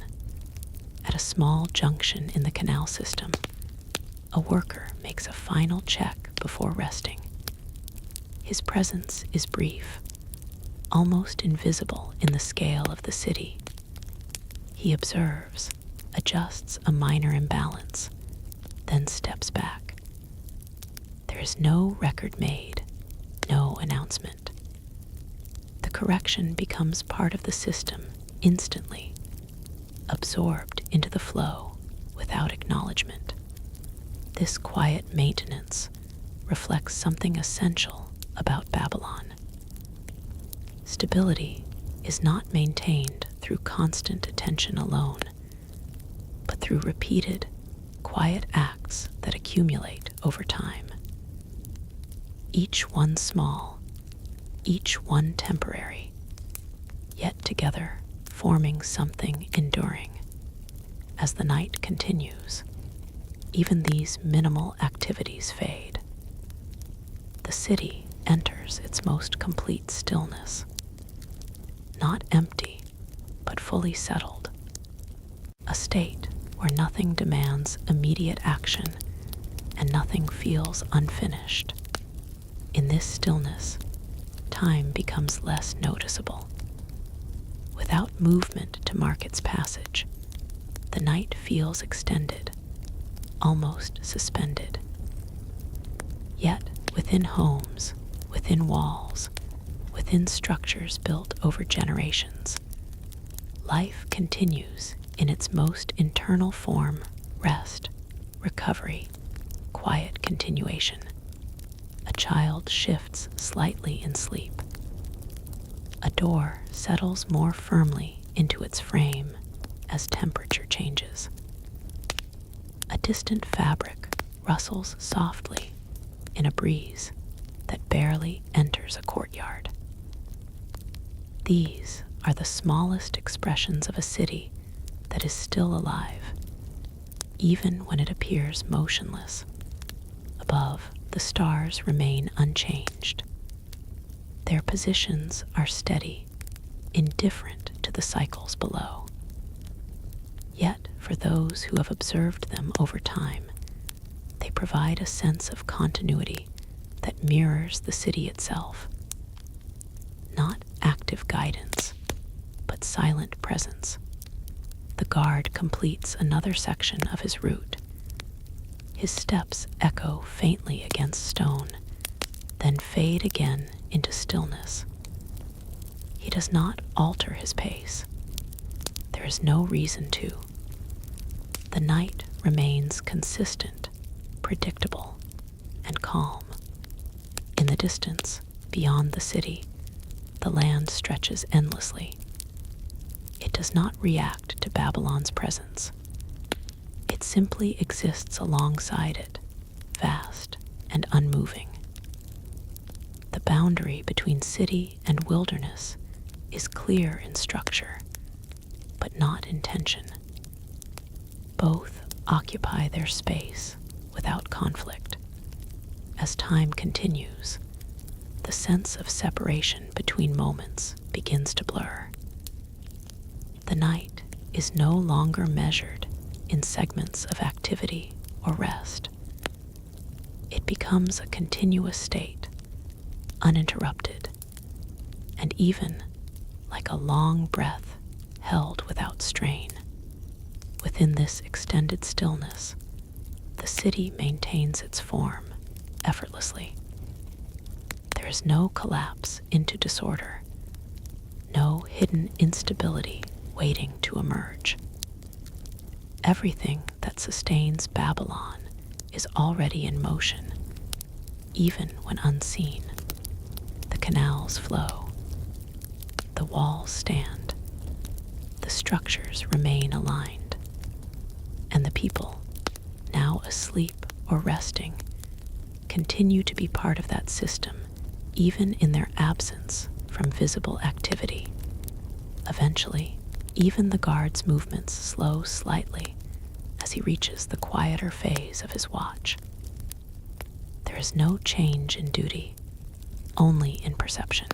At a small junction in the canal system, a worker makes a final check before resting. His presence is brief, almost invisible in the scale of the city. He observes, adjusts a minor imbalance, then steps back. There is no record made, no announcement. The correction becomes part of the system instantly, absorbed into the flow without acknowledgement. This quiet maintenance reflects something essential about Babylon. Stability is not maintained through constant attention alone, but through repeated, quiet acts that accumulate over time. Each one small, each one temporary, yet together forming something enduring. As the night continues, even these minimal activities fade. The city enters its most complete stillness, not empty, but fully settled, a state where nothing demands immediate action and nothing feels unfinished. In this stillness, time becomes less noticeable. Without movement to mark its passage, the night feels extended, almost suspended. Yet, within homes, within walls, within structures built over generations, life continues in its most internal form: rest, recovery, quiet continuation. A child shifts slightly in sleep. A door settles more firmly into its frame as temperature changes. A distant fabric rustles softly in a breeze that barely enters a courtyard. These are the smallest expressions of a city that is still alive, even when it appears motionless. Above, the stars remain unchanged. Their positions are steady, indifferent to the cycles below. Yet, for those who have observed them over time, they provide a sense of continuity that mirrors the city itself. Not active guidance, but silent presence. The guard completes another section of his route. His steps echo faintly against stone, then fade again into stillness. He does not alter his pace. There is no reason to. The night remains consistent, predictable, and calm. In the distance, beyond the city, the land stretches endlessly. It does not react to Babylon's presence. It simply exists alongside it, vast and unmoving. The boundary between city and wilderness is clear in structure, but not in tension. Both occupy their space without conflict. As time continues, the sense of separation between moments begins to blur. The night is no longer measured in segments of activity or rest. It becomes a continuous state, uninterrupted, and even like a long breath held without strain. Within this extended stillness, the city maintains its form effortlessly. There is no collapse into disorder, no hidden instability waiting to emerge. Everything that sustains Babylon is already in motion, even when unseen. The canals flow, the walls stand, the structures remain aligned, and the people, now asleep or resting, continue to be part of that system, even in their absence from visible activity. Eventually, Even the guard's movements slow slightly as he reaches the quieter phase of his watch. There is no change in duty, only in perception.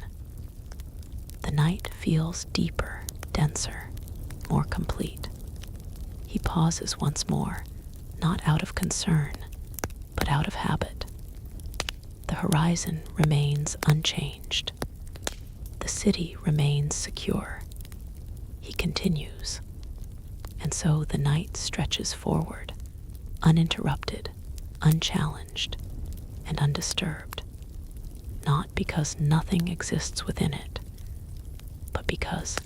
The night feels deeper, denser, more complete. He pauses once more, not out of concern, but out of habit. The horizon remains unchanged. The city remains secure. He continues, and so the night stretches forward, uninterrupted, unchallenged, and undisturbed, not because nothing exists within it, but because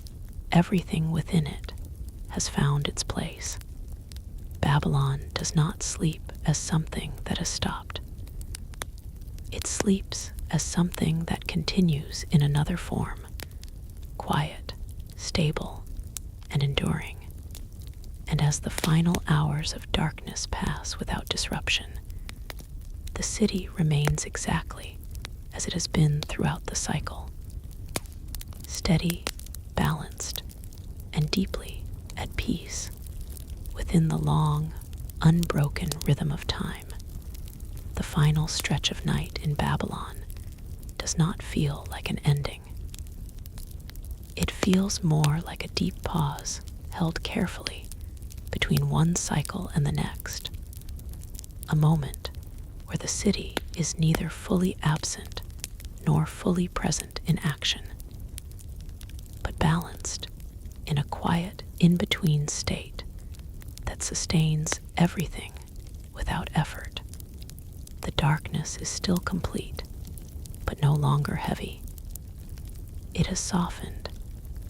everything within it has found its place. Babylon does not sleep as something that has stopped. It sleeps as something that continues in another form, quiet, stable, and enduring. And as the final hours of darkness pass without disruption, the city remains exactly as it has been throughout the cycle, steady, balanced, and deeply at peace within the long, unbroken rhythm of time. The final stretch of night in Babylon does not feel like an ending. It feels more like a deep pause held carefully between one cycle and the next, a moment where the city is neither fully absent nor fully present in action, but balanced in a quiet in-between state that sustains everything without effort. The darkness is still complete, but no longer heavy. It has softened,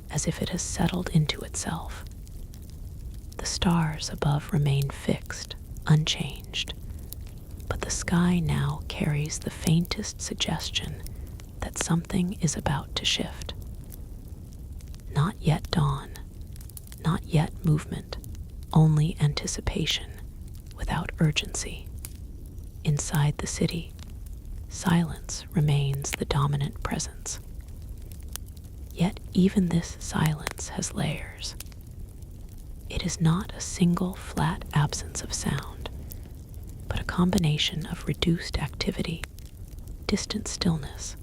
as if it has settled into itself. The stars above remain fixed, unchanged, but the sky now carries the faintest suggestion that something is about to shift. Not yet dawn, not yet movement, only anticipation without urgency. Inside the city, silence remains the dominant presence. Yet even this silence has layers. It is not a single flat absence of sound, but a combination of reduced activity, distant stillness,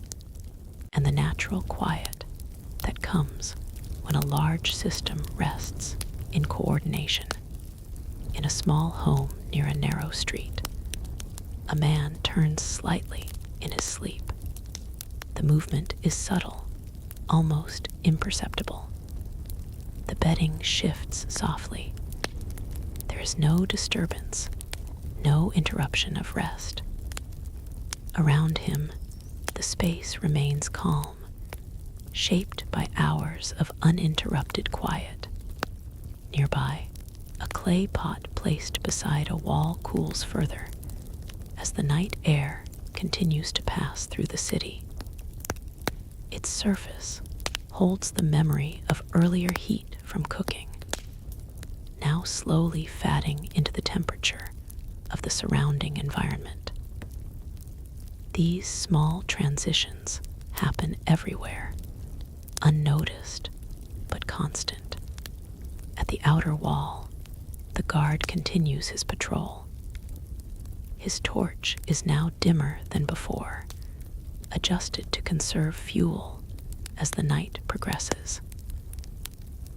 and the natural quiet that comes when a large system rests in coordination. In a small home near a narrow street, a man turns slightly in his sleep. The movement is subtle, almost imperceptible. The bedding shifts softly. There is no disturbance, no interruption of rest. Around him, the space remains calm, shaped by hours of uninterrupted quiet. Nearby, a clay pot placed beside a wall cools further as the night air continues to pass through the city. Its surface holds the memory of earlier heat from cooking, now slowly fatting into the temperature of the surrounding environment. These small transitions happen everywhere, unnoticed but constant. At the outer wall, the guard continues his patrol. His torch is now dimmer than before, adjusted to conserve fuel as the night progresses.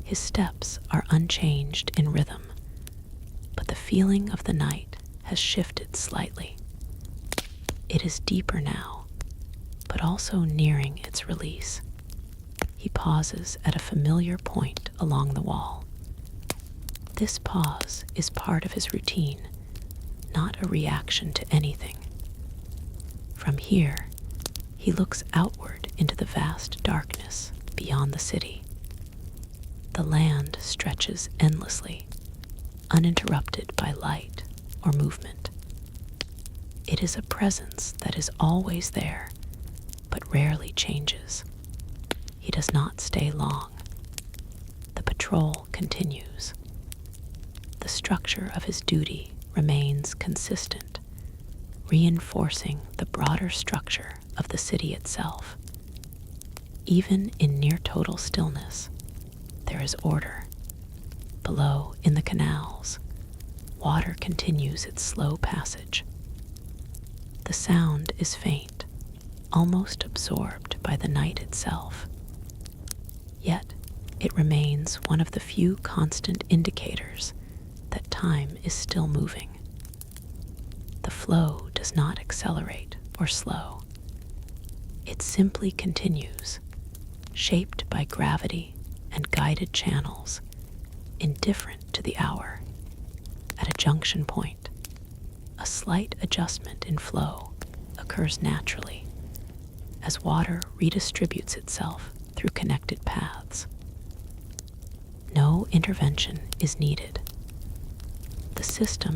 His steps are unchanged in rhythm, but the feeling of the night has shifted slightly. It is deeper now, but also nearing its release. He pauses at a familiar point along the wall. This pause is part of his routine, not a reaction to anything. From here, he looks outward into the vast darkness beyond the city. The land stretches endlessly, uninterrupted by light or movement. It is a presence that is always there, but rarely changes. He does not stay long. The patrol continues. The structure of his duty remains consistent, reinforcing the broader structure of the city itself. Even in near total stillness, there is order, Below, in the canals, water continues its slow passage. The sound is faint, almost absorbed by the night itself. Yet, it remains one of the few constant indicators that time is still moving. The flow does not accelerate or slow. It simply continues, shaped by gravity and guided channels, indifferent to the hour. At a junction point, a slight adjustment in flow occurs naturally as water redistributes itself through connected paths. No intervention is needed. The system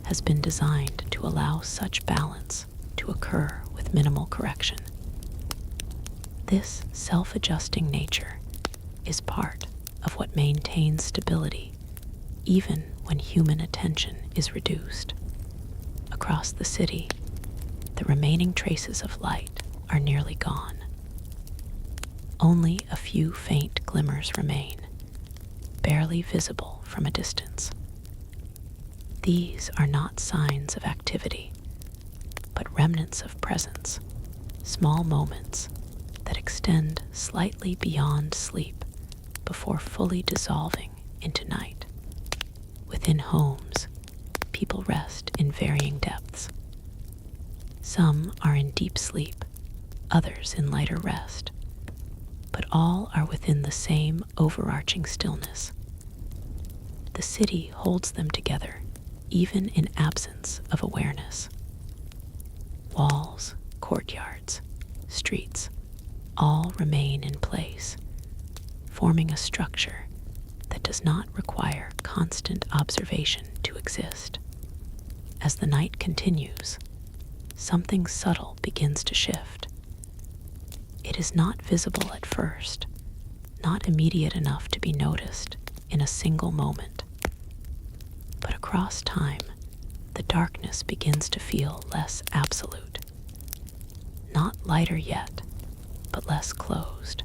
has been designed to allow such balance to occur with minimal correction. This self-adjusting nature is part of what maintains stability even when human attention is reduced. Across the city, the remaining traces of light are nearly gone. Only a few faint glimmers remain, barely visible from a distance. These are not signs of activity, but remnants of presence, small moments that extend slightly beyond sleep before fully dissolving into night. Within homes, people rest in varying depths. Some are in deep sleep, others in lighter rest, but all are within the same overarching stillness. The city holds them together, even in absence of awareness. Walls, courtyards, streets, all remain in place, forming a structure that does not require constant observation to exist. As the night continues, something subtle begins to shift. It is not visible at first, not immediate enough to be noticed in a single moment. But across time, the darkness begins to feel less absolute. Not lighter yet, but less closed.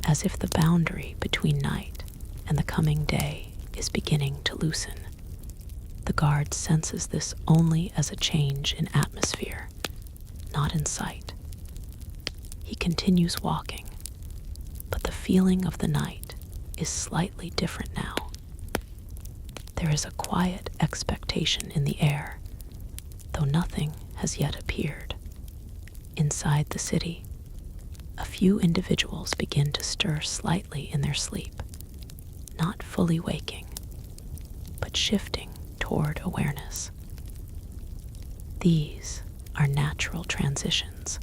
As if the boundary between night and the coming day is beginning to loosen. The guard senses this only as a change in atmosphere, not in sight. He continues walking, but the feeling of the night is slightly different now. There is a quiet expectation in the air, though nothing has yet appeared. Inside the city, a few individuals begin to stir slightly in their sleep, not fully waking, but shifting toward awareness. These are natural transitions,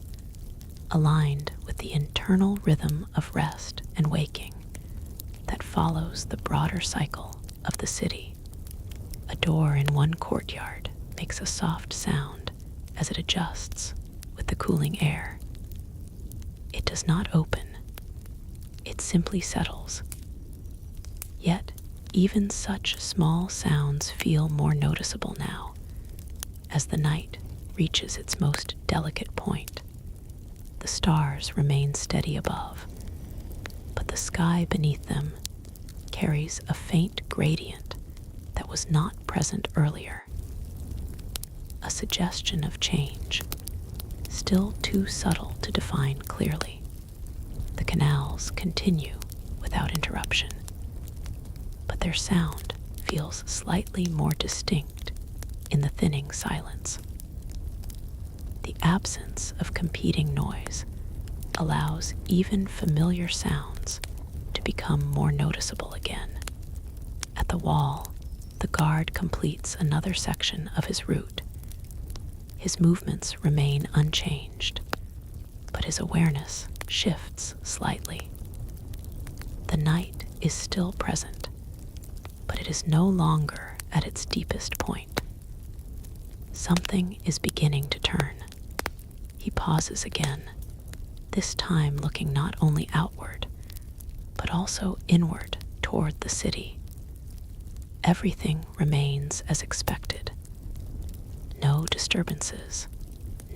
aligned with the internal rhythm of rest and waking that follows the broader cycle of the city. A door in one courtyard makes a soft sound as it adjusts with the cooling air. It does not open, it simply settles. Yet, even such small sounds feel more noticeable now, as the night reaches its most delicate point. The stars remain steady above, but the sky beneath them carries a faint gradient that was not present earlier. A suggestion of change, still too subtle to define clearly. The canals continue without interruption, but their sound feels slightly more distinct in the thinning silence. The absence of competing noise allows even familiar sounds to become more noticeable again. At the wall, the guard completes another section of his route. His movements remain unchanged, but his awareness shifts slightly. The night is still present, but it is no longer at its deepest point. Something is beginning to turn. He pauses again, this time looking not only outward, but also inward toward the city. Everything remains as expected. No disturbances,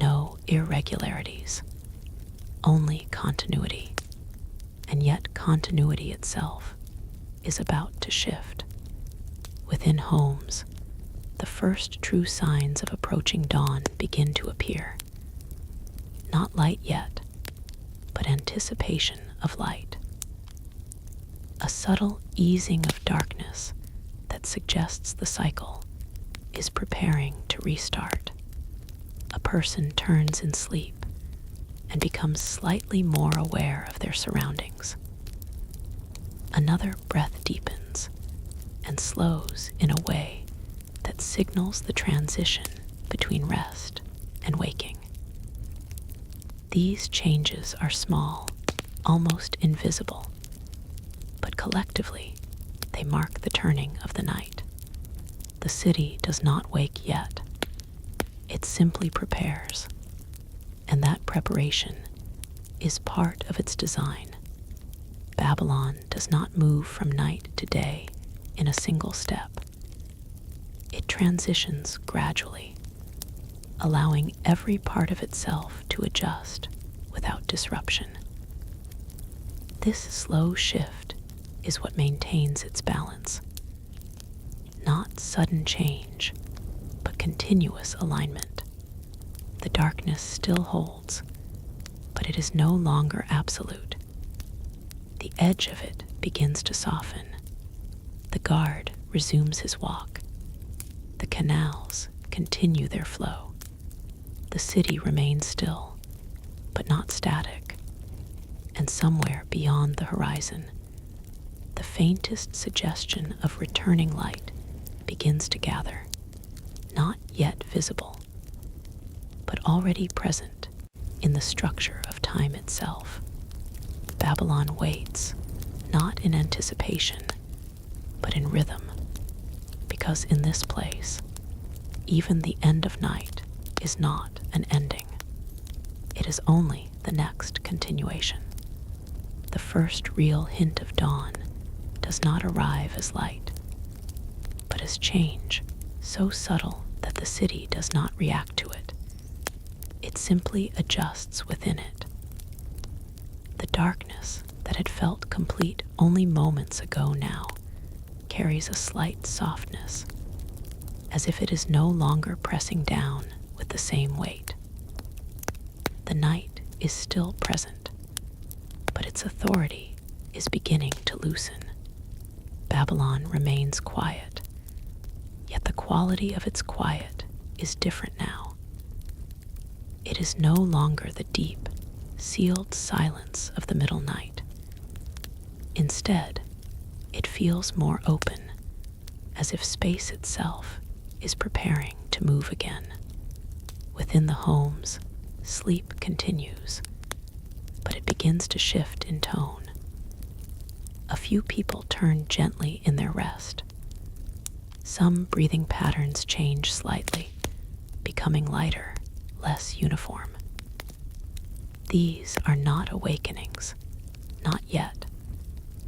no irregularities, only continuity, and yet continuity itself. is about to shift. Within homes, the first true signs of approaching dawn begin to appear. Not light yet, but anticipation of light. A subtle easing of darkness that suggests the cycle is preparing to restart. A person turns in sleep and becomes slightly more aware of their surroundings. Another breath deepens and slows in a way that signals the transition between rest and waking. These changes are small, almost invisible, but collectively they mark the turning of the night. The city does not wake yet. It simply prepares, and that preparation is part of its design. Babylon does not move from night to day in a single step. It transitions gradually, allowing every part of itself to adjust without disruption. This slow shift is what maintains its balance. Not sudden change, but continuous alignment. The darkness still holds, but it is no longer absolute. The edge of it begins to soften. The guard resumes his walk. The canals continue their flow. The city remains still, but not static. And somewhere beyond the horizon, the faintest suggestion of returning light begins to gather, not yet visible, but already present in the structure of time itself. Babylon waits, not in anticipation, but in rhythm, because in this place, even the end of night is not an ending. It is only the next continuation. The first real hint of dawn does not arrive as light, but as change, so subtle that the city does not react to it. It simply adjusts within it. The darkness that had felt complete only moments ago now carries a slight softness, as if it is no longer pressing down with the same weight. The night is still present, but its authority is beginning to loosen. Babylon remains quiet, yet the quality of its quiet is different now. It is no longer the deep, sealed silence of the middle night. Instead, it feels more open, as if space itself is preparing to move again. Within the homes, sleep continues, but it begins to shift in tone. A few people turn gently in their rest. Some breathing patterns change slightly, becoming lighter, less uniform. These are not awakenings, not yet,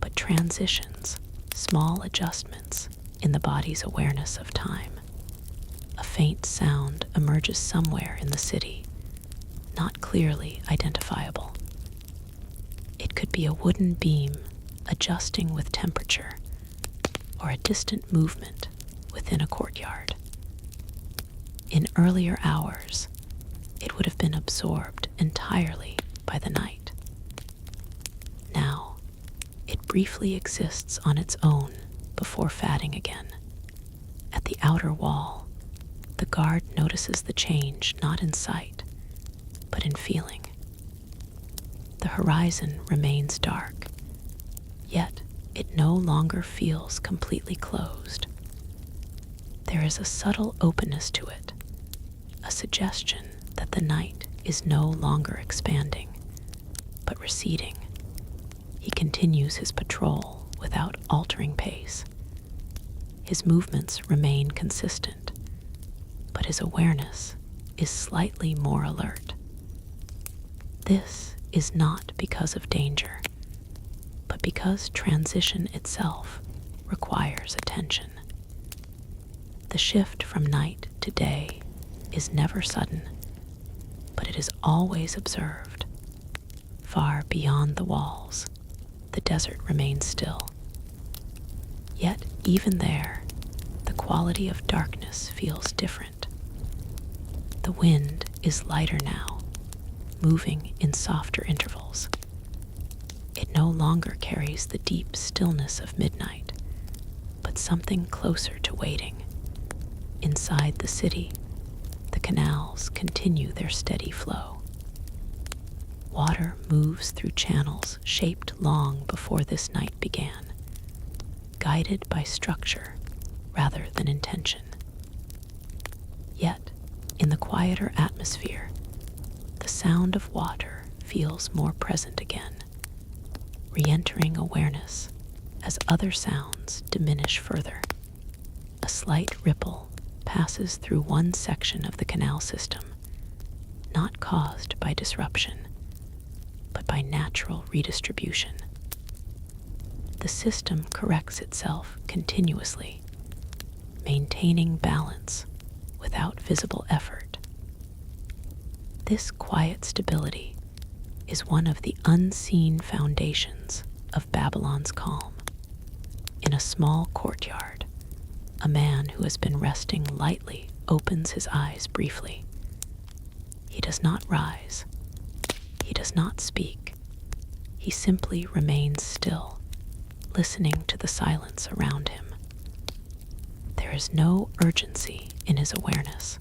but transitions, small adjustments in the body's awareness of time. A faint sound emerges somewhere in the city, not clearly identifiable. It could be a wooden beam adjusting with temperature, or a distant movement within a courtyard. In earlier hours, it would have been absorbed entirely by the night. Now, it briefly exists on its own before fading again. At the outer wall, the guard notices the change not in sight, but in feeling. The horizon remains dark, yet it no longer feels completely closed. There is a subtle openness to it, a suggestion that the night is no longer expanding, but receding. He continues his patrol without altering pace. His movements remain consistent, but his awareness is slightly more alert. This is not because of danger, but because transition itself requires attention. The shift from night to day is never sudden, but it is always observed. Far beyond the walls, the desert remains still. Yet, even there, the quality of darkness feels different. The wind is lighter now, moving in softer intervals. It no longer carries the deep stillness of midnight, but something closer to waiting. Inside the city, the canals continue their steady flow. Water moves through channels shaped long before this night began, guided by structure rather than intention. Yet, in the quieter atmosphere, the sound of water feels more present again, re-entering awareness as other sounds diminish further. A slight ripple passes through one section of the canal system, not caused by disruption, but by natural redistribution. The system corrects itself continuously, maintaining balance without visible effort. This quiet stability is one of the unseen foundations of Babylon's calm. In a small courtyard, a man who has been resting lightly opens his eyes briefly. He does not rise. He does not speak. He simply remains still, listening to the silence around him. There is no urgency in his awareness.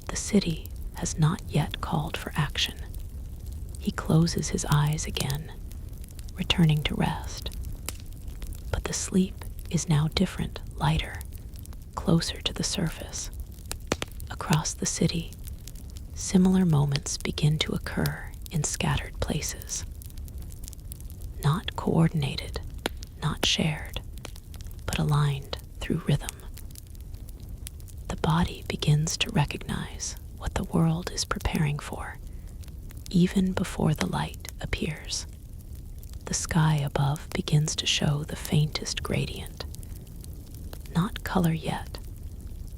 The city has not yet called for action. He closes his eyes again, returning to rest. But the sleep is now different, lighter, closer to the surface. Across the city, similar moments begin to occur in scattered places. Not coordinated, not shared, but aligned through rhythm. The body begins to recognize what the world is preparing for, even before the light appears. The sky above begins to show the faintest gradient. Not color yet,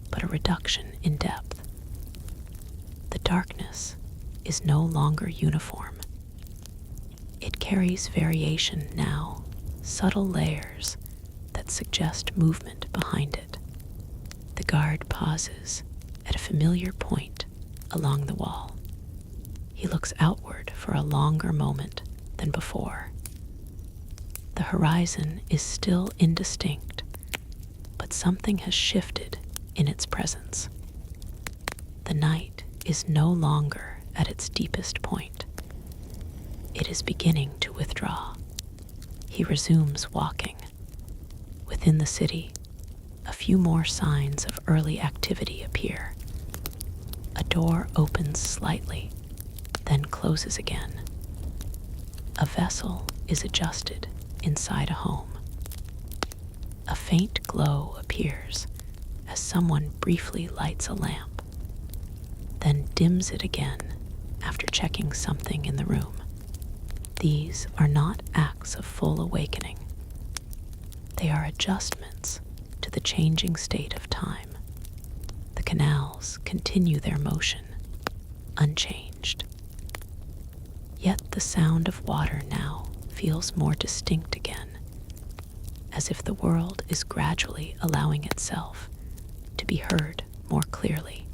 but a reduction in depth. The darkness is no longer uniform. It carries variation now, subtle layers that suggest movement behind it. The guard pauses at a familiar point along the wall. He looks outward for a longer moment than before. The horizon is still indistinct, but something has shifted in its presence. The night is no longer at its deepest point. It is beginning to withdraw. He resumes walking. Within the city, a few more signs of early activity appear. A door opens slightly, then closes again. A vessel is adjusted inside a home. A faint glow appears as someone briefly lights a lamp, then dims it again after checking something in the room. These are not acts of full awakening. They are adjustments to the changing state of time. The canals continue their motion, unchanged. Yet the sound of water now feels more distinct again, as if the world is gradually allowing itself to be heard more clearly.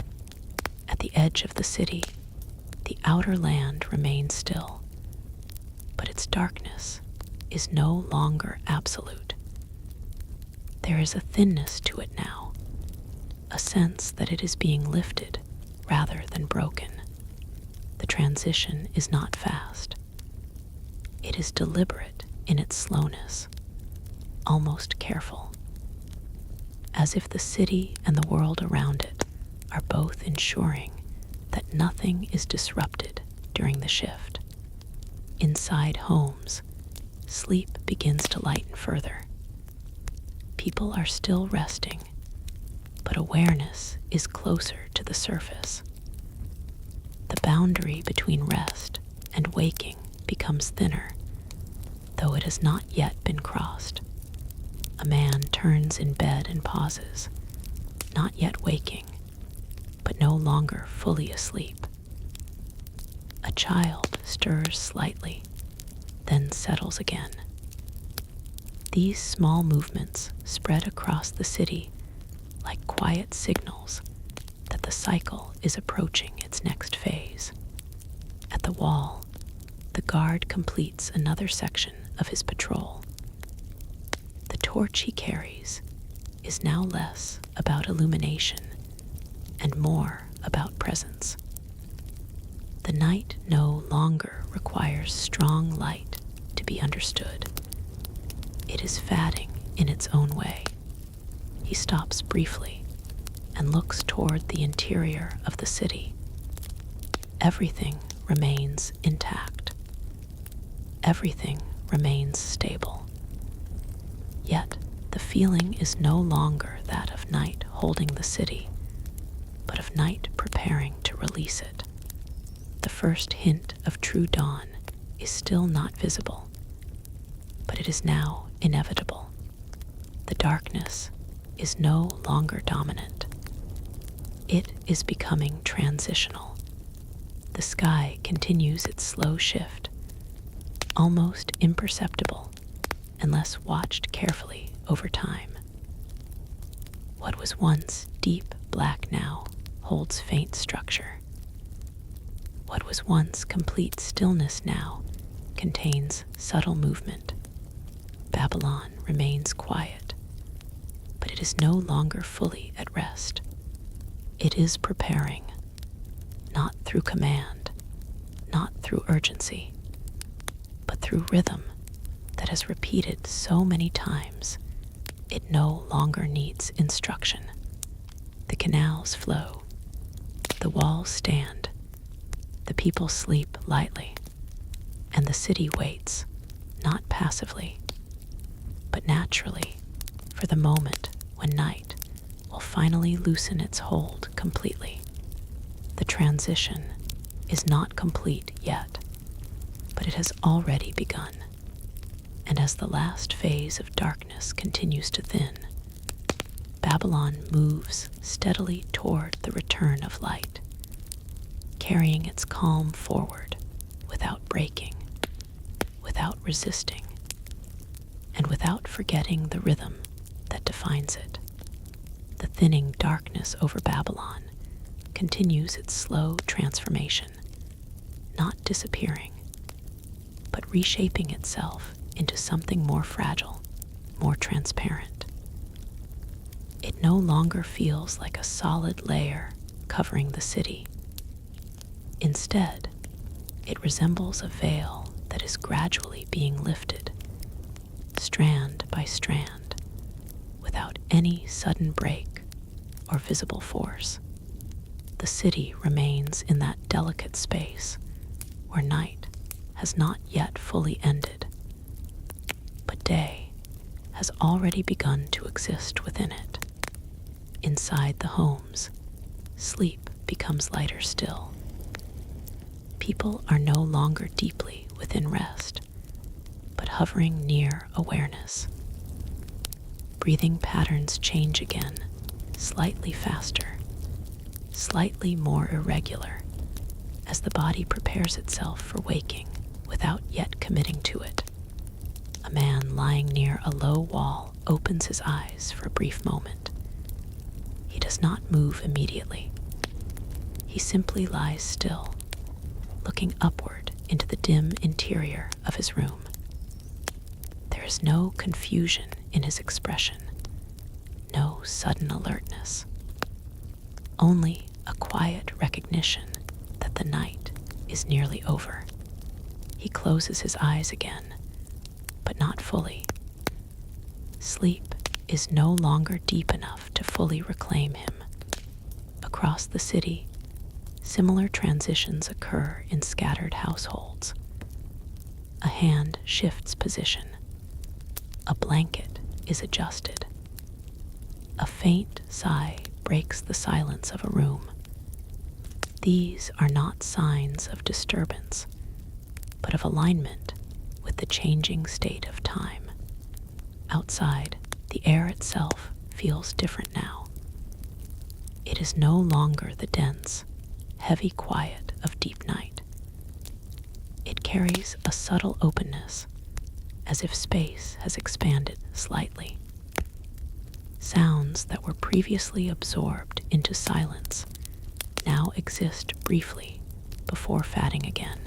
At the edge of the city, the outer land remains still, but its darkness is no longer absolute. There is a thinness to it now, a sense that it is being lifted rather than broken. The transition is not fast. It is deliberate in its slowness, almost careful, as if the city and the world around it are both ensuring that nothing is disrupted during the shift. Inside homes, sleep begins to lighten further. People are still resting, but awareness is closer to the surface. The boundary between rest and waking becomes thinner, though it has not yet been crossed. A man turns in bed and pauses, not yet waking, but no longer fully asleep. A child stirs slightly, then settles again. These small movements spread across the city like quiet signals that the cycle is approaching its next phase. At the wall, the guard completes another section of his patrol. The torch he carries is now less about illumination and more about presence. The night no longer requires strong light to be understood. It is fading in its own way. He stops briefly and looks toward the interior of the city. Everything remains intact. Everything remains stable. Yet the feeling is no longer that of night holding the city, but of night preparing to release it. The first hint of true dawn is still not visible, but it is now inevitable. The darkness is no longer dominant. It is becoming transitional. The sky continues its slow shift, almost imperceptible unless watched carefully over time. What was once deep black now holds faint structure. What was once complete stillness now contains subtle movement. Babylon remains quiet, but it is no longer fully at rest. It is preparing, not through command, not through urgency, but through rhythm that has repeated so many times it no longer needs instruction. The canals flow, the walls stand, the people sleep lightly, and the city waits, not passively, but naturally, for the moment when night will finally loosen its hold completely. The transition is not complete yet, but it has already begun. And as the last phase of darkness continues to thin, Babylon moves steadily toward the return of light, carrying its calm forward without breaking, without resisting, and without forgetting the rhythm that defines it. The thinning darkness over Babylon continues its slow transformation, not disappearing, but reshaping itself into something more fragile, more transparent. It no longer feels like a solid layer covering the city. Instead, it resembles a veil that is gradually being lifted, strand by strand, without any sudden break or visible force. The city remains in that delicate space where night has not yet fully ended, but day has already begun to exist within it. Inside the homes, sleep becomes lighter still. People are no longer deeply within rest, but hovering near awareness. Breathing patterns change again, slightly faster, slightly more irregular, as the body prepares itself for waking without yet committing to it. A man lying near a low wall opens his eyes for a brief moment. He does not move immediately. He simply lies still, looking upward into the dim interior of his room. There is no confusion in his expression, no sudden alertness, only a quiet recognition that the night is nearly over. He closes his eyes again, but not fully. Sleep is no longer deep enough to fully reclaim him. Across the city, similar transitions occur in scattered households. A hand shifts position. A blanket is adjusted. A faint sigh breaks the silence of a room. These are not signs of disturbance, but of alignment with the changing state of time. Outside, the air itself feels different now. It is no longer the dense, heavy quiet of deep night. It carries a subtle openness, as if space has expanded slightly. Sounds that were previously absorbed into silence now exist briefly before fading again.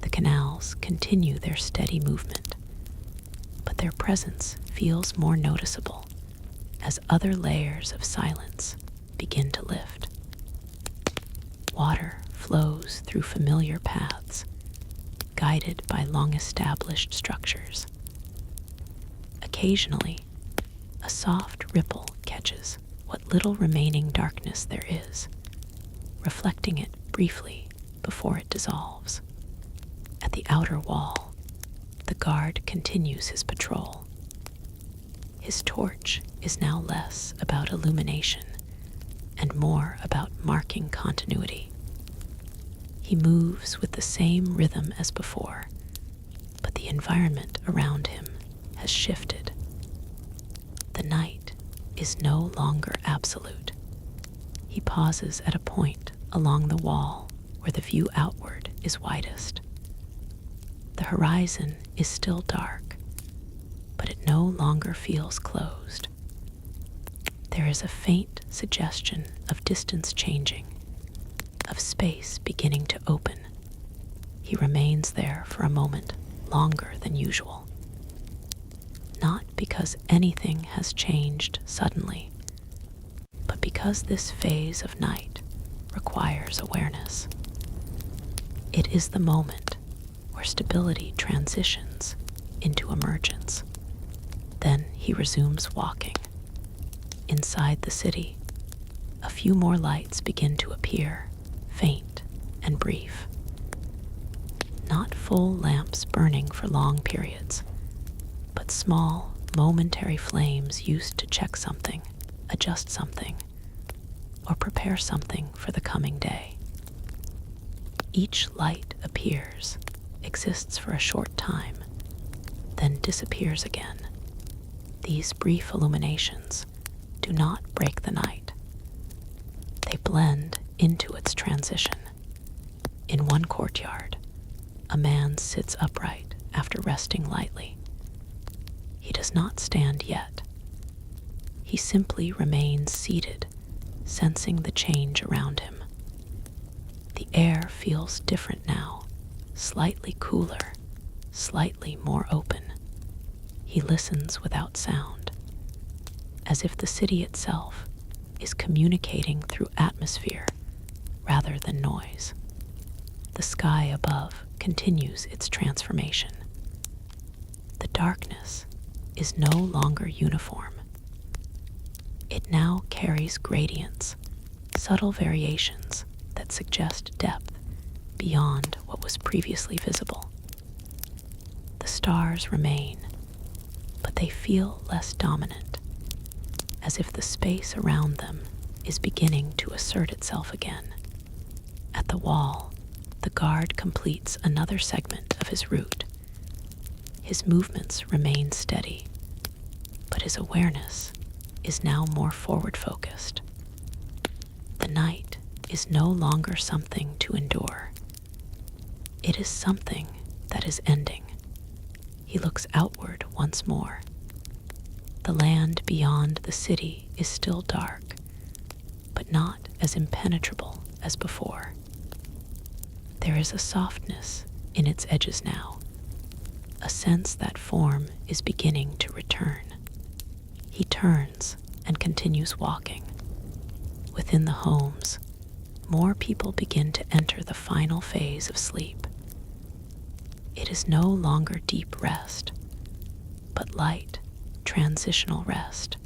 The canals continue their steady movement, but their presence feels more noticeable as other layers of silence begin to lift. Water flows through familiar paths, guided by long-established structures. Occasionally, a soft ripple catches what little remaining darkness there is, reflecting it briefly before it dissolves. At the outer wall, the guard continues his patrol. His torch is now less about illumination and more about marking continuity. He moves with the same rhythm as before, but the environment around him has shifted. The night is no longer absolute. He pauses at a point along the wall where the view outward is widest. The horizon is still dark, but it no longer feels closed. There is a faint suggestion of distance changing, of space beginning to open. He remains there for a moment longer than usual. Not because anything has changed suddenly, but because this phase of night requires awareness. It is the moment where stability transitions into emergence. Then he resumes walking. Inside the city, a few more lights begin to appear, faint and brief. Not full lamps burning for long periods, but small, momentary flames used to check something, adjust something, or prepare something for the coming day. Each light appears, exists for a short time, then disappears again. These brief illuminations do not break the night. They blend into its transition. In one courtyard, a man sits upright after resting lightly. He does not stand yet. He simply remains seated, sensing the change around him. The air feels different now, slightly cooler, slightly more open. He listens without sound, as if the city itself is communicating through atmosphere rather than noise. The sky above continues its transformation. The darkness is no longer uniform. It now carries gradients, subtle variations that suggest depth beyond what was previously visible. The stars remain, but they feel less dominant, as if the space around them is beginning to assert itself again. At the wall, the guard completes another segment of his route. His movements remain steady, but his awareness is now more forward-focused. The night is no longer something to endure. It is something that is ending. He looks outward once more. The land beyond the city is still dark, but not as impenetrable as before. There is a softness in its edges now, a sense that form is beginning to return. He turns and continues walking. Within the homes, more people begin to enter the final phase of sleep. It is no longer deep rest, but light, transitional rest,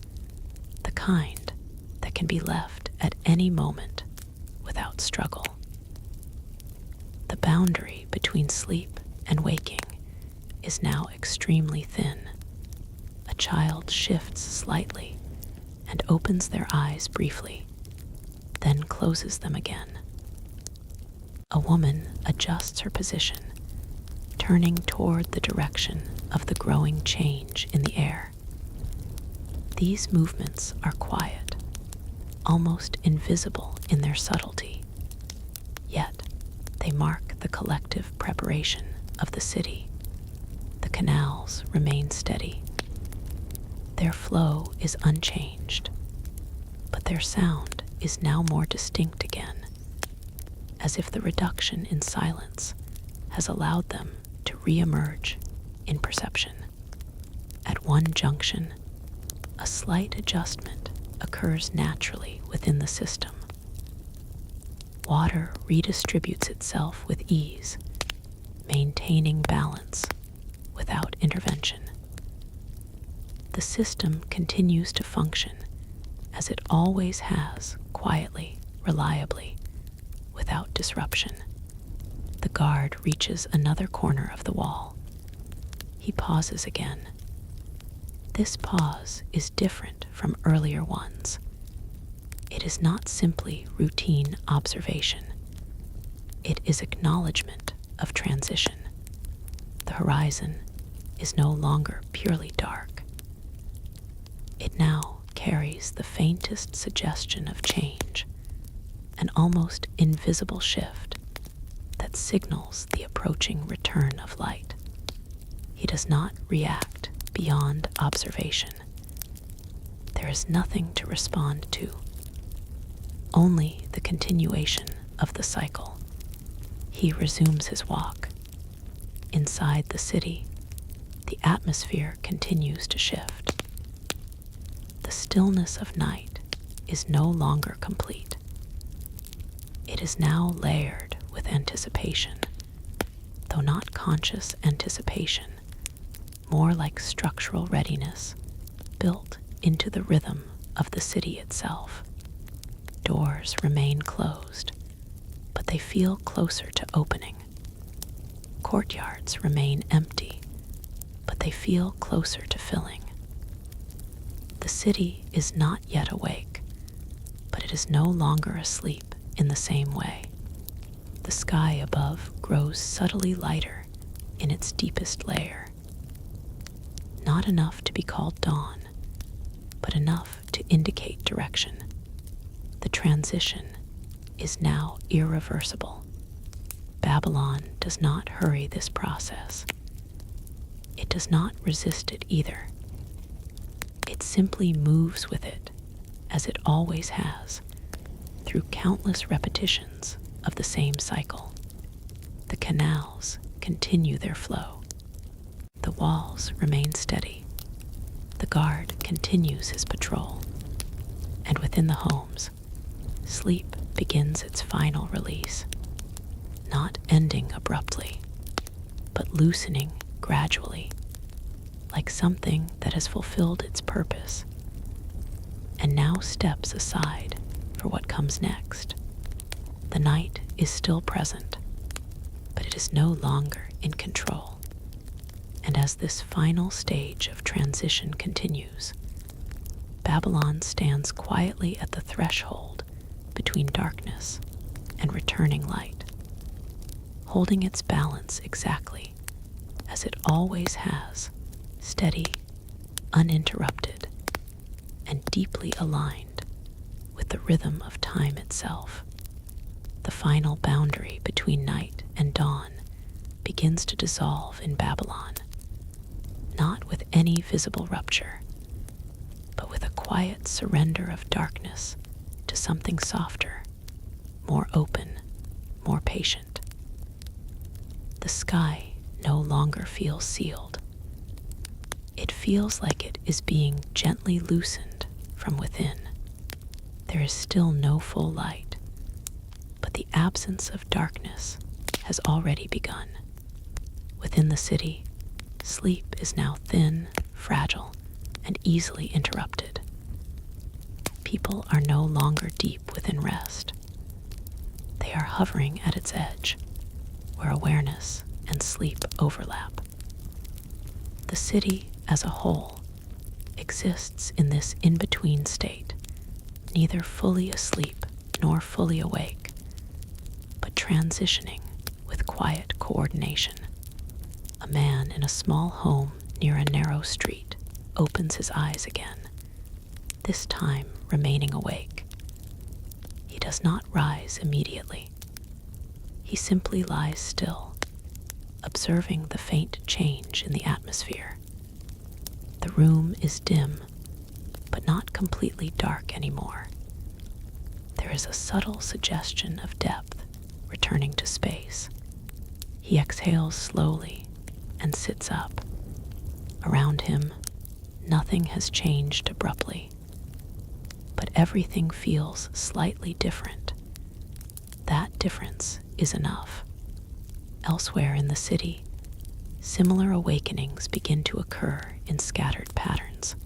the kind that can be left at any moment without struggle. The boundary between sleep and waking is now extremely thin. A child shifts slightly and opens their eyes briefly, then closes them again. A woman adjusts her position, turning toward the direction of the growing change in the air. These movements are quiet, almost invisible in their subtlety, yet they mark the collective preparation of the city. The canals remain steady. Their flow is unchanged, but their sound is now more distinct again, as if the reduction in silence has allowed them to re-emerge in perception. At one junction, a slight adjustment occurs naturally within the system. Water redistributes itself with ease, maintaining balance without intervention. The system continues to function as it always has, quietly, reliably, without disruption. The guard reaches another corner of the wall. He pauses again. This pause is different from earlier ones. It is not simply routine observation. It is acknowledgement of transition. The horizon is no longer purely dark. It now carries the faintest suggestion of change, an almost invisible shift that signals the approaching return of light. He does not react beyond observation. There is nothing to respond to, only the continuation of the cycle. He resumes his walk. Inside the city, the atmosphere continues to shift. The stillness of night is no longer complete. It is now layered with anticipation, though not conscious anticipation, more like structural readiness built into the rhythm of the city itself. Doors remain closed, but they feel closer to opening. Courtyards remain empty, but they feel closer to filling. The city is not yet awake, but it is no longer asleep in the same way. The sky above grows subtly lighter in its deepest layer. Not enough to be called dawn, but enough to indicate direction. The transition is now irreversible. Babylon does not hurry this process. It does not resist it either. It simply moves with it, as it always has, through countless repetitions of the same cycle. The canals continue their flow. The walls remain steady. The guard continues his patrol. And within the homes, sleep begins its final release, not ending abruptly, but loosening gradually, like something that has fulfilled its purpose and now steps aside for what comes next. The night is still present, but it is no longer in control. And as this final stage of transition continues, Babylon stands quietly at the threshold between darkness and returning light, holding its balance exactly as it always has, steady, uninterrupted, and deeply aligned with the rhythm of time itself. The final boundary between night and dawn begins to dissolve in Babylon, not with any visible rupture, but with a quiet surrender of darkness to something softer, more open, more patient. The sky no longer feels sealed. It feels like it is being gently loosened from within. There is still no full light, but the absence of darkness has already begun. Within the city, sleep is now thin, fragile, and easily interrupted. People are no longer deep within rest. They are hovering at its edge, where awareness and sleep overlap. The city as a whole exists in this in-between state, neither fully asleep nor fully awake, but transitioning with quiet coordination. A man in a small home near a narrow street opens his eyes again, this time remaining awake. He does not rise immediately. He simply lies still, observing the faint change in the atmosphere. The room is dim, but not completely dark anymore. There is a subtle suggestion of depth returning to space. He exhales slowly and sits up. Around him, nothing has changed abruptly, but everything feels slightly different. That difference is enough. Elsewhere in the city, similar awakenings begin to occur in scattered patterns.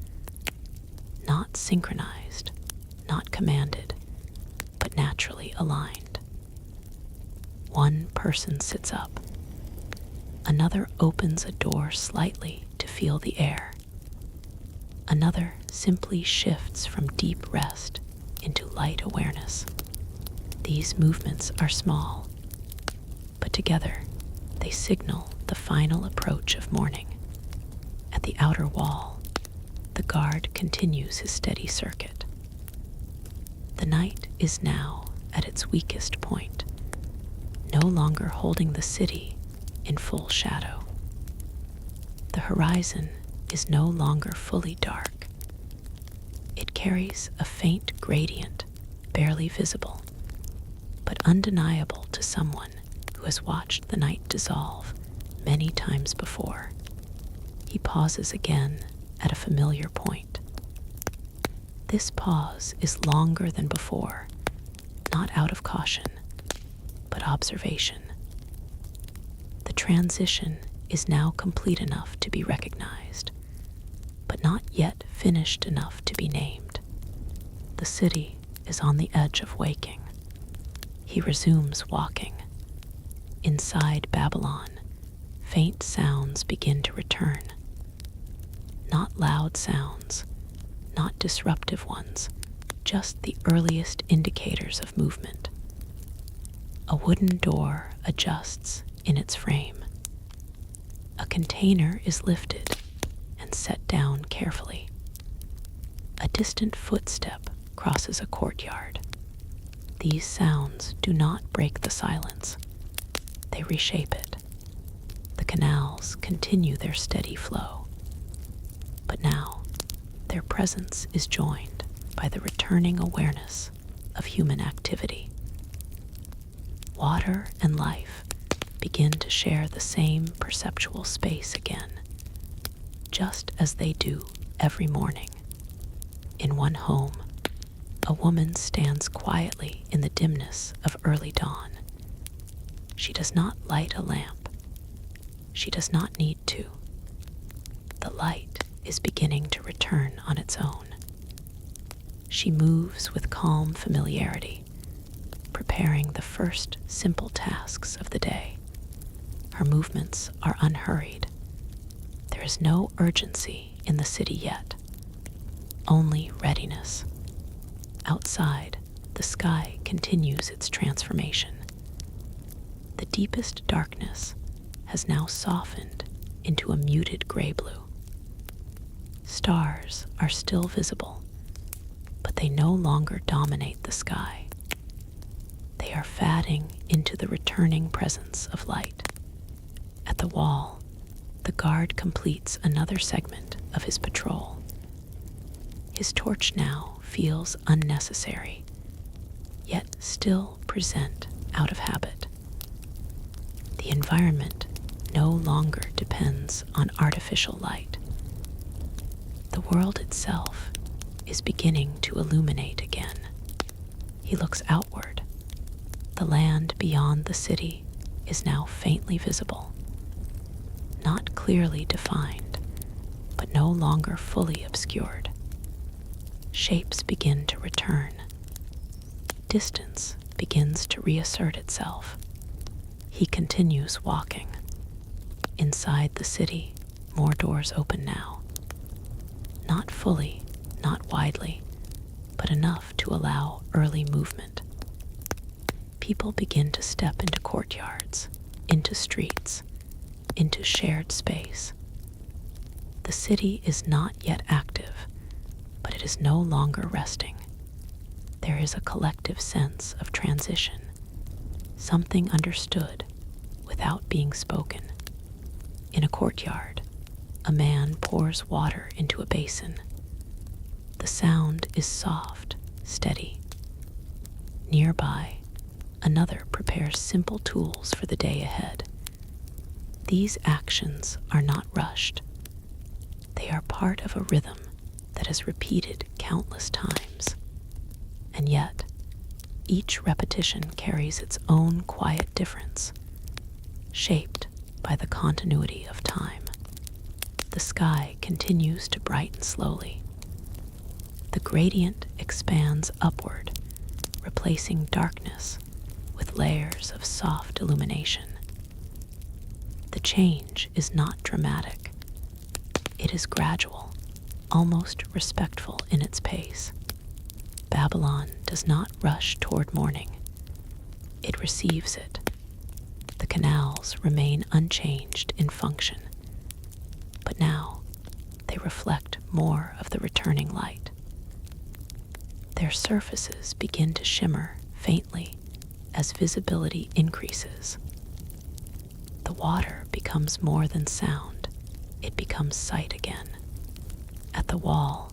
Not synchronized, not commanded, but naturally aligned. One person sits up. Another opens a door slightly to feel the air. Another simply shifts from deep rest into light awareness. These movements are small, but together they signal the final approach of morning. At the outer wall, the guard continues his steady circuit. The night is now at its weakest point, no longer holding the city in full shadow. The horizon is no longer fully dark. It carries a faint gradient, barely visible, but undeniable to someone who has watched the night dissolve many times before. He pauses again at a familiar point. This pause is longer than before, not out of caution, but observation. The transition is now complete enough to be recognized, but not yet finished enough to be named. The city is on the edge of waking. He resumes walking. Inside Babylon, faint sounds begin to return. Not loud sounds, not disruptive ones, just the earliest indicators of movement. A wooden door adjusts in its frame. A container is lifted and set down carefully. A distant footstep crosses a courtyard. These sounds do not break the silence. They reshape it. The canals continue their steady flow. But now, their presence is joined by the returning awareness of human activity. Water and life begin to share the same perceptual space again, just as they do every morning. In one home, a woman stands quietly in the dimness of early dawn. She does not light a lamp. She does not need to. The light is beginning to return on its own. She moves with calm familiarity, preparing the first simple tasks of the day. Her movements are unhurried. There is no urgency in the city yet, only readiness. Outside, the sky continues its transformation. The deepest darkness has now softened into a muted gray-blue. Stars are still visible, but they no longer dominate the sky. They are fading into the returning presence of light. At the wall, the guard completes another segment of his patrol. His torch now feels unnecessary, yet still present out of habit. The environment no longer depends on artificial light. The world itself is beginning to illuminate again. He looks outward. The land beyond the city is now faintly visible, not clearly defined, but no longer fully obscured. Shapes begin to return. Distance begins to reassert itself. He continues walking. Inside the city, more doors open now. Not fully, not widely, but enough to allow early movement. People begin to step into courtyards, into streets, into shared space. The city is not yet active, but it is no longer resting. There is a collective sense of transition, something understood without being spoken. In a courtyard, a man pours water into a basin. The sound is soft, steady. Nearby, another prepares simple tools for the day ahead. These actions are not rushed. They are part of a rhythm that is repeated countless times. And yet, each repetition carries its own quiet difference, shaped by the continuity of time. The sky continues to brighten slowly. The gradient expands upward, replacing darkness with layers of soft illumination. The change is not dramatic. It is gradual, almost respectful in its pace. Babylon does not rush toward morning. It receives it. The canals remain unchanged in function, but now they reflect more of the returning light. Their surfaces begin to shimmer faintly as visibility increases. The water becomes more than sound, it becomes sight again. At the wall,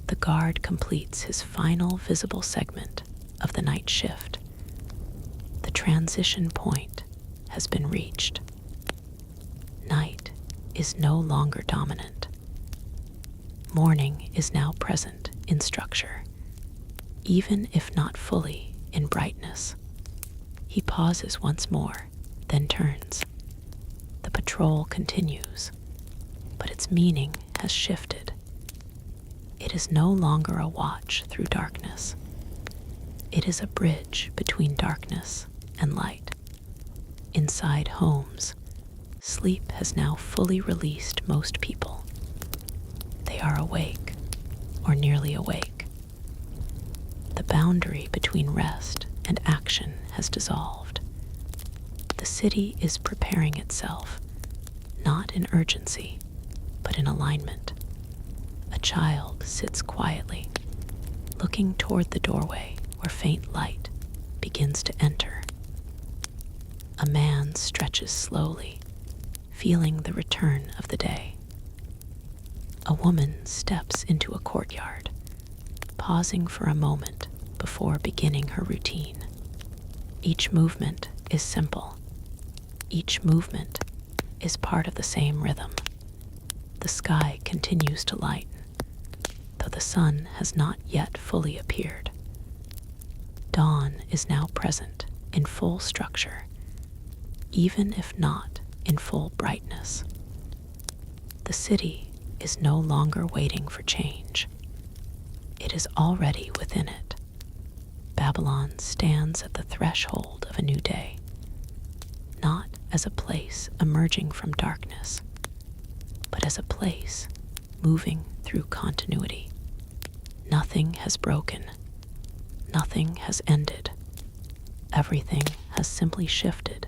the guard completes his final visible segment of the night shift. The transition point has been reached. Night is no longer dominant. Morning is now present in structure, even if not fully in brightness. He pauses once more, then turns. The patrol continues, but its meaning has shifted. It is no longer a watch through darkness. It is a bridge between darkness and light. Inside homes, sleep has now fully released most people. They are awake, or nearly awake. The boundary between rest and action has dissolved. The city is preparing itself, not in urgency, but in alignment. A child sits quietly, looking toward the doorway where faint light begins to enter. A man stretches slowly, feeling the return of the day. A woman steps into a courtyard, pausing for a moment before beginning her routine. Each movement is simple. Each movement is part of the same rhythm. The sky continues to lighten, though the sun has not yet fully appeared. Dawn is now present in full structure, even if not in full brightness. The city is no longer waiting for change. It is already within it. Babylon stands at the threshold of a new day, not as a place emerging from darkness, but as a place moving through continuity. Nothing has broken. Nothing has ended. Everything has simply shifted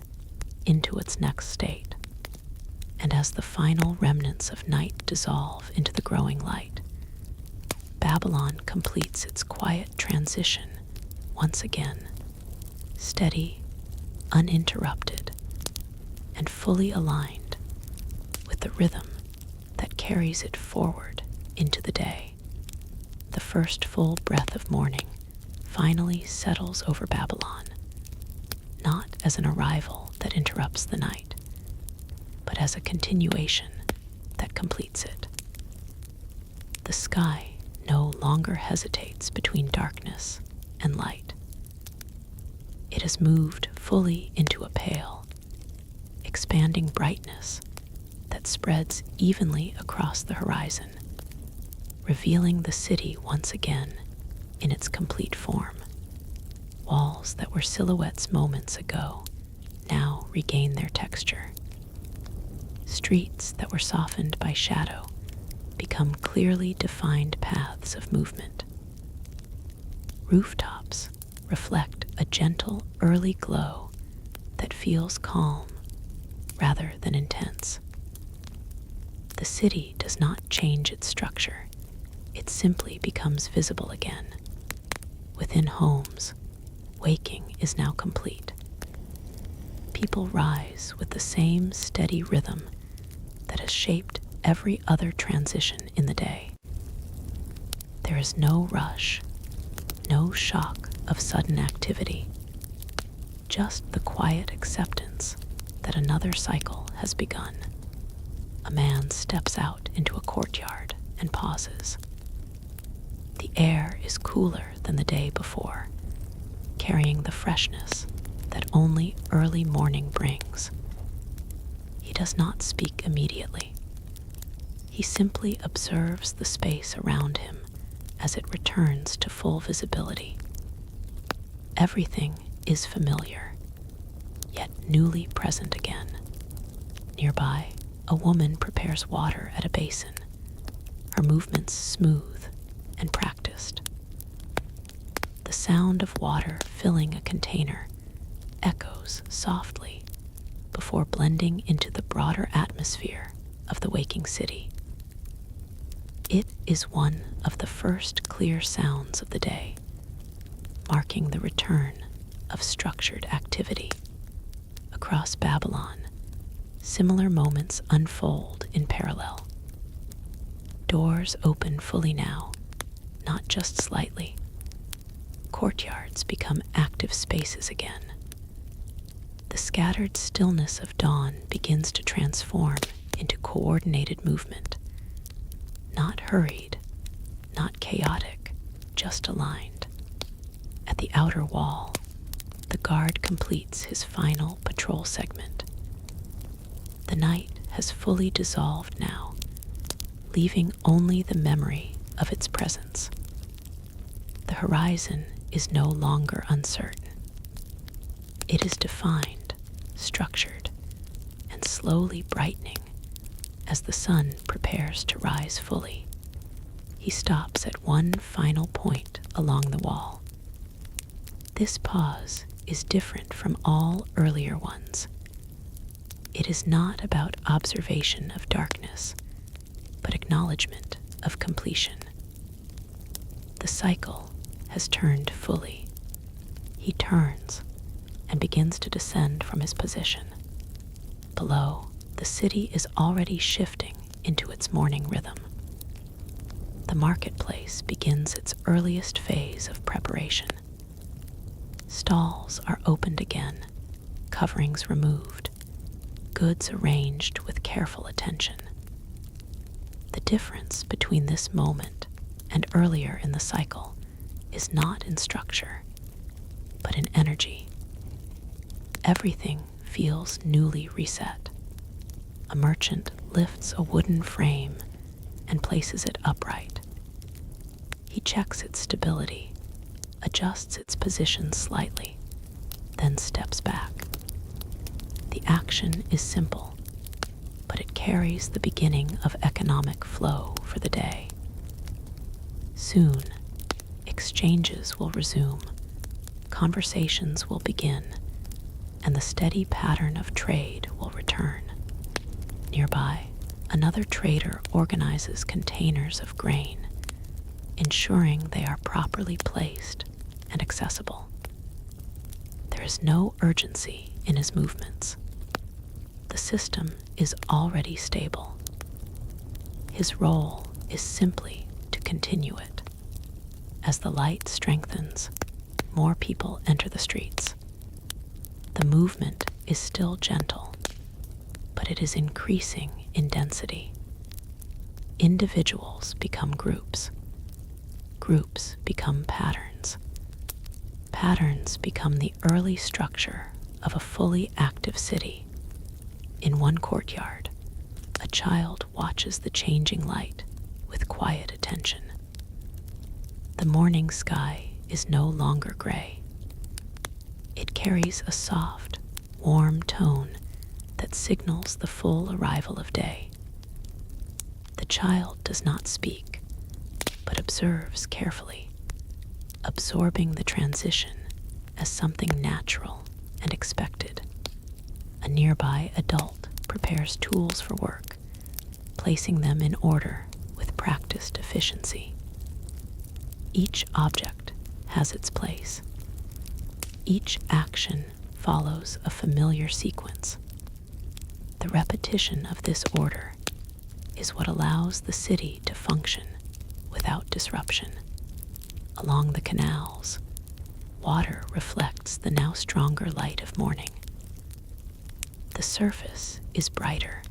into its next state. And as the final remnants of night dissolve into the growing light, Babylon completes its quiet transition once again, steady, uninterrupted, and fully aligned with the rhythm that carries it forward into the day. The first full breath of morning finally settles over Babylon, not as an arrival that interrupts the night, but as a continuation that completes it. The sky no longer hesitates between darkness and light. It has moved fully into a pale, expanding brightness that spreads evenly across the horizon, revealing the city once again in its complete form. Walls that were silhouettes moments ago now regain their texture. Streets that were softened by shadow become clearly defined paths of movement. Rooftops reflect a gentle early glow that feels calm rather than intense. The city does not change its structure, it simply becomes visible again. Within homes, waking is now complete. People rise with the same steady rhythm that has shaped every other transition in the day. There is no rush, no shock of sudden activity, just the quiet acceptance that another cycle has begun. A man steps out into a courtyard and pauses. The air is cooler than the day before, carrying the freshness that only early morning brings. He does not speak immediately. He simply observes the space around him as it returns to full visibility. Everything is familiar, yet newly present again. Nearby, a woman prepares water at a basin, her movements smooth and practiced. The sound of water filling a container echoes softly before blending into the broader atmosphere of the waking city. It is one of the first clear sounds of the day, marking the return of structured activity. Across Babylon, similar moments unfold in parallel. Doors open fully now, not just slightly. Courtyards become active spaces again. The scattered stillness of dawn begins to transform into coordinated movement. Not hurried, not chaotic, just aligned. At the outer wall, the guard completes his final patrol segment. The night has fully dissolved now, leaving only the memory of its presence. The horizon is no longer uncertain. It is defined, structured, and slowly brightening as the sun prepares to rise fully. He stops at one final point along the wall. This pause is different from all earlier ones. It is not about observation of darkness, but acknowledgement of completion. The cycle has turned fully. He turns and begins to descend from his position. Below, the city is already shifting into its morning rhythm. The marketplace begins its earliest phase of preparation. Stalls are opened again, coverings removed, goods arranged with careful attention. The difference between this moment and earlier in the cycle is not in structure, but in energy. Everything feels newly reset. A merchant lifts a wooden frame and places it upright. He checks its stability, adjusts its position slightly, then steps back. The action is simple, but it carries the beginning of economic flow for the day. Soon, exchanges will resume, conversations will begin, and the steady pattern of trade will return. Nearby, another trader organizes containers of grain, ensuring they are properly placed and accessible. There is no urgency in his movements. The system is already stable. His role is simply to continue it. As the light strengthens, more people enter the streets. The movement is still gentle, but it is increasing in density. Individuals become groups. Groups become patterns. Patterns become the early structure of a fully active city. In one courtyard, a child watches the changing light with quiet attention. The morning sky is no longer gray. It carries a soft, warm tone that signals the full arrival of day. The child does not speak, but observes carefully, absorbing the transition as something natural and expected. A nearby adult prepares tools for work, placing them in order with practiced efficiency. Each object has its place. Each action follows a familiar sequence. The repetition of this order is what allows the city to function without disruption. Along the canals, water reflects the now stronger light of morning. The surface is brighter,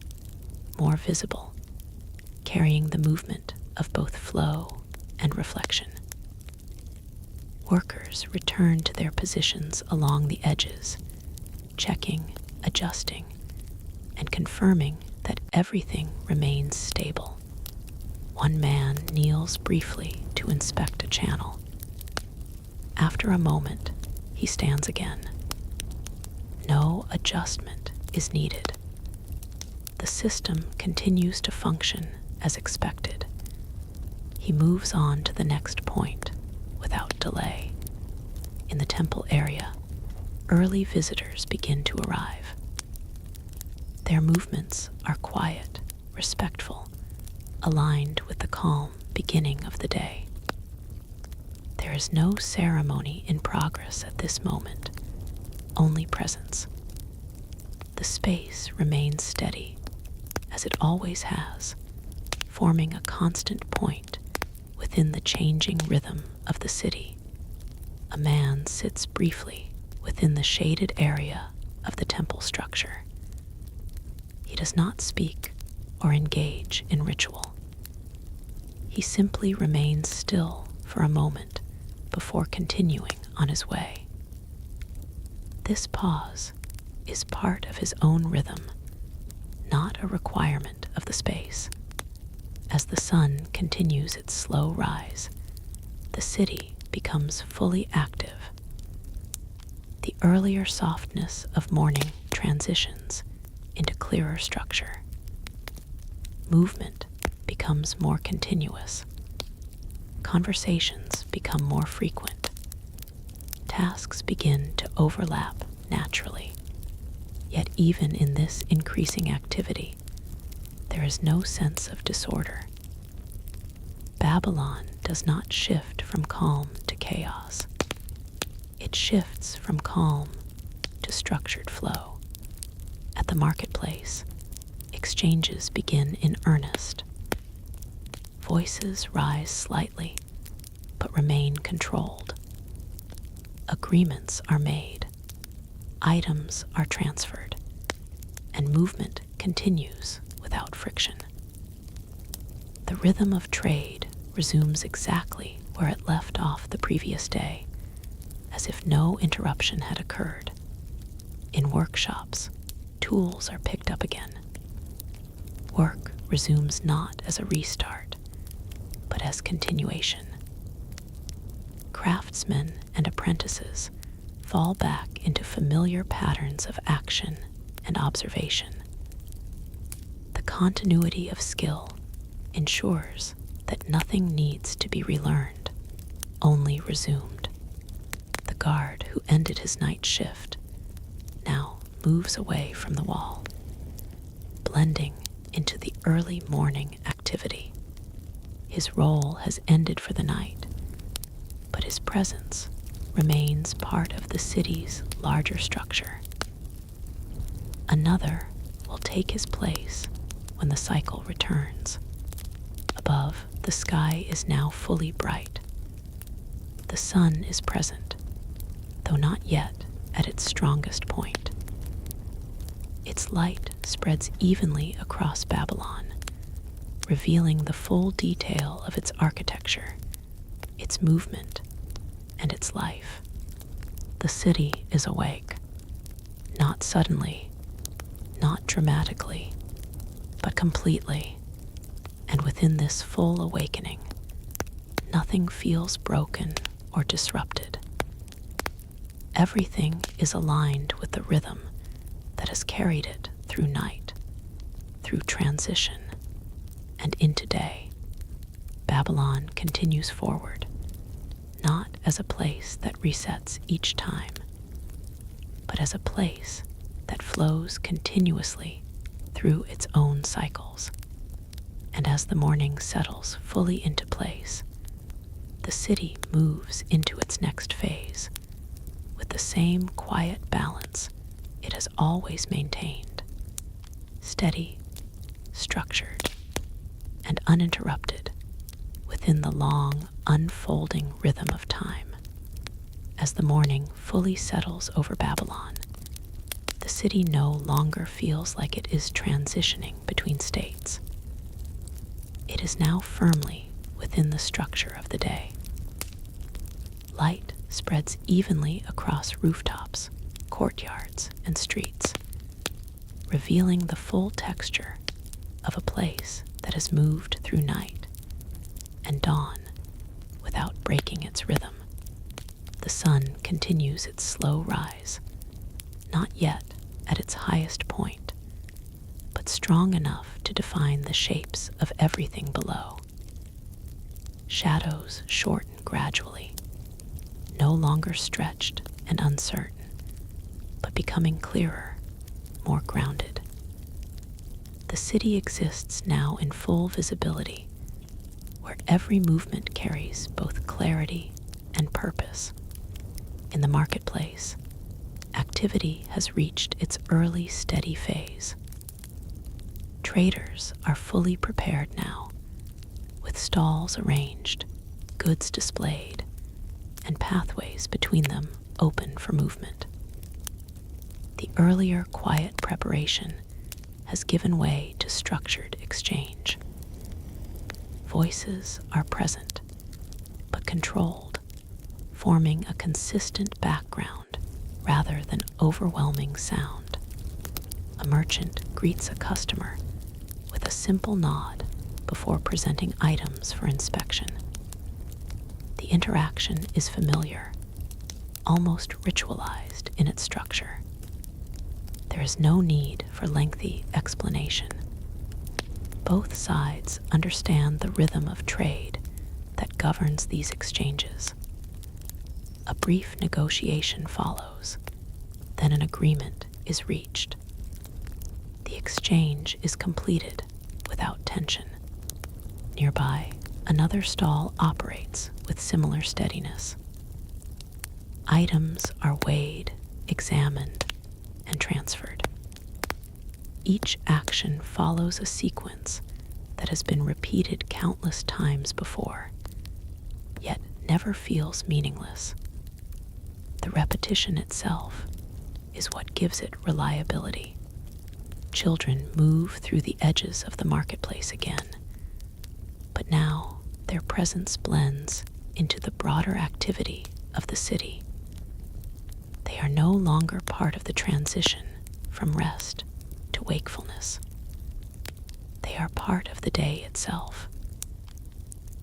more visible, carrying the movement of both flow and reflection. Workers return to their positions along the edges, checking, adjusting, and confirming that everything remains stable. One man kneels briefly to inspect a channel. After a moment, he stands again. No adjustment is needed. The system continues to function as expected. He moves on to the next point without delay. In the temple area, early visitors begin to arrive. Their movements are quiet, respectful, aligned with the calm beginning of the day. There is no ceremony in progress at this moment, only presence. The space remains steady, as it always has, forming a constant point within the changing rhythm of the city. A man sits briefly within the shaded area of the temple structure. He does not speak or engage in ritual. He simply remains still for a moment before continuing on his way. This pause is part of his own rhythm, not a requirement of the space. As the sun continues its slow rise, the city becomes fully active. The earlier softness of morning transitions into clearer structure. Movement becomes more continuous. Conversations become more frequent. Tasks begin to overlap naturally. Yet even in this increasing activity, there is no sense of disorder. Babylon does not shift from calm to chaos. It shifts from calm to structured flow. At the marketplace, exchanges begin in earnest. Voices rise slightly, but remain controlled. Agreements are made, items are transferred, and movement continues without friction. The rhythm of trade resumes exactly where it left off the previous day, as if no interruption had occurred. In workshops, tools are picked up again. Work resumes not as a restart, but as continuation. Craftsmen and apprentices fall back into familiar patterns of action and observation. The continuity of skill ensures that nothing needs to be relearned, only resumed. The guard who ended his night shift now moves away from the wall, blending into the early morning activity. His role has ended for the night, but his presence remains part of the city's larger structure. Another will take his place when the cycle returns. Above, the sky is now fully bright. The sun is present, though not yet at its strongest point. Its light spreads evenly across Babylon, revealing the full detail of its architecture, its movement, and its life. The city is awake, not suddenly, not dramatically, but completely. And within this full awakening, nothing feels broken or disrupted. Everything is aligned with the rhythm that has carried it through night, through transition, and into day. Babylon continues forward, not as a place that resets each time, but as a place that flows continuously through its own cycles. And as the morning settles fully into place, the city moves into its next phase with the same quiet balance it has always maintained. Steady, structured, and uninterrupted within the long, unfolding rhythm of time. As the morning fully settles over Babylon, the city no longer feels like it is transitioning between states. It is now firmly within the structure of the day. Light spreads evenly across rooftops, courtyards, and streets, revealing the full texture of a place that has moved through night and dawn without breaking its rhythm. The sun continues its slow rise, not yet at its highest point, but strong enough to define the shapes of everything below. Shadows shorten gradually, no longer stretched and uncertain, but becoming clearer, more grounded. The city exists now in full visibility, where every movement carries both clarity and purpose. In the marketplace, activity has reached its early steady phase. Traders are fully prepared now, with stalls arranged, goods displayed, and pathways between them open for movement. The earlier quiet preparation has given way to structured exchange. Voices are present, but controlled, forming a consistent background rather than overwhelming sound. A merchant greets a customer with a simple nod before presenting items for inspection. The interaction is familiar, almost ritualized in its structure. There is no need for lengthy explanation. Both sides understand the rhythm of trade that governs these exchanges. A brief negotiation follows, then an agreement is reached. The exchange is completed without tension. Nearby, another stall operates with similar steadiness. Items are weighed, examined, and transferred. Each action follows a sequence that has been repeated countless times before, yet never feels meaningless. The repetition itself is what gives it reliability. Children move through the edges of the marketplace again, but now their presence blends into the broader activity of the city. They are no longer part of the transition from rest to wakefulness. They are part of the day itself.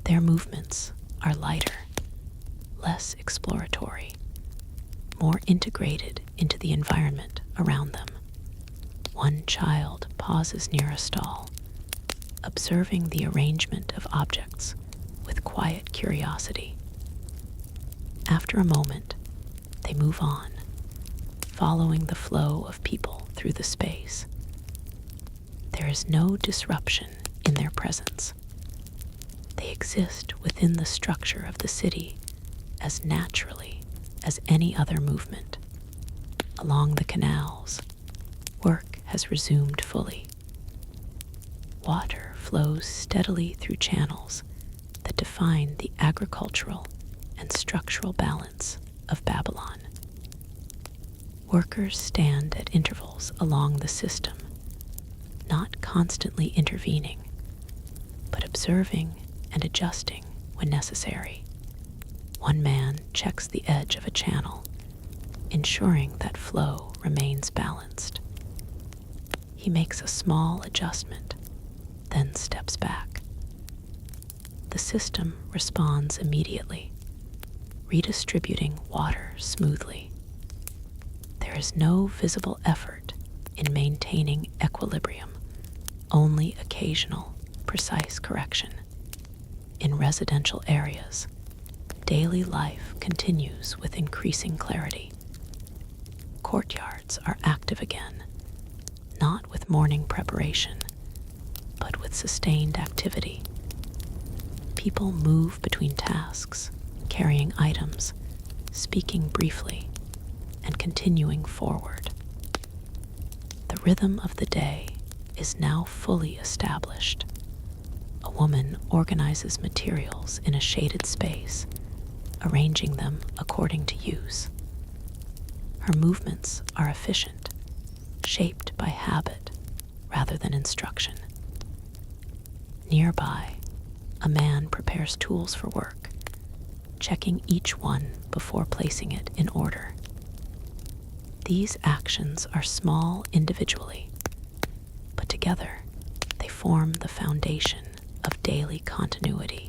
Their movements are lighter, less exploratory, more integrated into the environment around them. One child pauses near a stall, observing the arrangement of objects with quiet curiosity. After a moment, they move on, following the flow of people through the space. There is no disruption in their presence. They exist within the structure of the city as naturally as any other movement. Along the canals, work has resumed fully. Water flows steadily through channels that define the agricultural and structural balance of Babylon. Workers stand at intervals along the system, not constantly intervening, but observing and adjusting when necessary. One man checks the edge of a channel, ensuring that flow remains balanced. He makes a small adjustment, then steps back. The system responds immediately, redistributing water smoothly. There is no visible effort in maintaining equilibrium, only occasional, precise correction. In residential areas, daily life continues with increasing clarity. Courtyards are active again, not with morning preparation, but with sustained activity. People move between tasks, carrying items, speaking briefly, and continuing forward. The rhythm of the day is now fully established, a woman organizes materials in a shaded space, arranging them according to use. Her movements are efficient, shaped by habit rather than instruction. Nearby, a man prepares tools for work, checking each one before placing it in order. These actions are small individually, but together they form the foundation of daily continuity.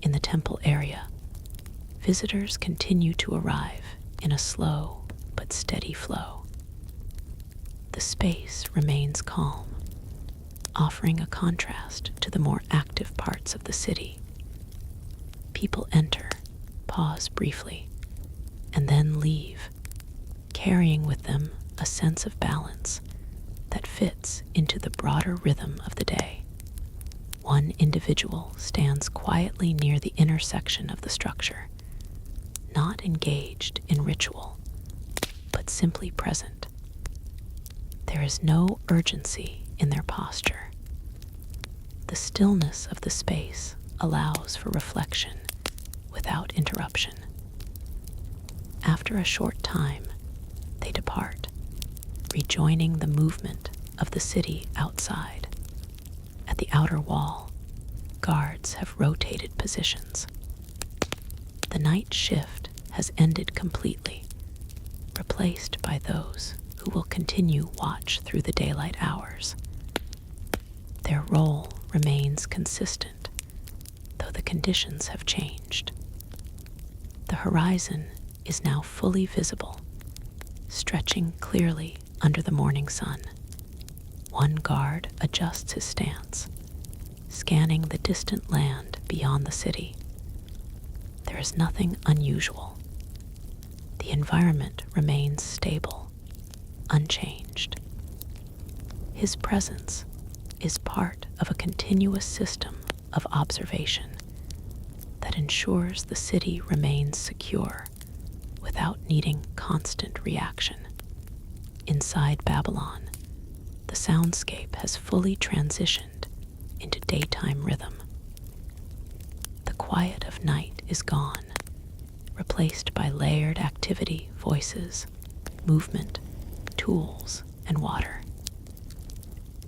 In the temple area, visitors continue to arrive in a slow but steady flow. The space remains calm, offering a contrast to the more active parts of the city. People enter, pause briefly, and then leave, carrying with them a sense of balance that fits into the broader rhythm of the day. One individual stands quietly near the intersection of the structure, not engaged in ritual, but simply present. There is no urgency in their posture. The stillness of the space allows for reflection without interruption. After a short time, they depart, rejoining the movement of the city outside. At the outer wall, guards have rotated positions. The night shift has ended completely, replaced by those who will continue watch through the daylight hours. Their role remains consistent, though the conditions have changed. The horizon is now fully visible, stretching clearly under the morning sun. One guard adjusts his stance, scanning the distant land beyond the city. There is nothing unusual. The environment remains stable, unchanged. His presence is part of a continuous system of observation that ensures the city remains secure without needing constant reaction. Inside Babylon, the soundscape has fully transitioned into daytime rhythm. The quiet of night is gone, replaced by layered activity, voices, movement, tools, and water.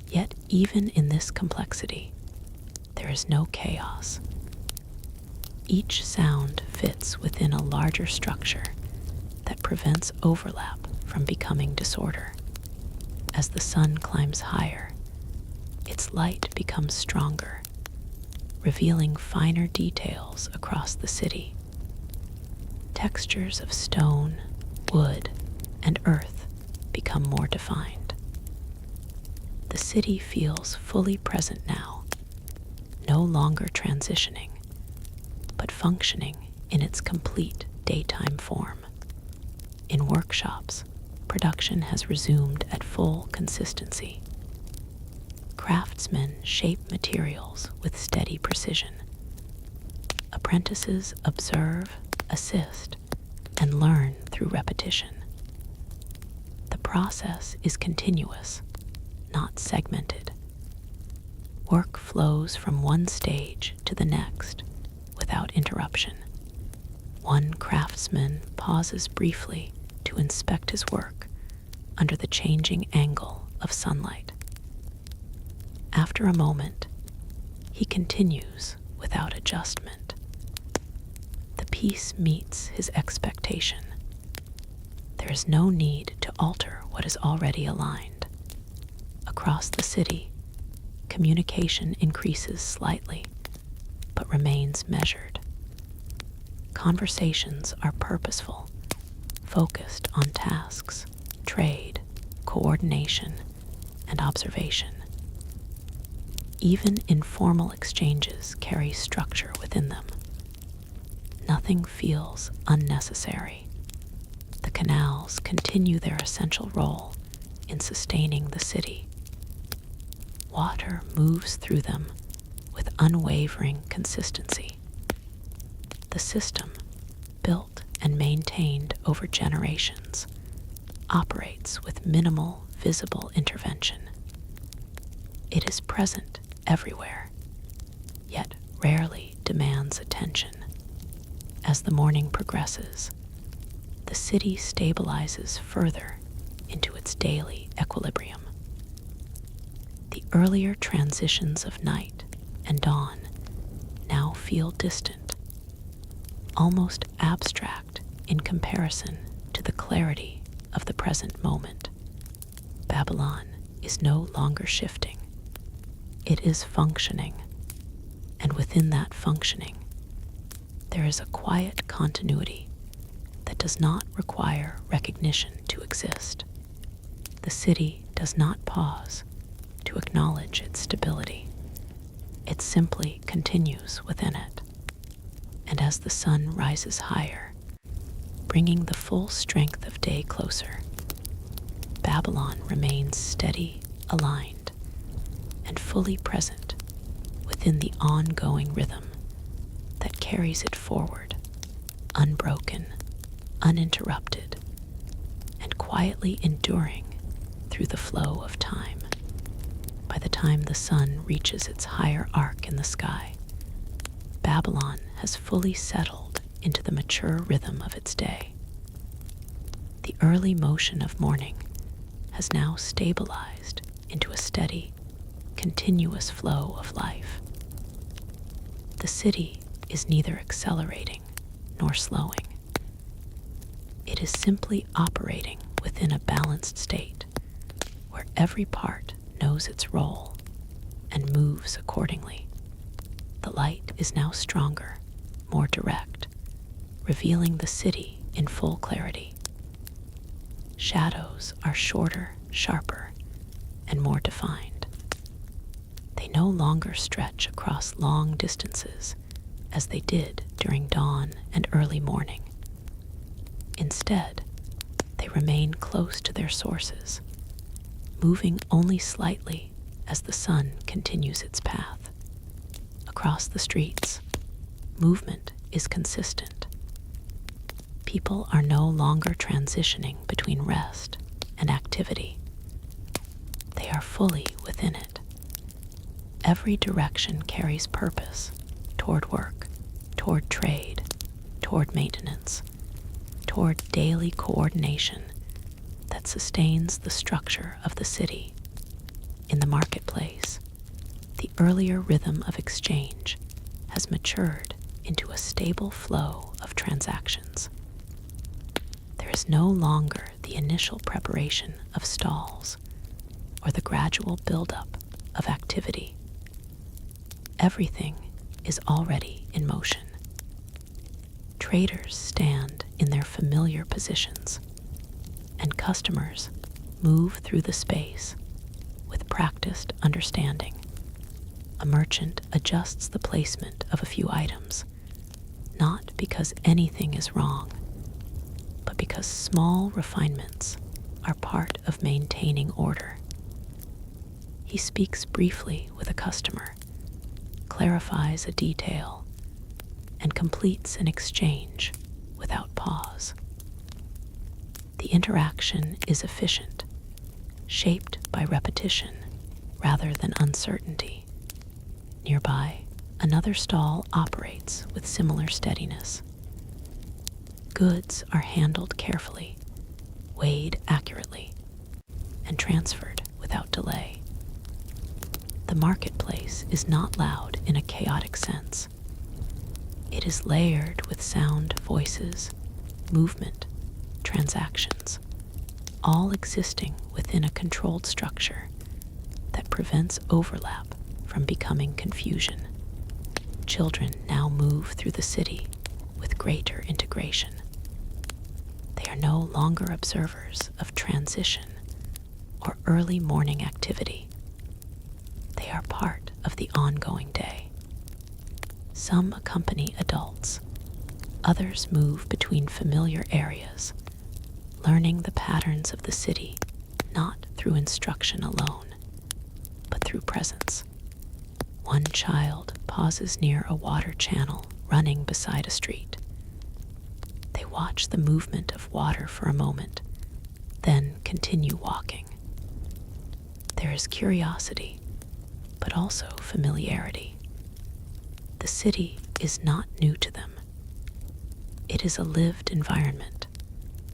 Yet even in this complexity, there is no chaos. Each sound fits within a larger structure that prevents overlap from becoming disorder. As the sun climbs higher, its light becomes stronger, revealing finer details across the city. Textures of stone, wood, and earth become more defined. The city feels fully present now, no longer transitioning, but functioning in its complete daytime form. In workshops, production has resumed at full consistency. Craftsmen shape materials with steady precision. Apprentices observe, assist, and learn through repetition. The process is continuous, not segmented. Work flows from one stage to the next without interruption. One craftsman pauses briefly to inspect his work under the changing angle of sunlight. After a moment, he continues without adjustment. The piece meets his expectation. There is no need to alter what is already aligned. Across the city, communication increases slightly, but remains measured. Conversations are purposeful, focused on tasks, trade, coordination, and observation. Even informal exchanges carry structure within them. Nothing feels unnecessary. The canals continue their essential role in sustaining the city. Water moves through them with unwavering consistency. The system, built and maintained over generations, operates with minimal visible intervention. It is present everywhere, yet rarely demands attention. As the morning progresses, the city stabilizes further into its daily equilibrium. The earlier transitions of night and dawn now feel distant, almost abstract in comparison to the clarity of the present moment. Babylon is no longer shifting. It is functioning, and within that functioning, there is a quiet continuity that does not require recognition to exist. The city does not pause to acknowledge its stability. It simply continues within it. And as the sun rises higher, bringing the full strength of day closer, Babylon remains steady, aligned, and fully present within the ongoing rhythm that carries it forward, unbroken, uninterrupted, and quietly enduring through the flow of time. By the time the sun reaches its higher arc in the sky, Babylon has fully settled into the mature rhythm of its day. The early motion of morning has now stabilized into a steady, continuous flow of life. The city is neither accelerating nor slowing. It is simply operating within a balanced state where every part knows its role and moves accordingly. The light is now stronger, more direct, revealing the city in full clarity. Shadows are shorter, sharper, and more defined. They no longer stretch across long distances as they did during dawn and early morning. Instead, they remain close to their sources, moving only slightly as the sun continues its path. Across the streets, movement is consistent. People are no longer transitioning between rest and activity. They are fully within it. Every direction carries purpose toward work, toward trade, toward maintenance, toward daily coordination that sustains the structure of the city. In the marketplace, the earlier rhythm of exchange has matured into a stable flow of transactions. There is no longer the initial preparation of stalls or the gradual buildup of activity. Everything is already in motion. Traders stand in their familiar positions, and customers move through the space with practiced understanding. A merchant adjusts the placement of a few items, not because anything is wrong, but because small refinements are part of maintaining order. He speaks briefly with a customer, clarifies a detail, and completes an exchange without pause. The interaction is efficient, shaped by repetition rather than uncertainty. Nearby, another stall operates with similar steadiness. Goods are handled carefully, weighed accurately, and transferred without delay. The marketplace is not loud in a chaotic sense. It is layered with sound, voices, movement, transactions, all existing within a controlled structure that prevents overlap from becoming confusion. Children now move through the city with greater integration. They are no longer observers of transition or early morning activity. They are part of the ongoing day. Some accompany adults. Others move between familiar areas, learning the patterns of the city not through instruction alone, but through presence. One child pauses near a water channel running beside a street. They watch the movement of water for a moment, then continue walking. There is curiosity, but also familiarity. The city is not new to them. It is a lived environment,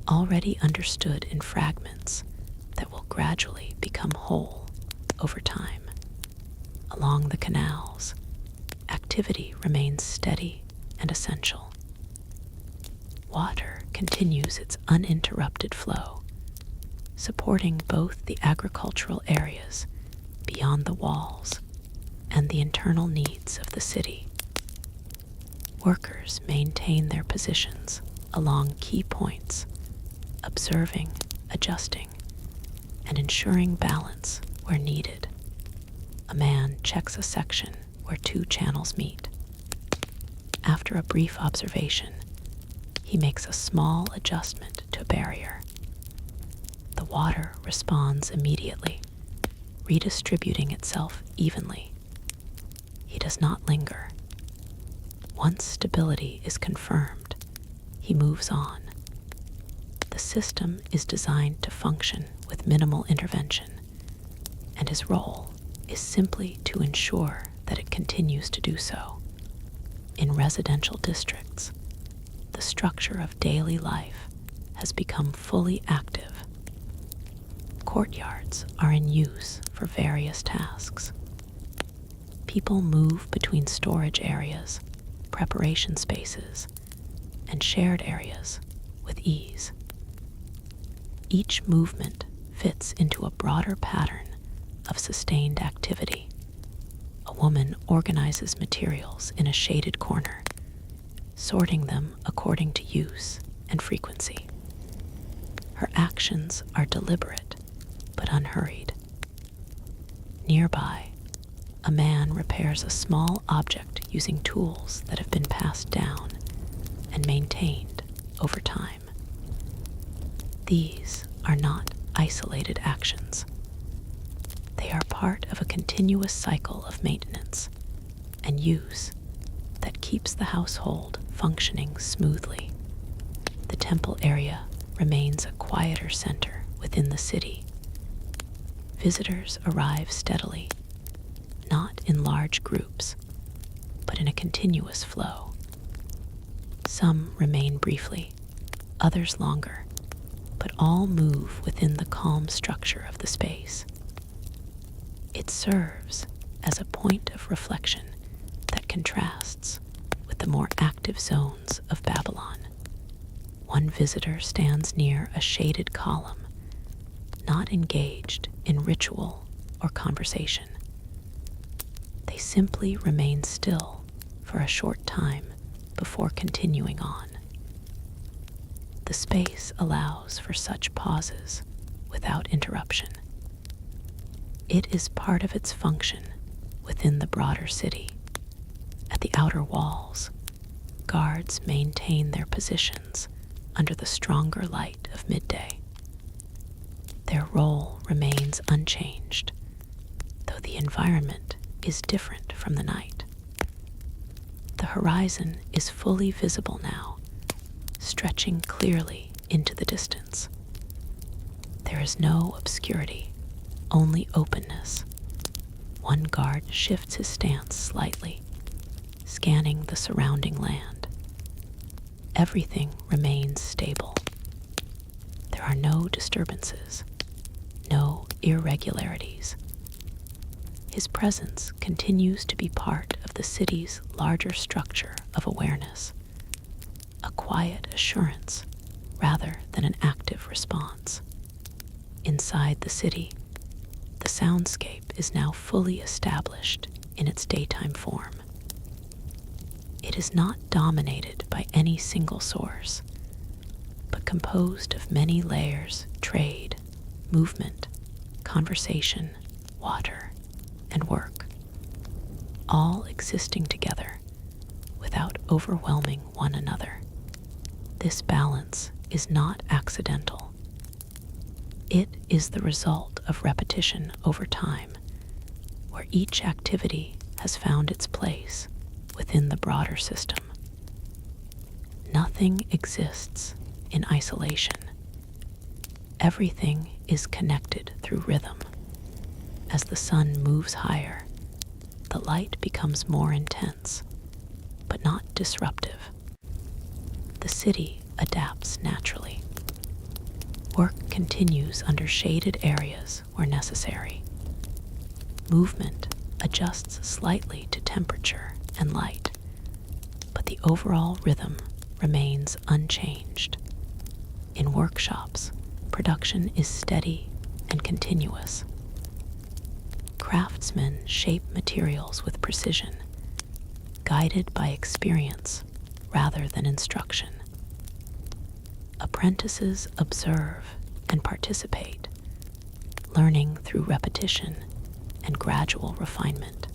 already understood in fragments that will gradually become whole over time. Along the canals, activity remains steady and essential. Water continues its uninterrupted flow, supporting both the agricultural areas beyond the walls and the internal needs of the city. Workers maintain their positions along key points, observing, adjusting, and ensuring balance where needed. A man checks a section where two channels meet. After a brief observation, he makes a small adjustment to a barrier. The water responds immediately, redistributing itself evenly. He does not linger. Once stability is confirmed, he moves on. The system is designed to function with minimal intervention, and his role is simply to ensure that it continues to do so. In residential districts, the structure of daily life has become fully active. Courtyards are in use for various tasks. People move between storage areas, preparation spaces, and shared areas with ease. Each movement fits into a broader pattern of sustained activity. A woman organizes materials in a shaded corner, sorting them according to use and frequency. Her actions are deliberate but unhurried. Nearby, a man repairs a small object using tools that have been passed down and maintained over time. These are not isolated actions. They are part of a continuous cycle of maintenance and use that keeps the household functioning smoothly. The temple area remains a quieter center within the city. Visitors arrive steadily, not in large groups, but in a continuous flow. Some remain briefly, others longer, but all move within the calm structure of the space. It serves as a point of reflection that contrasts with the more active zones of Babylon. One visitor stands near a shaded column, not engaged in ritual or conversation. They simply remain still for a short time before continuing on. The space allows for such pauses without interruption. It is part of its function within the broader city. At the outer walls, guards maintain their positions under the stronger light of midday. Their role remains unchanged, though the environment is different from the night. The horizon is fully visible now, stretching clearly into the distance. There is no obscurity, only openness. One guard shifts his stance slightly, scanning the surrounding land. Everything remains stable. There are no disturbances, no irregularities. His presence continues to be part of the city's larger structure of awareness, a quiet assurance rather than an active response. Inside the city, the soundscape is now fully established in its daytime form. It is not dominated by any single source, but composed of many layers: trade, movement, conversation, water, and work, all existing together without overwhelming one another. This balance is not accidental. It is the result of repetition over time, where each activity has found its place within the broader system. Nothing exists in isolation. Everything is connected through rhythm. As the sun moves higher, the light becomes more intense, but not disruptive. The city adapts naturally. Work continues under shaded areas where necessary. Movement adjusts slightly to temperature and light, but the overall rhythm remains unchanged. In workshops, production is steady and continuous. Craftsmen shape materials with precision, guided by experience rather than instruction. Apprentices observe and participate, learning through repetition and gradual refinement.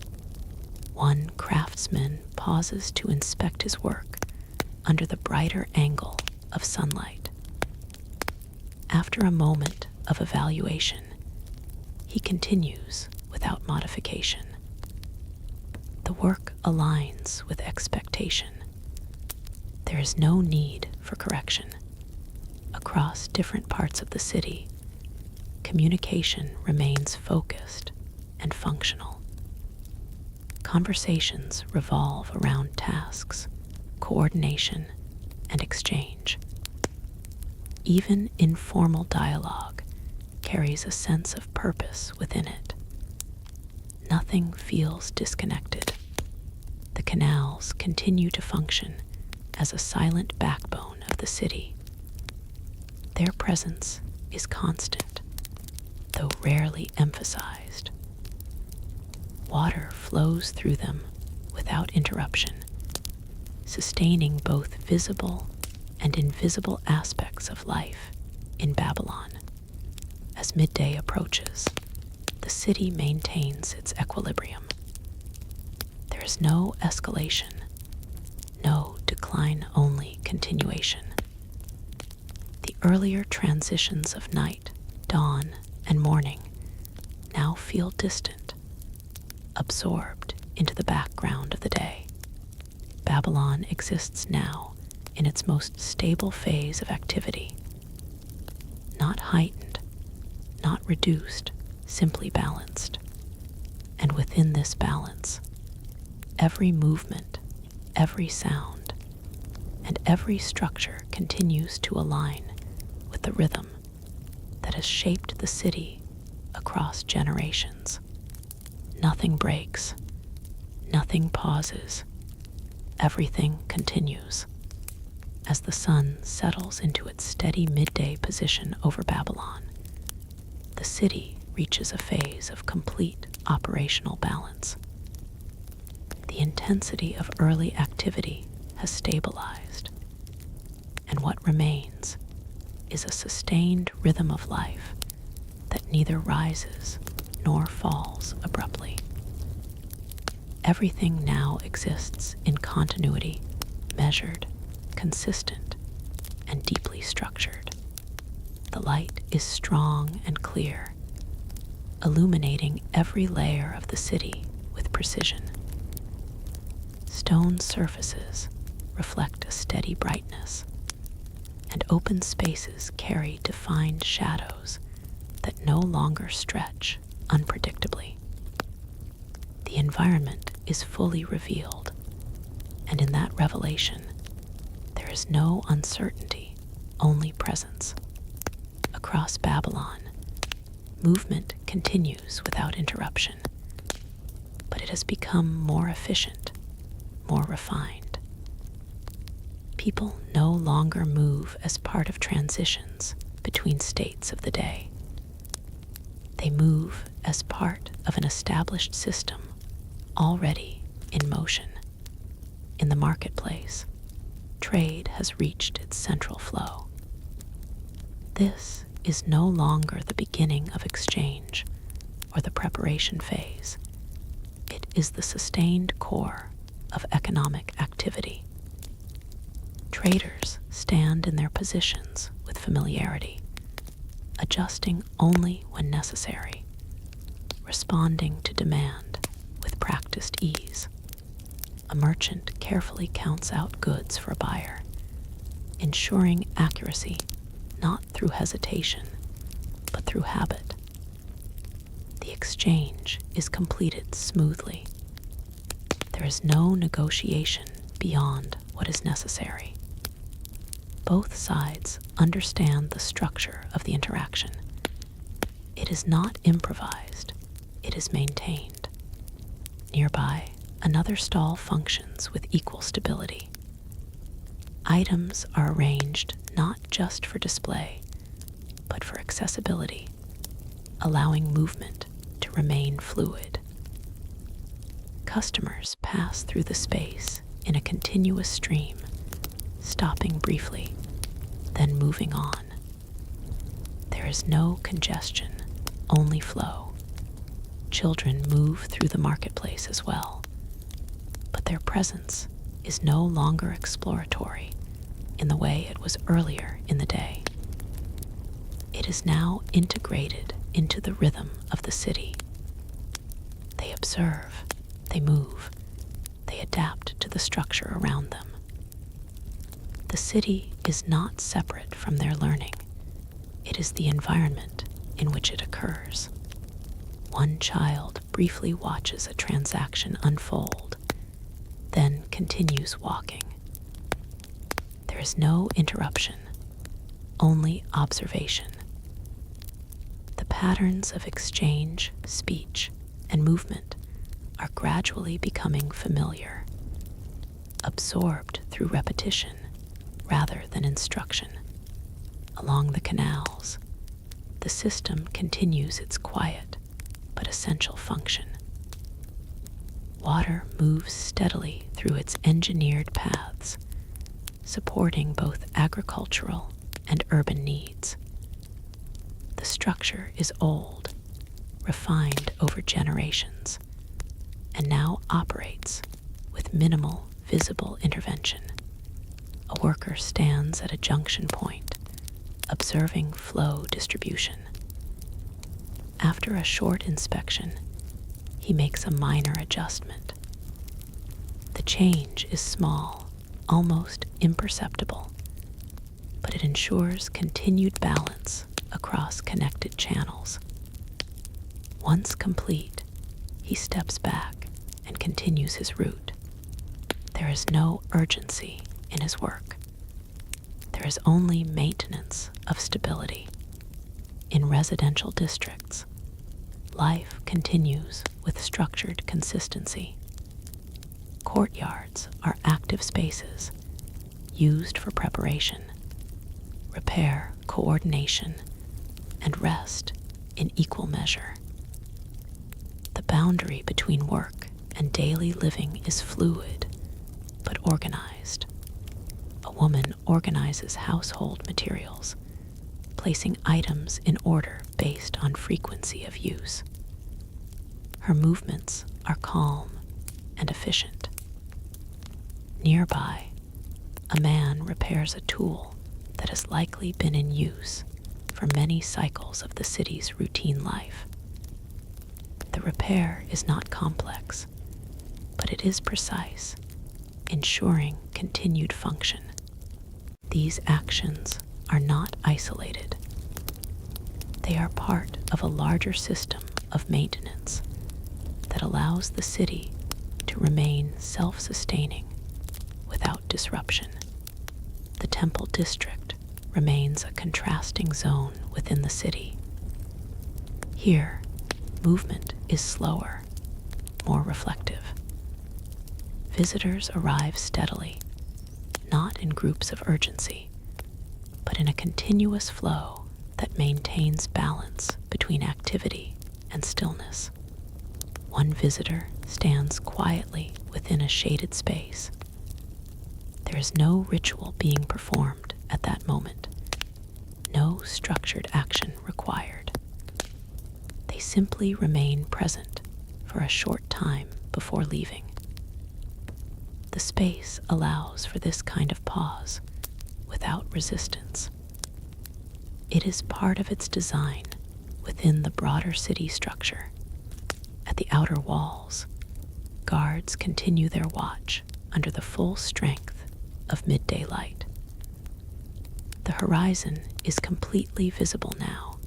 One craftsman pauses to inspect his work under the brighter angle of sunlight. After a moment of evaluation, he continues without modification. The work aligns with expectation. There is no need for correction. Across different parts of the city, communication remains focused and functional. Conversations revolve around tasks, coordination, and exchange. Even informal dialogue carries a sense of purpose within it. Nothing feels disconnected. The canals continue to function as a silent backbone of the city. Their presence is constant, though rarely emphasized. Water flows through them without interruption, sustaining both visible and invisible aspects of life in Babylon. As midday approaches, the city maintains its equilibrium. There is no escalation, no decline-only continuation. The earlier transitions of night, dawn, and morning now feel distant, absorbed into the background of the day. Babylon exists now in its most stable phase of activity, not heightened, not reduced, simply balanced. And within this balance, every movement, every sound, and every structure continues to align with the rhythm that has shaped the city across generations. Nothing breaks, nothing pauses, everything continues. As the sun settles into its steady midday position over Babylon, the city reaches a phase of complete operational balance. The intensity of early activity has stabilized, and what remains is a sustained rhythm of life that neither rises nor falls abruptly. Everything now exists in continuity, measured, consistent, and deeply structured. The light is strong and clear, illuminating every layer of the city with precision. Stone surfaces reflect a steady brightness, and open spaces carry defined shadows that no longer stretch unpredictably. The environment is fully revealed, and in that revelation, there is no uncertainty, only presence. Across Babylon, movement continues without interruption, but it has become more efficient, more refined. People no longer move as part of transitions between states of the day. They move as part of an established system already in motion. In the marketplace, trade has reached its central flow. This is no longer the beginning of exchange or the preparation phase. It is the sustained core of economic activity. Traders stand in their positions with familiarity, adjusting only when necessary, responding to demand with practiced ease. A merchant carefully counts out goods for a buyer, ensuring accuracy not through hesitation, but through habit. The exchange is completed smoothly. There is no negotiation beyond what is necessary. Both sides understand the structure of the interaction. It is not improvised, it is maintained. Nearby, another stall functions with equal stability. Items are arranged not just for display, but for accessibility, allowing movement to remain fluid. Customers pass through the space in a continuous stream, stopping briefly, then moving on. There is no congestion, only flow. Children move through the marketplace as well, but their presence is no longer exploratory in the way it was earlier in the day. It is now integrated into the rhythm of the city. They observe, they move, they adapt to the structure around them. The city is not separate from their learning. It is the environment in which it occurs. One child briefly watches a transaction unfold, then continues walking. There is no interruption, only observation. The patterns of exchange, speech, and movement are gradually becoming familiar, absorbed through repetition rather than instruction. Along the canals, the system continues its quiet but essential function. Water moves steadily through its engineered paths, supporting both agricultural and urban needs. The structure is old, refined over generations, and now operates with minimal visible intervention. A worker stands at a junction point, observing flow distribution. After a short inspection, he makes a minor adjustment. The change is small, almost imperceptible, but it ensures continued balance across connected channels. Once complete, he steps back and continues his route. There is no urgency in his work. There is only maintenance of stability. In residential districts, life continues with structured consistency. Courtyards are active spaces used for preparation, repair, coordination, and rest in equal measure. The boundary between work and daily living is fluid but organized. A woman organizes household materials, placing items in order based on frequency of use. Her movements are calm and efficient. Nearby, a man repairs a tool that has likely been in use for many cycles of the city's routine life. The repair is not complex, but it is precise, ensuring continued function. These actions are not isolated. They are part of a larger system of maintenance that allows the city to remain self-sustaining without disruption. The Temple District remains a contrasting zone within the city. Here, movement is slower, more reflective. Visitors arrive steadily, not in groups of urgency, but in a continuous flow that maintains balance between activity and stillness. One visitor stands quietly within a shaded space. There is no ritual being performed at that moment, no structured action required. They simply remain present for a short time before leaving. The space allows for this kind of pause without resistance. It is part of its design within the broader city structure. At the outer walls, guards continue their watch under the full strength of midday light. The horizon is completely visible now,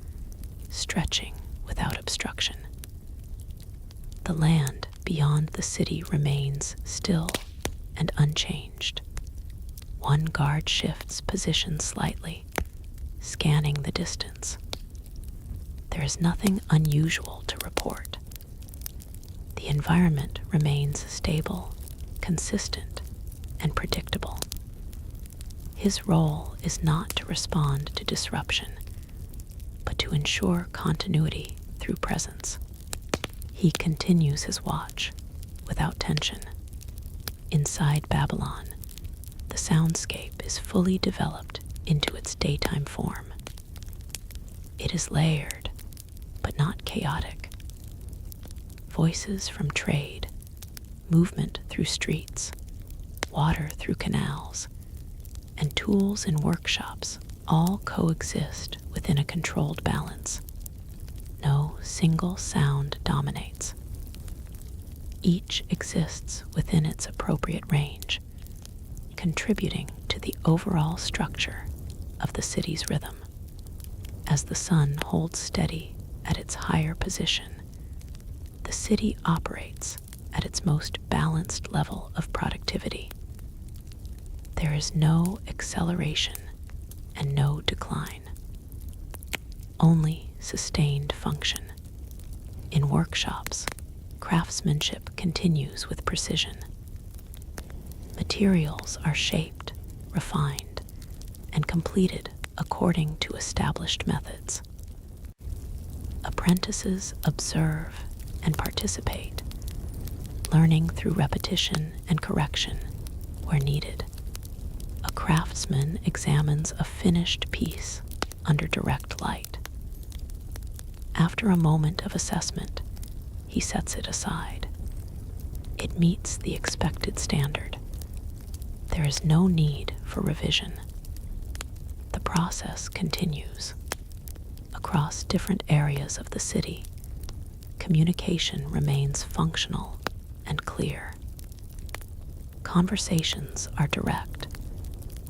stretching without obstruction. The land beyond the city remains still and unchanged. One guard shifts position slightly, scanning the distance. There is nothing unusual to report. The environment remains stable, consistent, and predictable. His role is not to respond to disruption, but to ensure continuity through presence. He continues his watch without tension. Inside Babylon, the soundscape is fully developed into its daytime form. It is layered, but not chaotic. Voices from trade, movement through streets, water through canals, and tools in workshops all coexist within a controlled balance. No single sound dominates. Each exists within its appropriate range, contributing to the overall structure of the city's rhythm. As the sun holds steady at its higher position, the city operates at its most balanced level of productivity. There is no acceleration and no decline, only sustained function. In workshops, craftsmanship continues with precision. Materials are shaped, refined, and completed according to established methods. Apprentices observe and participate, learning through repetition and correction where needed. A craftsman examines a finished piece under direct light. After a moment of assessment, he sets it aside. It meets the expected standard. There is no need for revision. The process continues. Across different areas of the city, communication remains functional and clear. Conversations are direct,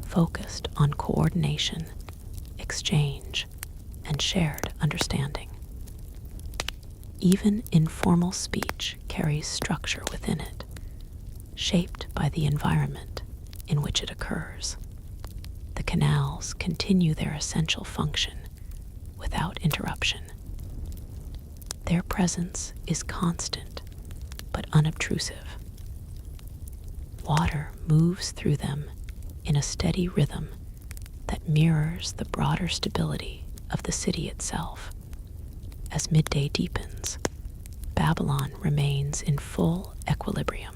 focused on coordination, exchange, and shared understanding. Even informal speech carries structure within it, shaped by the environment in which it occurs. The canals continue their essential function without interruption. Their presence is constant but unobtrusive. Water moves through them in a steady rhythm that mirrors the broader stability of the city itself. As midday deepens, Babylon remains in full equilibrium.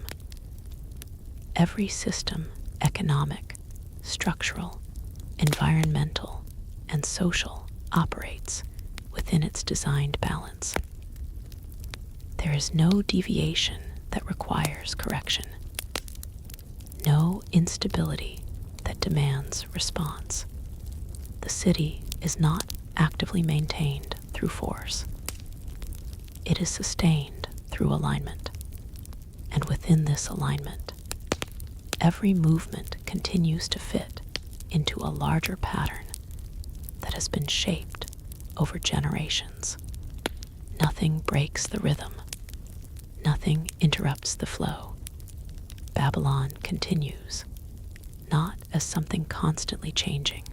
Every system, economic, structural, environmental, and social, operates within its designed balance. There is no deviation that requires correction, no instability that demands response. The city is not actively maintained through force. It is sustained through alignment. And within this alignment, every movement continues to fit into a larger pattern that has been shaped over generations. Nothing breaks the rhythm. Nothing interrupts the flow. Babylon continues, not as something constantly changing,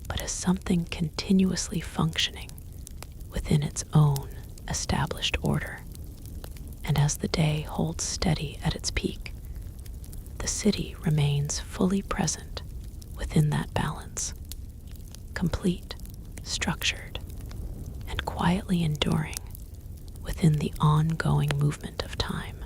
but as something continuously functioning within its own established order. And as the day holds steady at its peak, the city remains fully present within that balance, complete, structured, and quietly enduring within the ongoing movement of time.